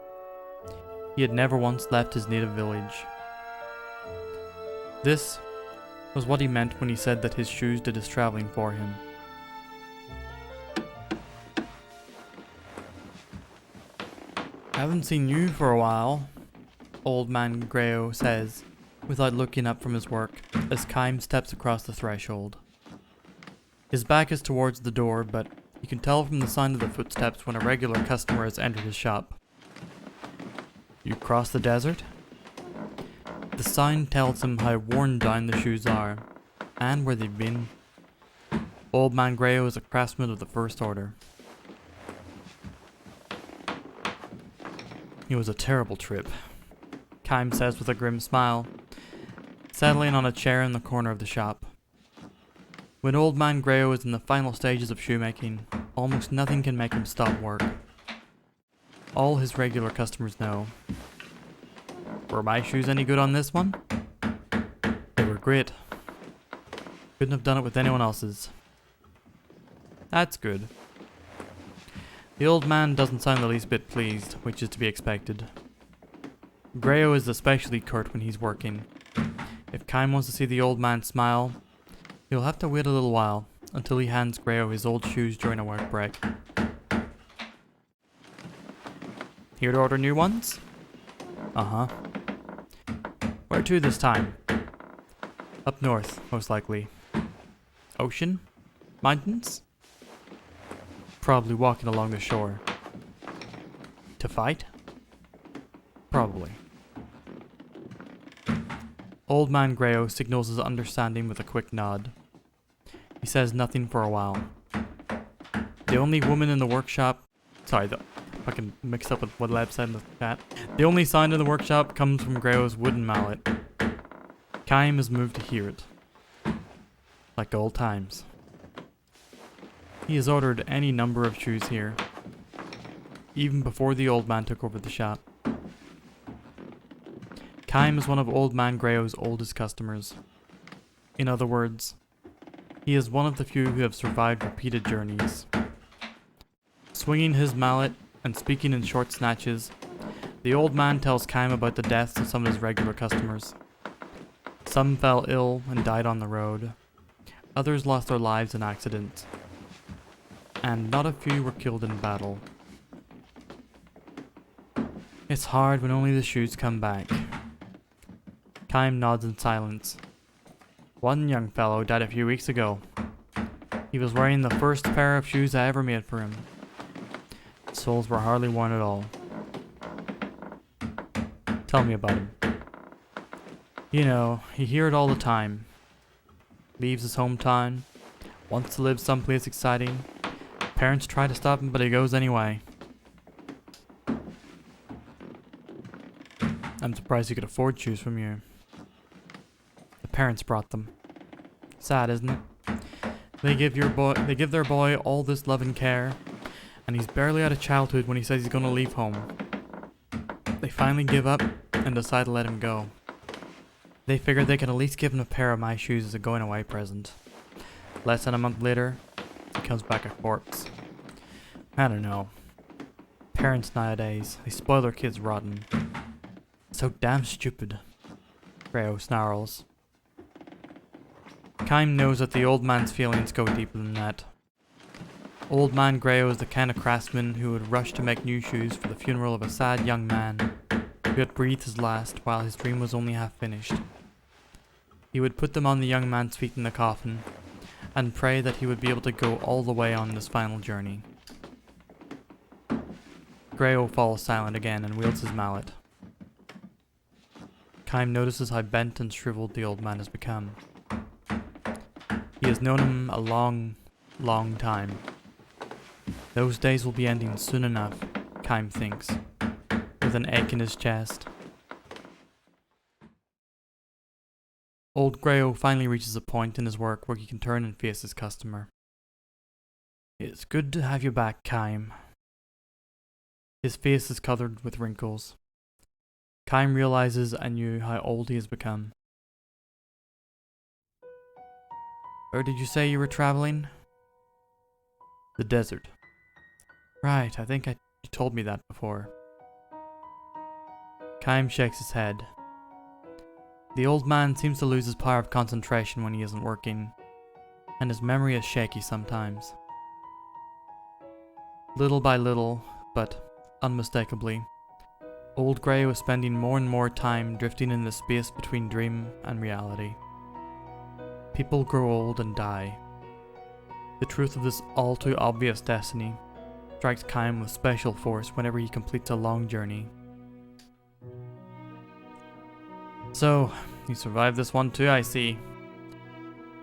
He had never once left his native village. This was what he meant when he said that his shoes did his traveling for him. "Haven't seen you for a while," Old Man Grayo says, without looking up from his work, as Kime steps across the threshold. His back is towards the door, but you can tell from the sound of the footsteps when a regular customer has entered his shop. "You crossed the desert?" The sign tells him how worn down the shoes are, and where they've been. Old Man Grayo is a craftsman of the first order. It was a terrible trip, Kime says with a grim smile, settling on a chair in the corner of the shop. When Old Man Grayo is in the final stages of shoemaking, almost nothing can make him stop work. All his regular customers know. Were my shoes any good on this one? They were great. Couldn't have done it with anyone else's. That's good. The old man doesn't sound the least bit pleased, which is to be expected. Grayo is especially curt when he's working. If Kime wants to see the old man smile, he'll have to wait a little while until he hands Grayo his old shoes during a work break. Here to order new ones? Uh-huh. Where to this time? Up north, most likely. Ocean? Mountains? Probably walking along the shore. To fight? Probably. Old Man Grayo signals his understanding with a quick nod. He says nothing for a while. The only woman in the workshop... Sorry, I can mix up with what Leb said in the chat. The only sound in the workshop comes from Grayo's wooden mallet. Kime is moved to hear it. Like old times. He has ordered any number of shoes here, even before the old man took over the shop. Kime is one of Old Man Grayo's oldest customers. In other words, he is one of the few who have survived repeated journeys. Swinging his mallet and speaking in short snatches, the old man tells Kime about the deaths of some of his regular customers. Some fell ill and died on the road. Others lost their lives in accidents. And not a few were killed in battle. It's hard when only the shoes come back. Kime nods in silence. One young fellow died a few weeks ago. He was wearing the first pair of shoes I ever made for him. His soles were hardly worn at all. Tell me about him. You know, you hear it all the time. Leaves his hometown, wants to live someplace exciting. Parents try to stop him, but he goes anyway. I'm surprised he could afford shoes from you. The parents brought them. Sad, isn't it? They give their boy all this love and care, and he's barely out of childhood when he says he's gonna leave home. They finally give up and decide to let him go. They figure they can at least give him a pair of my shoes as a going away present. Less than a month later, he comes back a corpse. I don't know. Parents nowadays, they spoil their kids rotten. So damn stupid. Grayo snarls. Kime knows that the old man's feelings go deeper than that. Old Man Grayo is the kind of craftsman who would rush to make new shoes for the funeral of a sad young man who had breathed his last while his dream was only half finished. He would put them on the young man's feet in the coffin and pray that he would be able to go all the way on this final journey. Grayo falls silent again and wields his mallet. Kime notices how bent and shriveled the old man has become. He has known him a long, long time. Those days will be ending soon enough, Kime thinks, with an ache in his chest. Old Grayo finally reaches a point in his work where he can turn and face his customer. It's good to have you back, Kime. His face is covered with wrinkles. Kime realizes anew how old he has become. Where did you say you were traveling? The desert. Right, I think you told me that before. Kime shakes his head. The old man seems to lose his power of concentration when he isn't working, and his memory is shaky sometimes. Little by little, but unmistakably, Old Grayo is spending more and more time drifting in the space between dream and reality. People grow old and die. The truth of this all too obvious destiny strikes Kime with special force whenever he completes a long journey. So, you survived this one too, I see.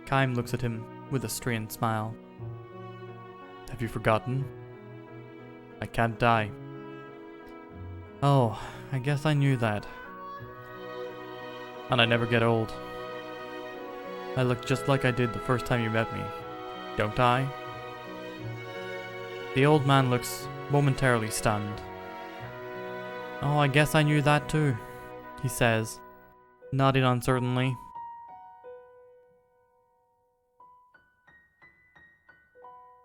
Kaim looks at him with a strained smile. Have you forgotten? I can't die. Oh, I guess I knew that. And I never get old. I look just like I did the first time you met me, don't I? The old man looks momentarily stunned. Oh, I guess I knew that too, he says, nodding uncertainly.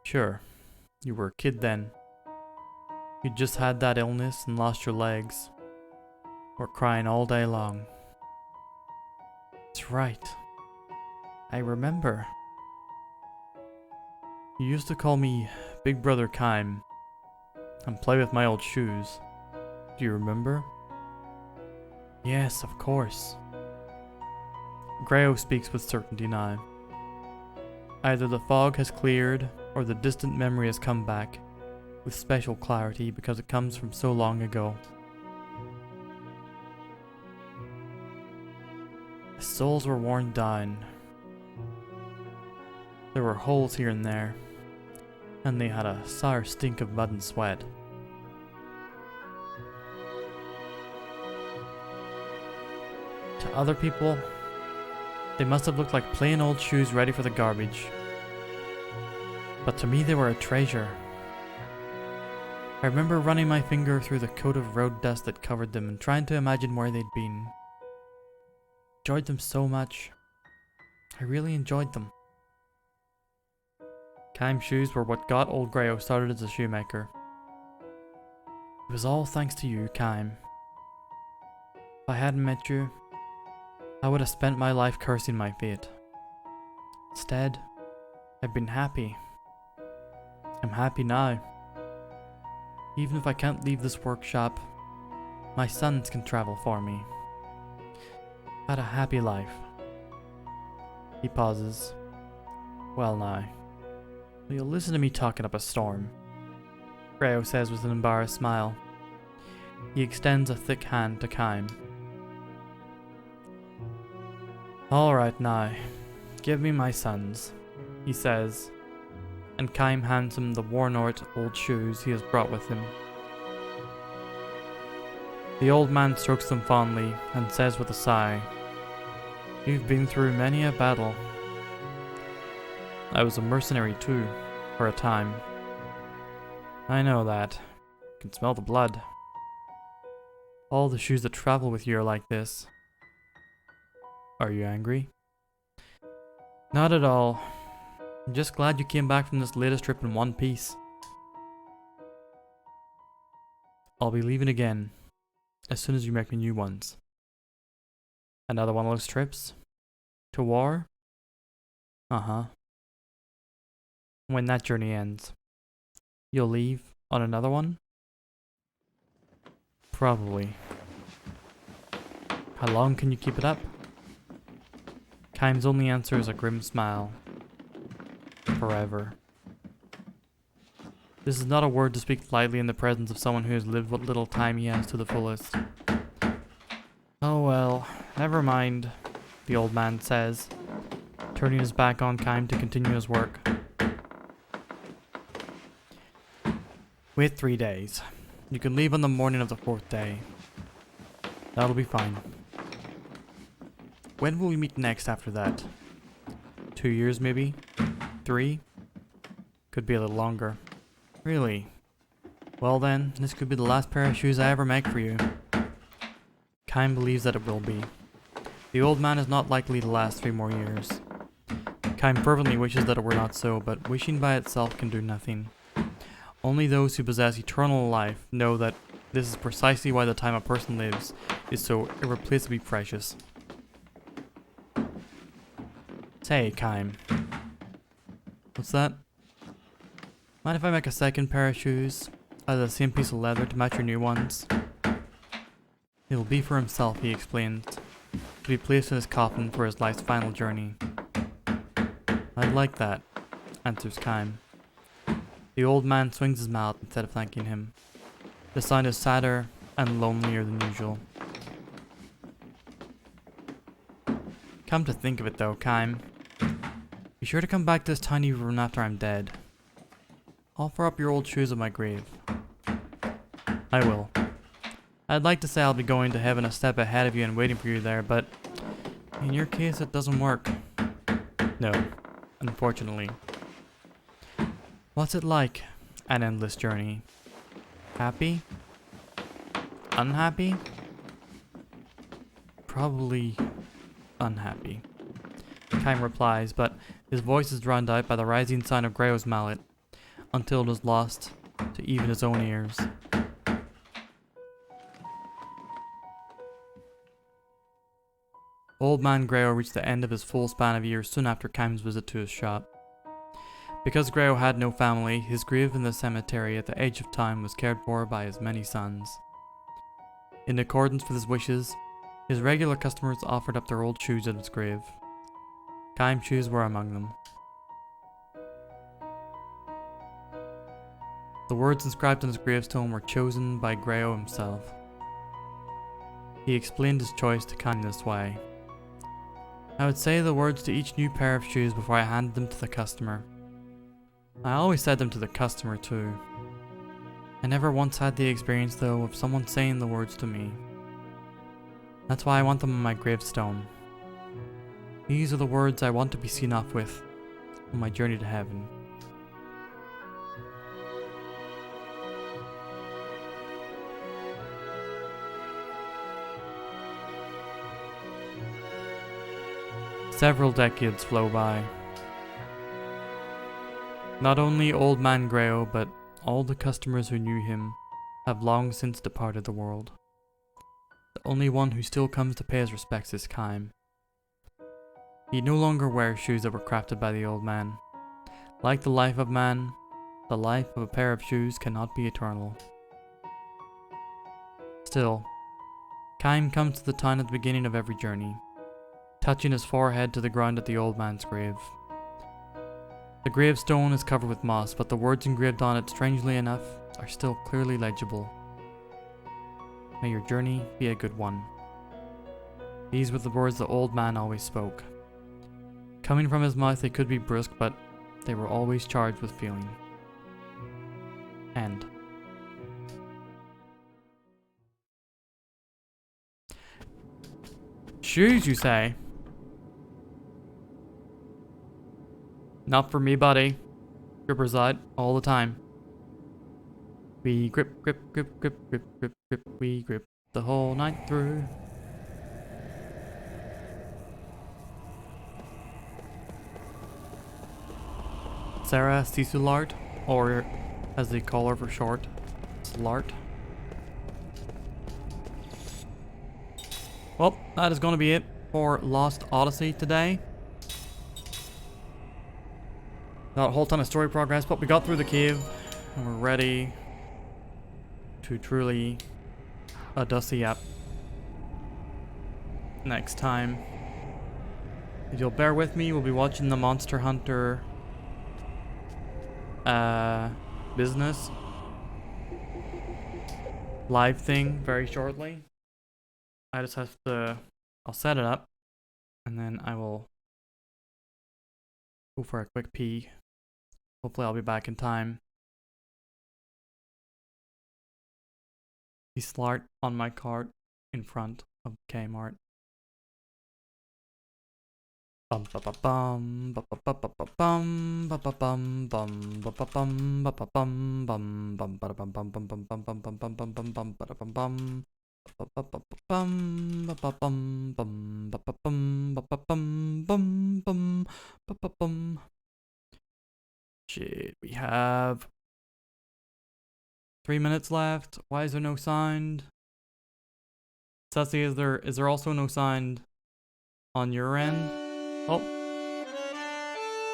Sure, you were a kid then. You just had that illness and lost your legs. Were crying all day long. That's right. I remember. You used to call me Big Brother Kaim and play with my old shoes. Do you remember? Yes, of course. Grayo speaks with certainty now. Either the fog has cleared or the distant memory has come back with special clarity because it comes from so long ago. The soles were worn down. There were holes here and there, and they had a sour stink of mud and sweat. To other people, they must have looked like plain old shoes ready for the garbage. But to me they were a treasure. I remember running my finger through the coat of road dust that covered them and trying to imagine where they'd been. Enjoyed them so much. I really enjoyed them. Kaim's shoes were what got old Grayo started as a shoemaker. It was all thanks to you, Kaim. If I hadn't met you, I would have spent my life cursing my fate. Instead, I've been happy. I'm happy now. Even if I can't leave this workshop, my sons can travel for me. I've had a happy life. He pauses. Well now, will you listen to me talking up a storm? Grayo says with an embarrassed smile. He extends a thick hand to Kaim. Alright now, give me my sons, he says, and Kaim hands him the worn-out old shoes he has brought with him. The old man strokes them fondly and says with a sigh, You've been through many a battle. I was a mercenary too, for a time. I know that. I can smell the blood. All the shoes that travel with you are like this. Are you angry? Not at all. I'm just glad you came back from this latest trip in one piece. I'll be leaving again, as soon as you make me new ones. Another one of those trips? To war? Uh-huh. When that journey ends, you'll leave on another one? Probably. How long can you keep it up? Kaim's only answer is a grim smile. Forever. This is not a word to speak lightly in the presence of someone who has lived what little time he has to the fullest. Oh well, never mind, the old man says, turning his back on Kaim to continue his work. Wait 3 days. You can leave on the morning of the 4th day. That'll be fine. When will we meet next after that? 2 years maybe? 3? Could be a little longer. Really? Well then, this could be the last pair of shoes I ever make for you. Kaim believes that it will be. The old man is not likely to last 3 more years. Kaim fervently wishes that it were not so, but wishing by itself can do nothing. Only those who possess eternal life know that this is precisely why the time a person lives is so irreplaceably precious. Say, Kaim. What's that? Mind if I make a second pair of shoes out of the same piece of leather to match your new ones? It'll be for himself, he explains, to be placed in his coffin for his life's final journey. I'd like that, answers Kaim. The old man swings his mouth instead of thanking him. The sound is sadder and lonelier than usual. Come to think of it though, Kime, be sure to come back to this tiny room after I'm dead. Offer up your old shoes at my grave. I will. I'd like to say I'll be going to heaven a step ahead of you and waiting for you there, but in your case it doesn't work. No, unfortunately. What's it like, an endless journey? Happy? Unhappy? Probably unhappy. Kime replies, but his voice is drowned out by the rising sound of Grayo's mallet, until it is lost to even his own ears. Old Man Grayo reached the end of his full span of years soon after Kime's visit to his shop. Because Grayo had no family, his grave in the cemetery at the edge of time was cared for by his many sons. In accordance with his wishes, his regular customers offered up their old shoes at his grave. Kime's shoes were among them. The words inscribed on his gravestone were chosen by Grayo himself. He explained his choice to Kime this way. I would say the words to each new pair of shoes before I handed them to the customer. I always said them to the customer too. I never once had the experience though of someone saying the words to me. That's why I want them on my gravestone. These are the words I want to be seen off with on my journey to heaven. Several decades flow by. Not only Old Man Grayo, but all the customers who knew him have long since departed the world. The only one who still comes to pay his respects is Kime. He no longer wears shoes that were crafted by the old man. Like the life of man, the life of a pair of shoes cannot be eternal. Still, Kime comes to the town at the beginning of every journey, touching his forehead to the ground at the old man's grave. The gravestone is covered with moss, but the words engraved on it, strangely enough, are still clearly legible. May your journey be a good one. These were the words the old man always spoke. Coming from his mouth they could be brusque, but they were always charged with feeling. End. Shoes, you say? Not for me, buddy. Grippers out all the time. We grip, grip, grip, grip, grip, grip, grip. We grip the whole night through. Sarah Sisulart, or as they call her for short, Slart. Well, that is going to be it for Lost Odyssey today. Not a whole ton of story progress, but we got through the cave and we're ready to truly Odyssey up next time. If you'll bear with me, we'll be watching the Monster Hunter business live thing very shortly. I just have to, I'll set it up and then I will go for a quick pee. Hopefully I'll be back in time. The Slart on my cart in front of Kmart. Bum ba ba bum ba ba ba ba ba bum ba ba bum bum ba ba bum ba ba bum bum bum ba bum bum bum bum bum bum bum bum bum bum bum ba bum bum ba ba ba bum ba ba bum bum ba ba bum ba ba bum bum bum ba ba bum. Shit, we have 3 minutes left. Why is there no signed? Sussy, is there also no signed on your end? Oh,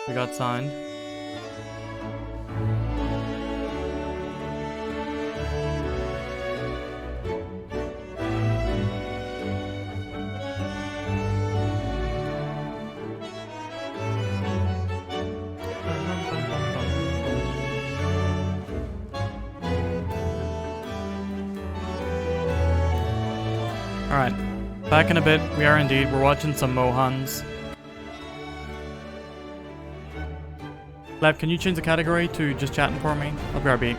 we got signed. Alright, Back in a bit. We are indeed. We're watching some Mohans. Lev, can you change the category to just chatting for me? I'll be RB.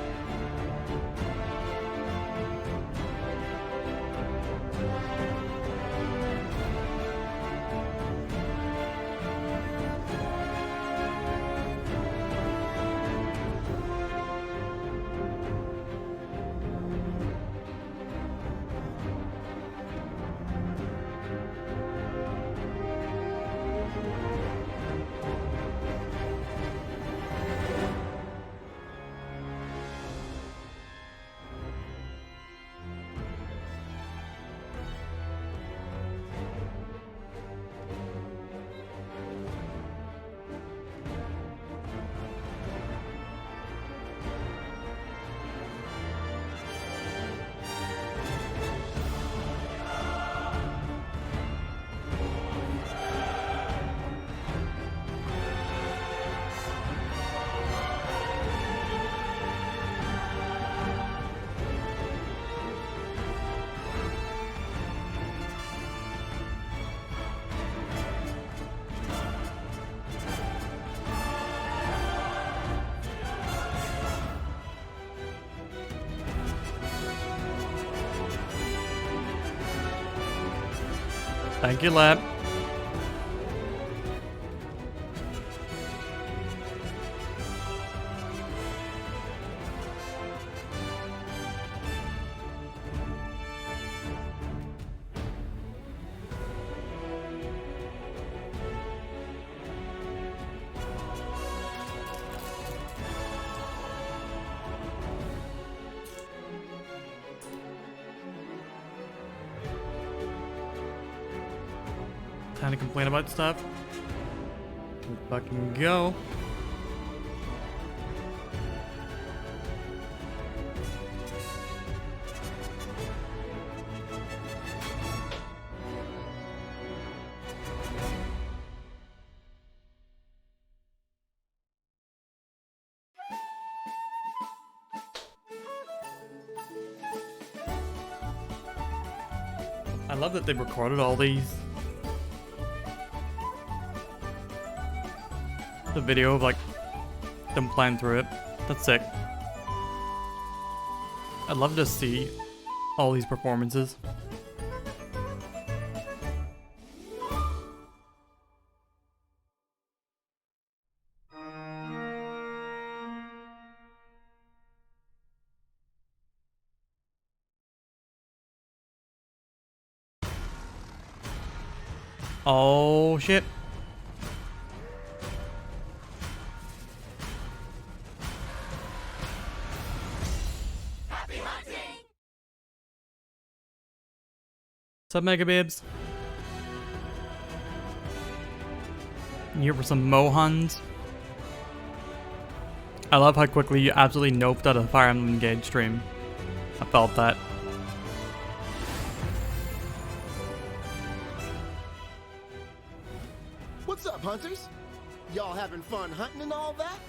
Thank you, Lab. Time to complain about stuff. Let's fucking go. I love that they recorded all these. The video of like them playing through it. That's sick. I'd love to see all these performances. Oh shit. What's up, Mega Babes? Here for some Mohans. I love how quickly you absolutely noped out of the Fire Emblem Engage stream. I felt that. What's up, hunters? Y'all having fun hunting and all that?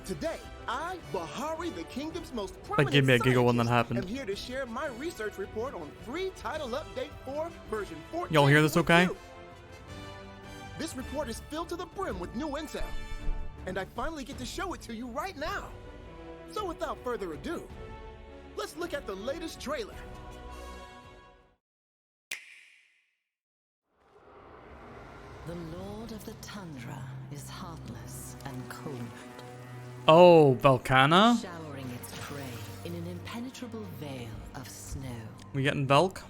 Today, I, Bahari, the kingdom's most prominent Give me a giggle when that scientist, happened. am here to share my research report on free Title Update 4 version 14. Y'all hear this with okay? you. This report is filled to the brim with new intel, and I finally get to show it to you right now. So without further ado, let's look at the latest trailer. The Lord of the Tundra is heartless and cold, Oh, Velcana? showering its prey in an impenetrable veil of snow, We getting Velk?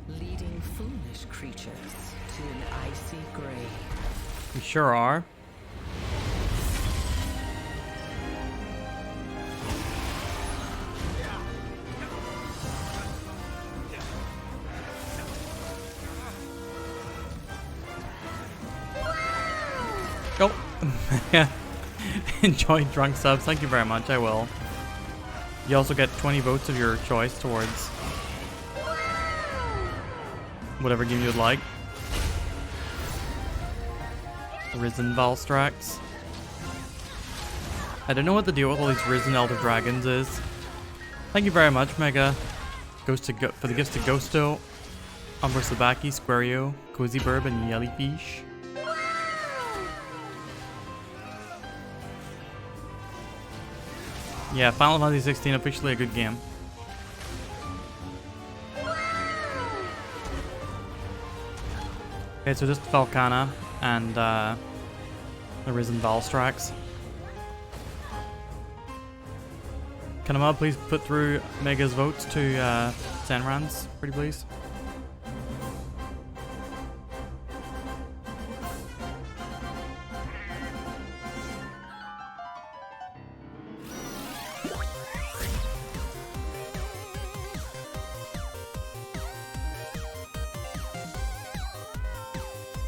leading foolish creatures to an icy grave. We sure are. Oh, yeah. Enjoy drunk subs. Thank you very much. I will. You also get 20 votes of your choice towards whatever game you'd like. Risen Valstrax. I don't know what the deal with all these Risen Elder Dragons is. Thank you very much, Mega. For the gifts to Ghosto. Umber Sabaki, Squario, Cozy Burb, and Jellyfish. Yeah, Final Fantasy 16 officially a good game. Okay, so just Velcana and the Risen Valstrax. Can Ahmad please put through Mega's votes to Senran's, pretty please?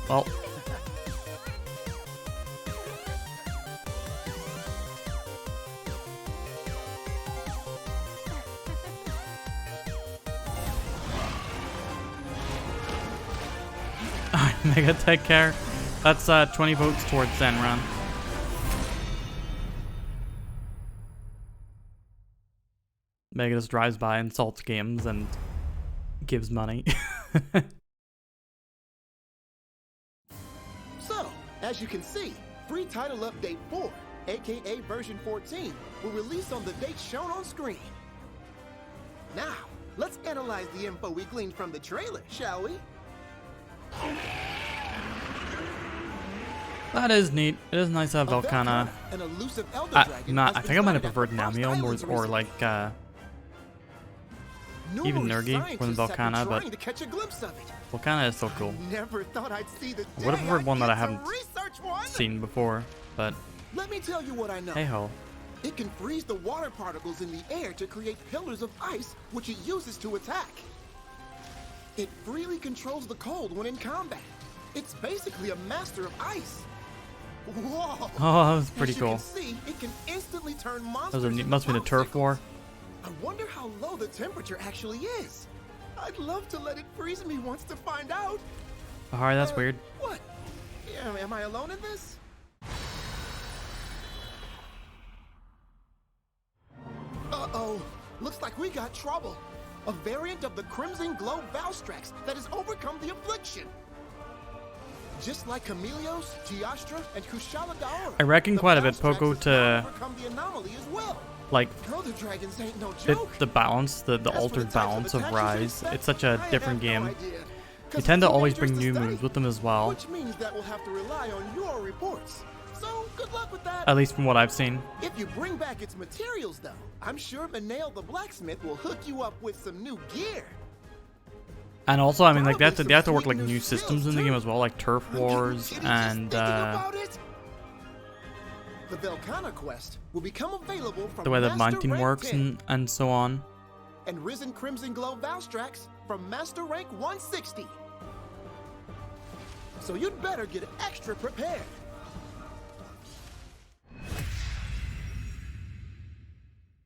Well. Mega take care. That's 20 votes towards Zenran. Mega just drives by, insults games, and gives money. So, as you can see, free title update 4, aka version 14, will release on the date shown on screen. Now, let's analyze the info we gleaned from the trailer, shall we? That is neat. It is nice to have Velcana. An elusive elder dragon I has think been I might have sighted at preferred the Frost Namiel Islands or like even Numerous Nergi more than scientists have been Velcana, but trying to catch a glimpse of it. Velcana is still cool. Never thought I'd see the I would have day preferred one that I get to haven't research one. seen before, but Let me tell you what I know. hey ho. It can freeze the water particles in the air to create pillars of ice, which it uses to attack. It freely controls the cold when in combat. It's basically a master of ice. Whoa! Oh, that was pretty As cool. You can see, it can instantly turn monsters Those are neat. into Must have been a turf war. I wonder how low the temperature actually is. I'd love to let it freeze me once to find out. Alright, that's weird. What? Yeah, am I alone in this? Uh-oh. Looks like we got trouble. A variant of the Crimson Glow Valstrax that has overcome the affliction. Just like Chameleos, Giastra, and Kushala Daora. I reckon quite a bit Poco Valstrax has to overcome the anomaly as well. like Elder Dragons ain't no fit joke. the balance, the As for the altered types balance of attacks you can Rise. expect, It's such I a have different no game. idea. They 'Cause tend to it's too always bring dangerous new to study, moves with them as well, which means that we'll have to rely on your reports. So, good luck with that. at least from what I've seen. If you bring back its materials, though, I'm sure Manale the blacksmith will hook you up with some new gear. And also, I mean, like they have to Probably work some like sweet new new systems skills, in the game too. as well, like Turf I'm getting Wars giddy just and thinking about it. The Velcana quest will become available from the way the Master mounting Rank works 10, and so on. and Risen Crimson Glow Valstrax from Master Rank 160. So you'd better get extra prepared.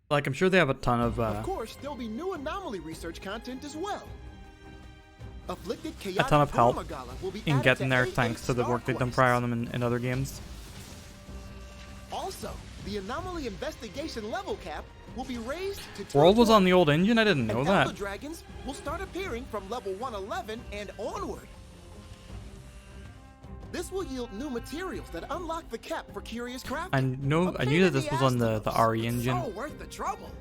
Like I'm sure they have a ton of Of course, there'll be new anomaly research content as well. Afflicted a Chaotic ton of help Gormagala will be in added getting to there AA thanks to the Star work they've done Quest. prior on them in other games. Also, the anomaly investigation level cap will be raised to World was 220, on the old engine? I didn't know and that. Elder Dragons will start appearing from level 111 and onward. This will yield new materials that unlock the cap for curious crafting. I knew that this was on the RE engine. So worth the trouble.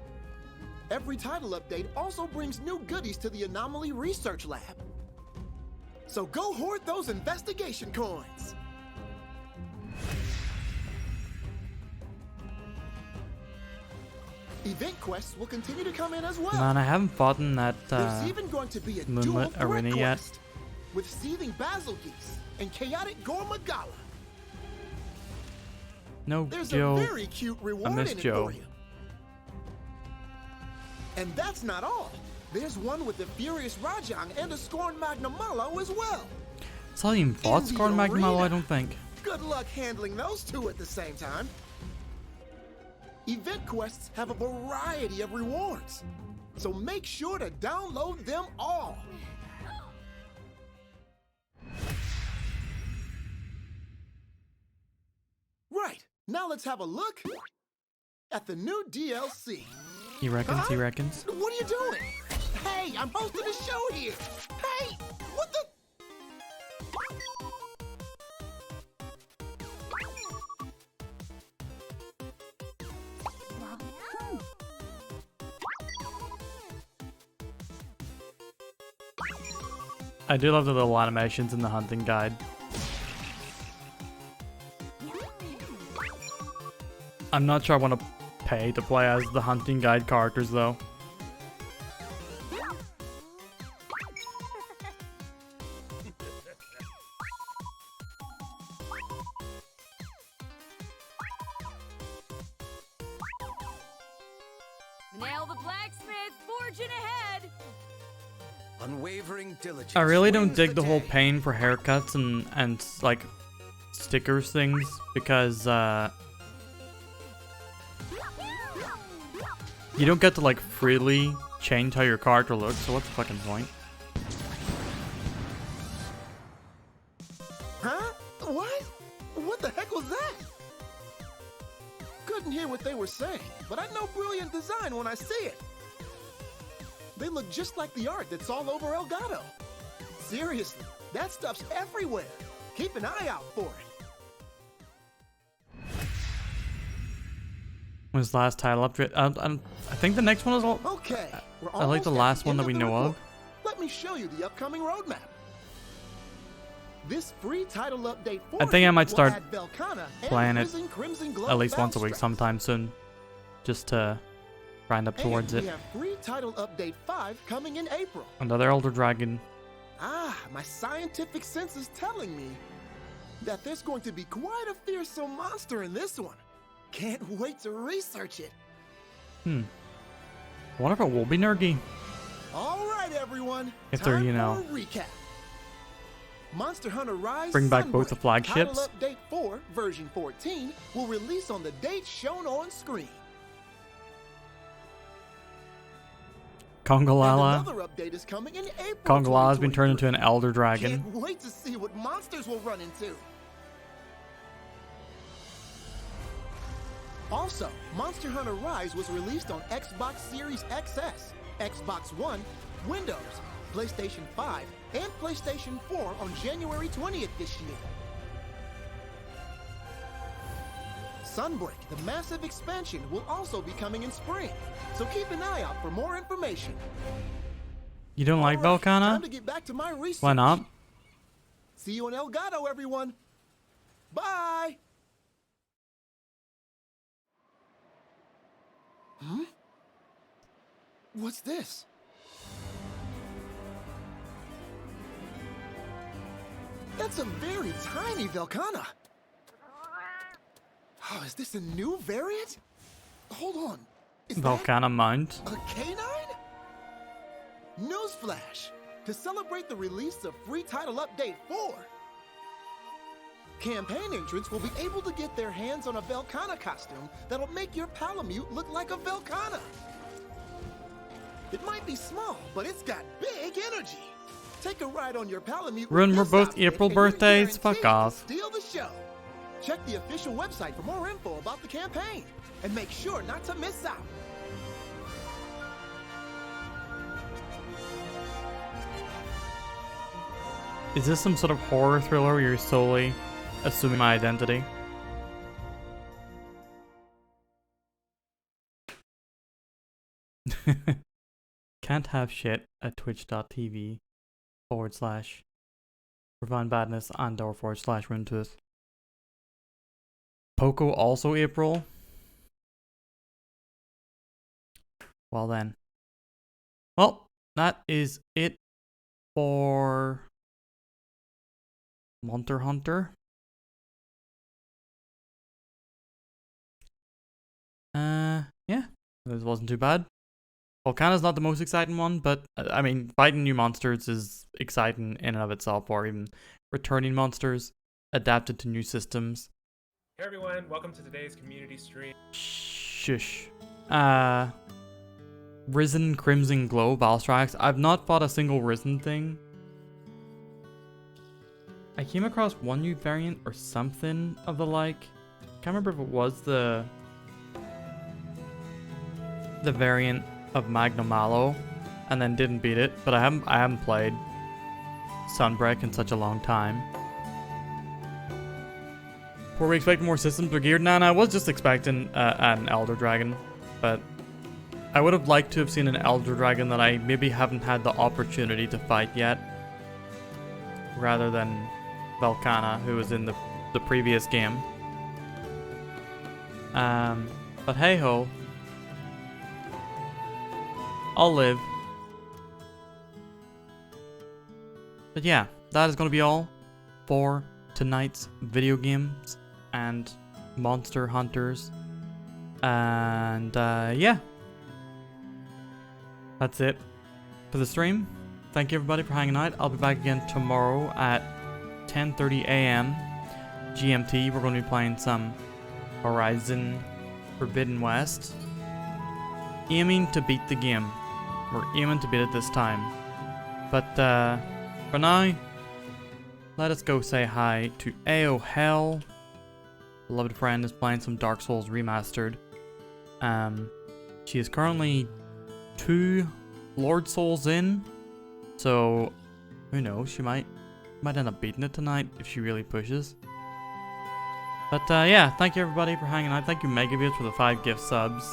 Every title update also brings new goodies to the Anomaly Research Lab. So go hoard those investigation coins. Event quests will continue to come in as well. Man, I haven't fought in that There's even going to be a Moonlit dual threat Arena yet. quest with Seething Basil Geese and Chaotic Gormagala. No, There's Joe. a very cute reward miss in it Joe. for you. And that's not all. There's one with the Furious Rajang and a Scorn Magnamalo as well. Saw you even fought In the Scorn Magmalo, I arena. don't think. Good luck handling those two at the same time. Event quests have a variety of rewards, so make sure to download them all. Right, now let's have a look at the new DLC. He reckons, he reckons. What are you doing? Hey, I'm hosting a show here. Hey! I do love the little animations in the hunting guide. I'm not sure I want to pay to play as the hunting guide characters though. Nail the blacksmith, forging ahead. Unwavering diligence. I really don't wins dig the whole day. paying for haircuts and like stickers things because you don't get to like freely change how your character looks, so what's the fucking point? Huh? What? What the heck was that? Couldn't hear what they were saying, but I know brilliant design when I see it. They look just like the art that's all over Elgato. Seriously, that stuff's everywhere. Keep an eye out for it. Was last title upgrade? I think the next one is all. Okay, we're I like the almost at last one end that we the know of. report. Let me show you the upcoming roadmap. This free title update for I think I might will start add Velkhana and playing it Risen Crimson Glow at least once a week Mousetraps. sometime soon, just to grind up towards And it. we have free title update 5 coming in April. Another Elder Dragon. Ah, my scientific sense is telling me that there's going to be quite a fearsome monster in this one. Can't wait to research it. I wonder if it will be Nergy. All right, everyone. If they're, time you know, for a recap. Monster Hunter Rise bring back both the Sunbreak flagships. Title Update 4, version 14, will release on the date shown on screen. And Kongolala. another update is coming in April. Kongolala has been turned into 2023. an Elder Dragon. Can't wait to see what monsters we'll run into. Also, Monster Hunter Rise was released on Xbox Series XS, Xbox One, Windows, PlayStation 5, and PlayStation 4 on January 20th this year. Sunbreak, the massive expansion, will also be coming in spring, so keep an eye out for more information. You don't like All right, time Velkhana? to get back to my research. Why not? See you in Elgato, everyone. Bye. What's this? That's a very tiny Velkhana. Oh, is this a new variant? Hold on. Is that Velkhana Mount. a canine? Newsflash! To celebrate the release of Free Title Update 4, campaign entrants will be able to get their hands on a Velkhana costume that'll make your Palamute look like a Velkhana. It might be small, but it's got big energy. Take a ride on your Palamute. Run, with we're this both outfit, April and you're birthdays? Fuck guaranteed to off. Steal the show. Check the official website for more info about the campaign, and make sure not to miss out. Is this some sort of horror thriller where you're solely assuming my identity? Can't have shit at twitch.tv / Provine Badness and or / Runetooth. Poco also April? Well then. Well, that is it for Monster Hunter. Yeah, this wasn't too bad. Volcana's not the most exciting one, but I mean, fighting new monsters is exciting in and of itself, or even returning monsters adapted to new systems. Hey everyone, welcome to today's community stream. Shush. Risen Crimson Glow Balstrax. I've not fought a single Risen thing. I came across one new variant or something of the like. Can't remember if it was the variant of Magnum Mallow, and then didn't beat it. But I haven't played Sunbreak in such a long time. Were we expecting more systems were geared? Nah, I was just expecting an Elder Dragon, but I would have liked to have seen an Elder Dragon that I maybe haven't had the opportunity to fight yet. rather than Velcana, who was in the previous game. But hey ho, I'll live. But yeah, that is going to be all for tonight's video games and Monster Hunters. And yeah, that's it for the stream. Thank you everybody for hanging out. I'll be back again tomorrow at 10:30 a.m. GMT. We're going to be playing some Horizon Forbidden West. Aiming to beat the game. We're aiming to beat it this time. But for now, let us go say hi to AO Hell. Beloved friend is playing some Dark Souls Remastered. She is currently 2 Lord Souls in, so who knows, she might end up beating it tonight if she really pushes. But yeah, thank you everybody for hanging out. Thank you Megabits for the 5 gift subs.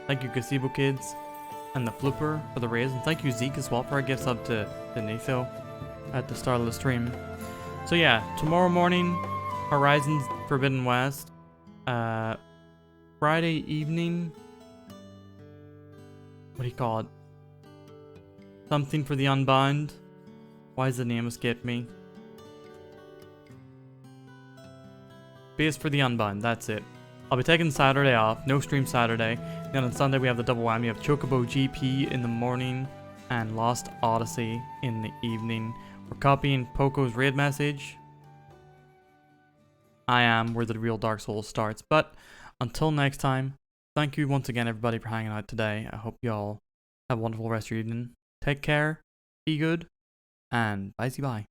Thank you Gazebo Kids and the Flipper for the raise, and thank you Zeke as well for a gift sub to Natho at the start of the stream. So yeah, tomorrow morning, Horizon Forbidden West. Friday evening, what do you call it? Something for the Unbound. Why does the name escape me? Base for the Unbound, that's it. I'll be taking Saturday off, no stream Saturday. Then on Sunday we have the double whammy of Chocobo GP in the morning and Lost Odyssey in the evening. We're copying Poco's raid message. I am where the real Dark Souls starts. But until next time, thank you once again everybody for hanging out today. I hope you all have a wonderful rest of your evening. Take care, be good, and bye-bye.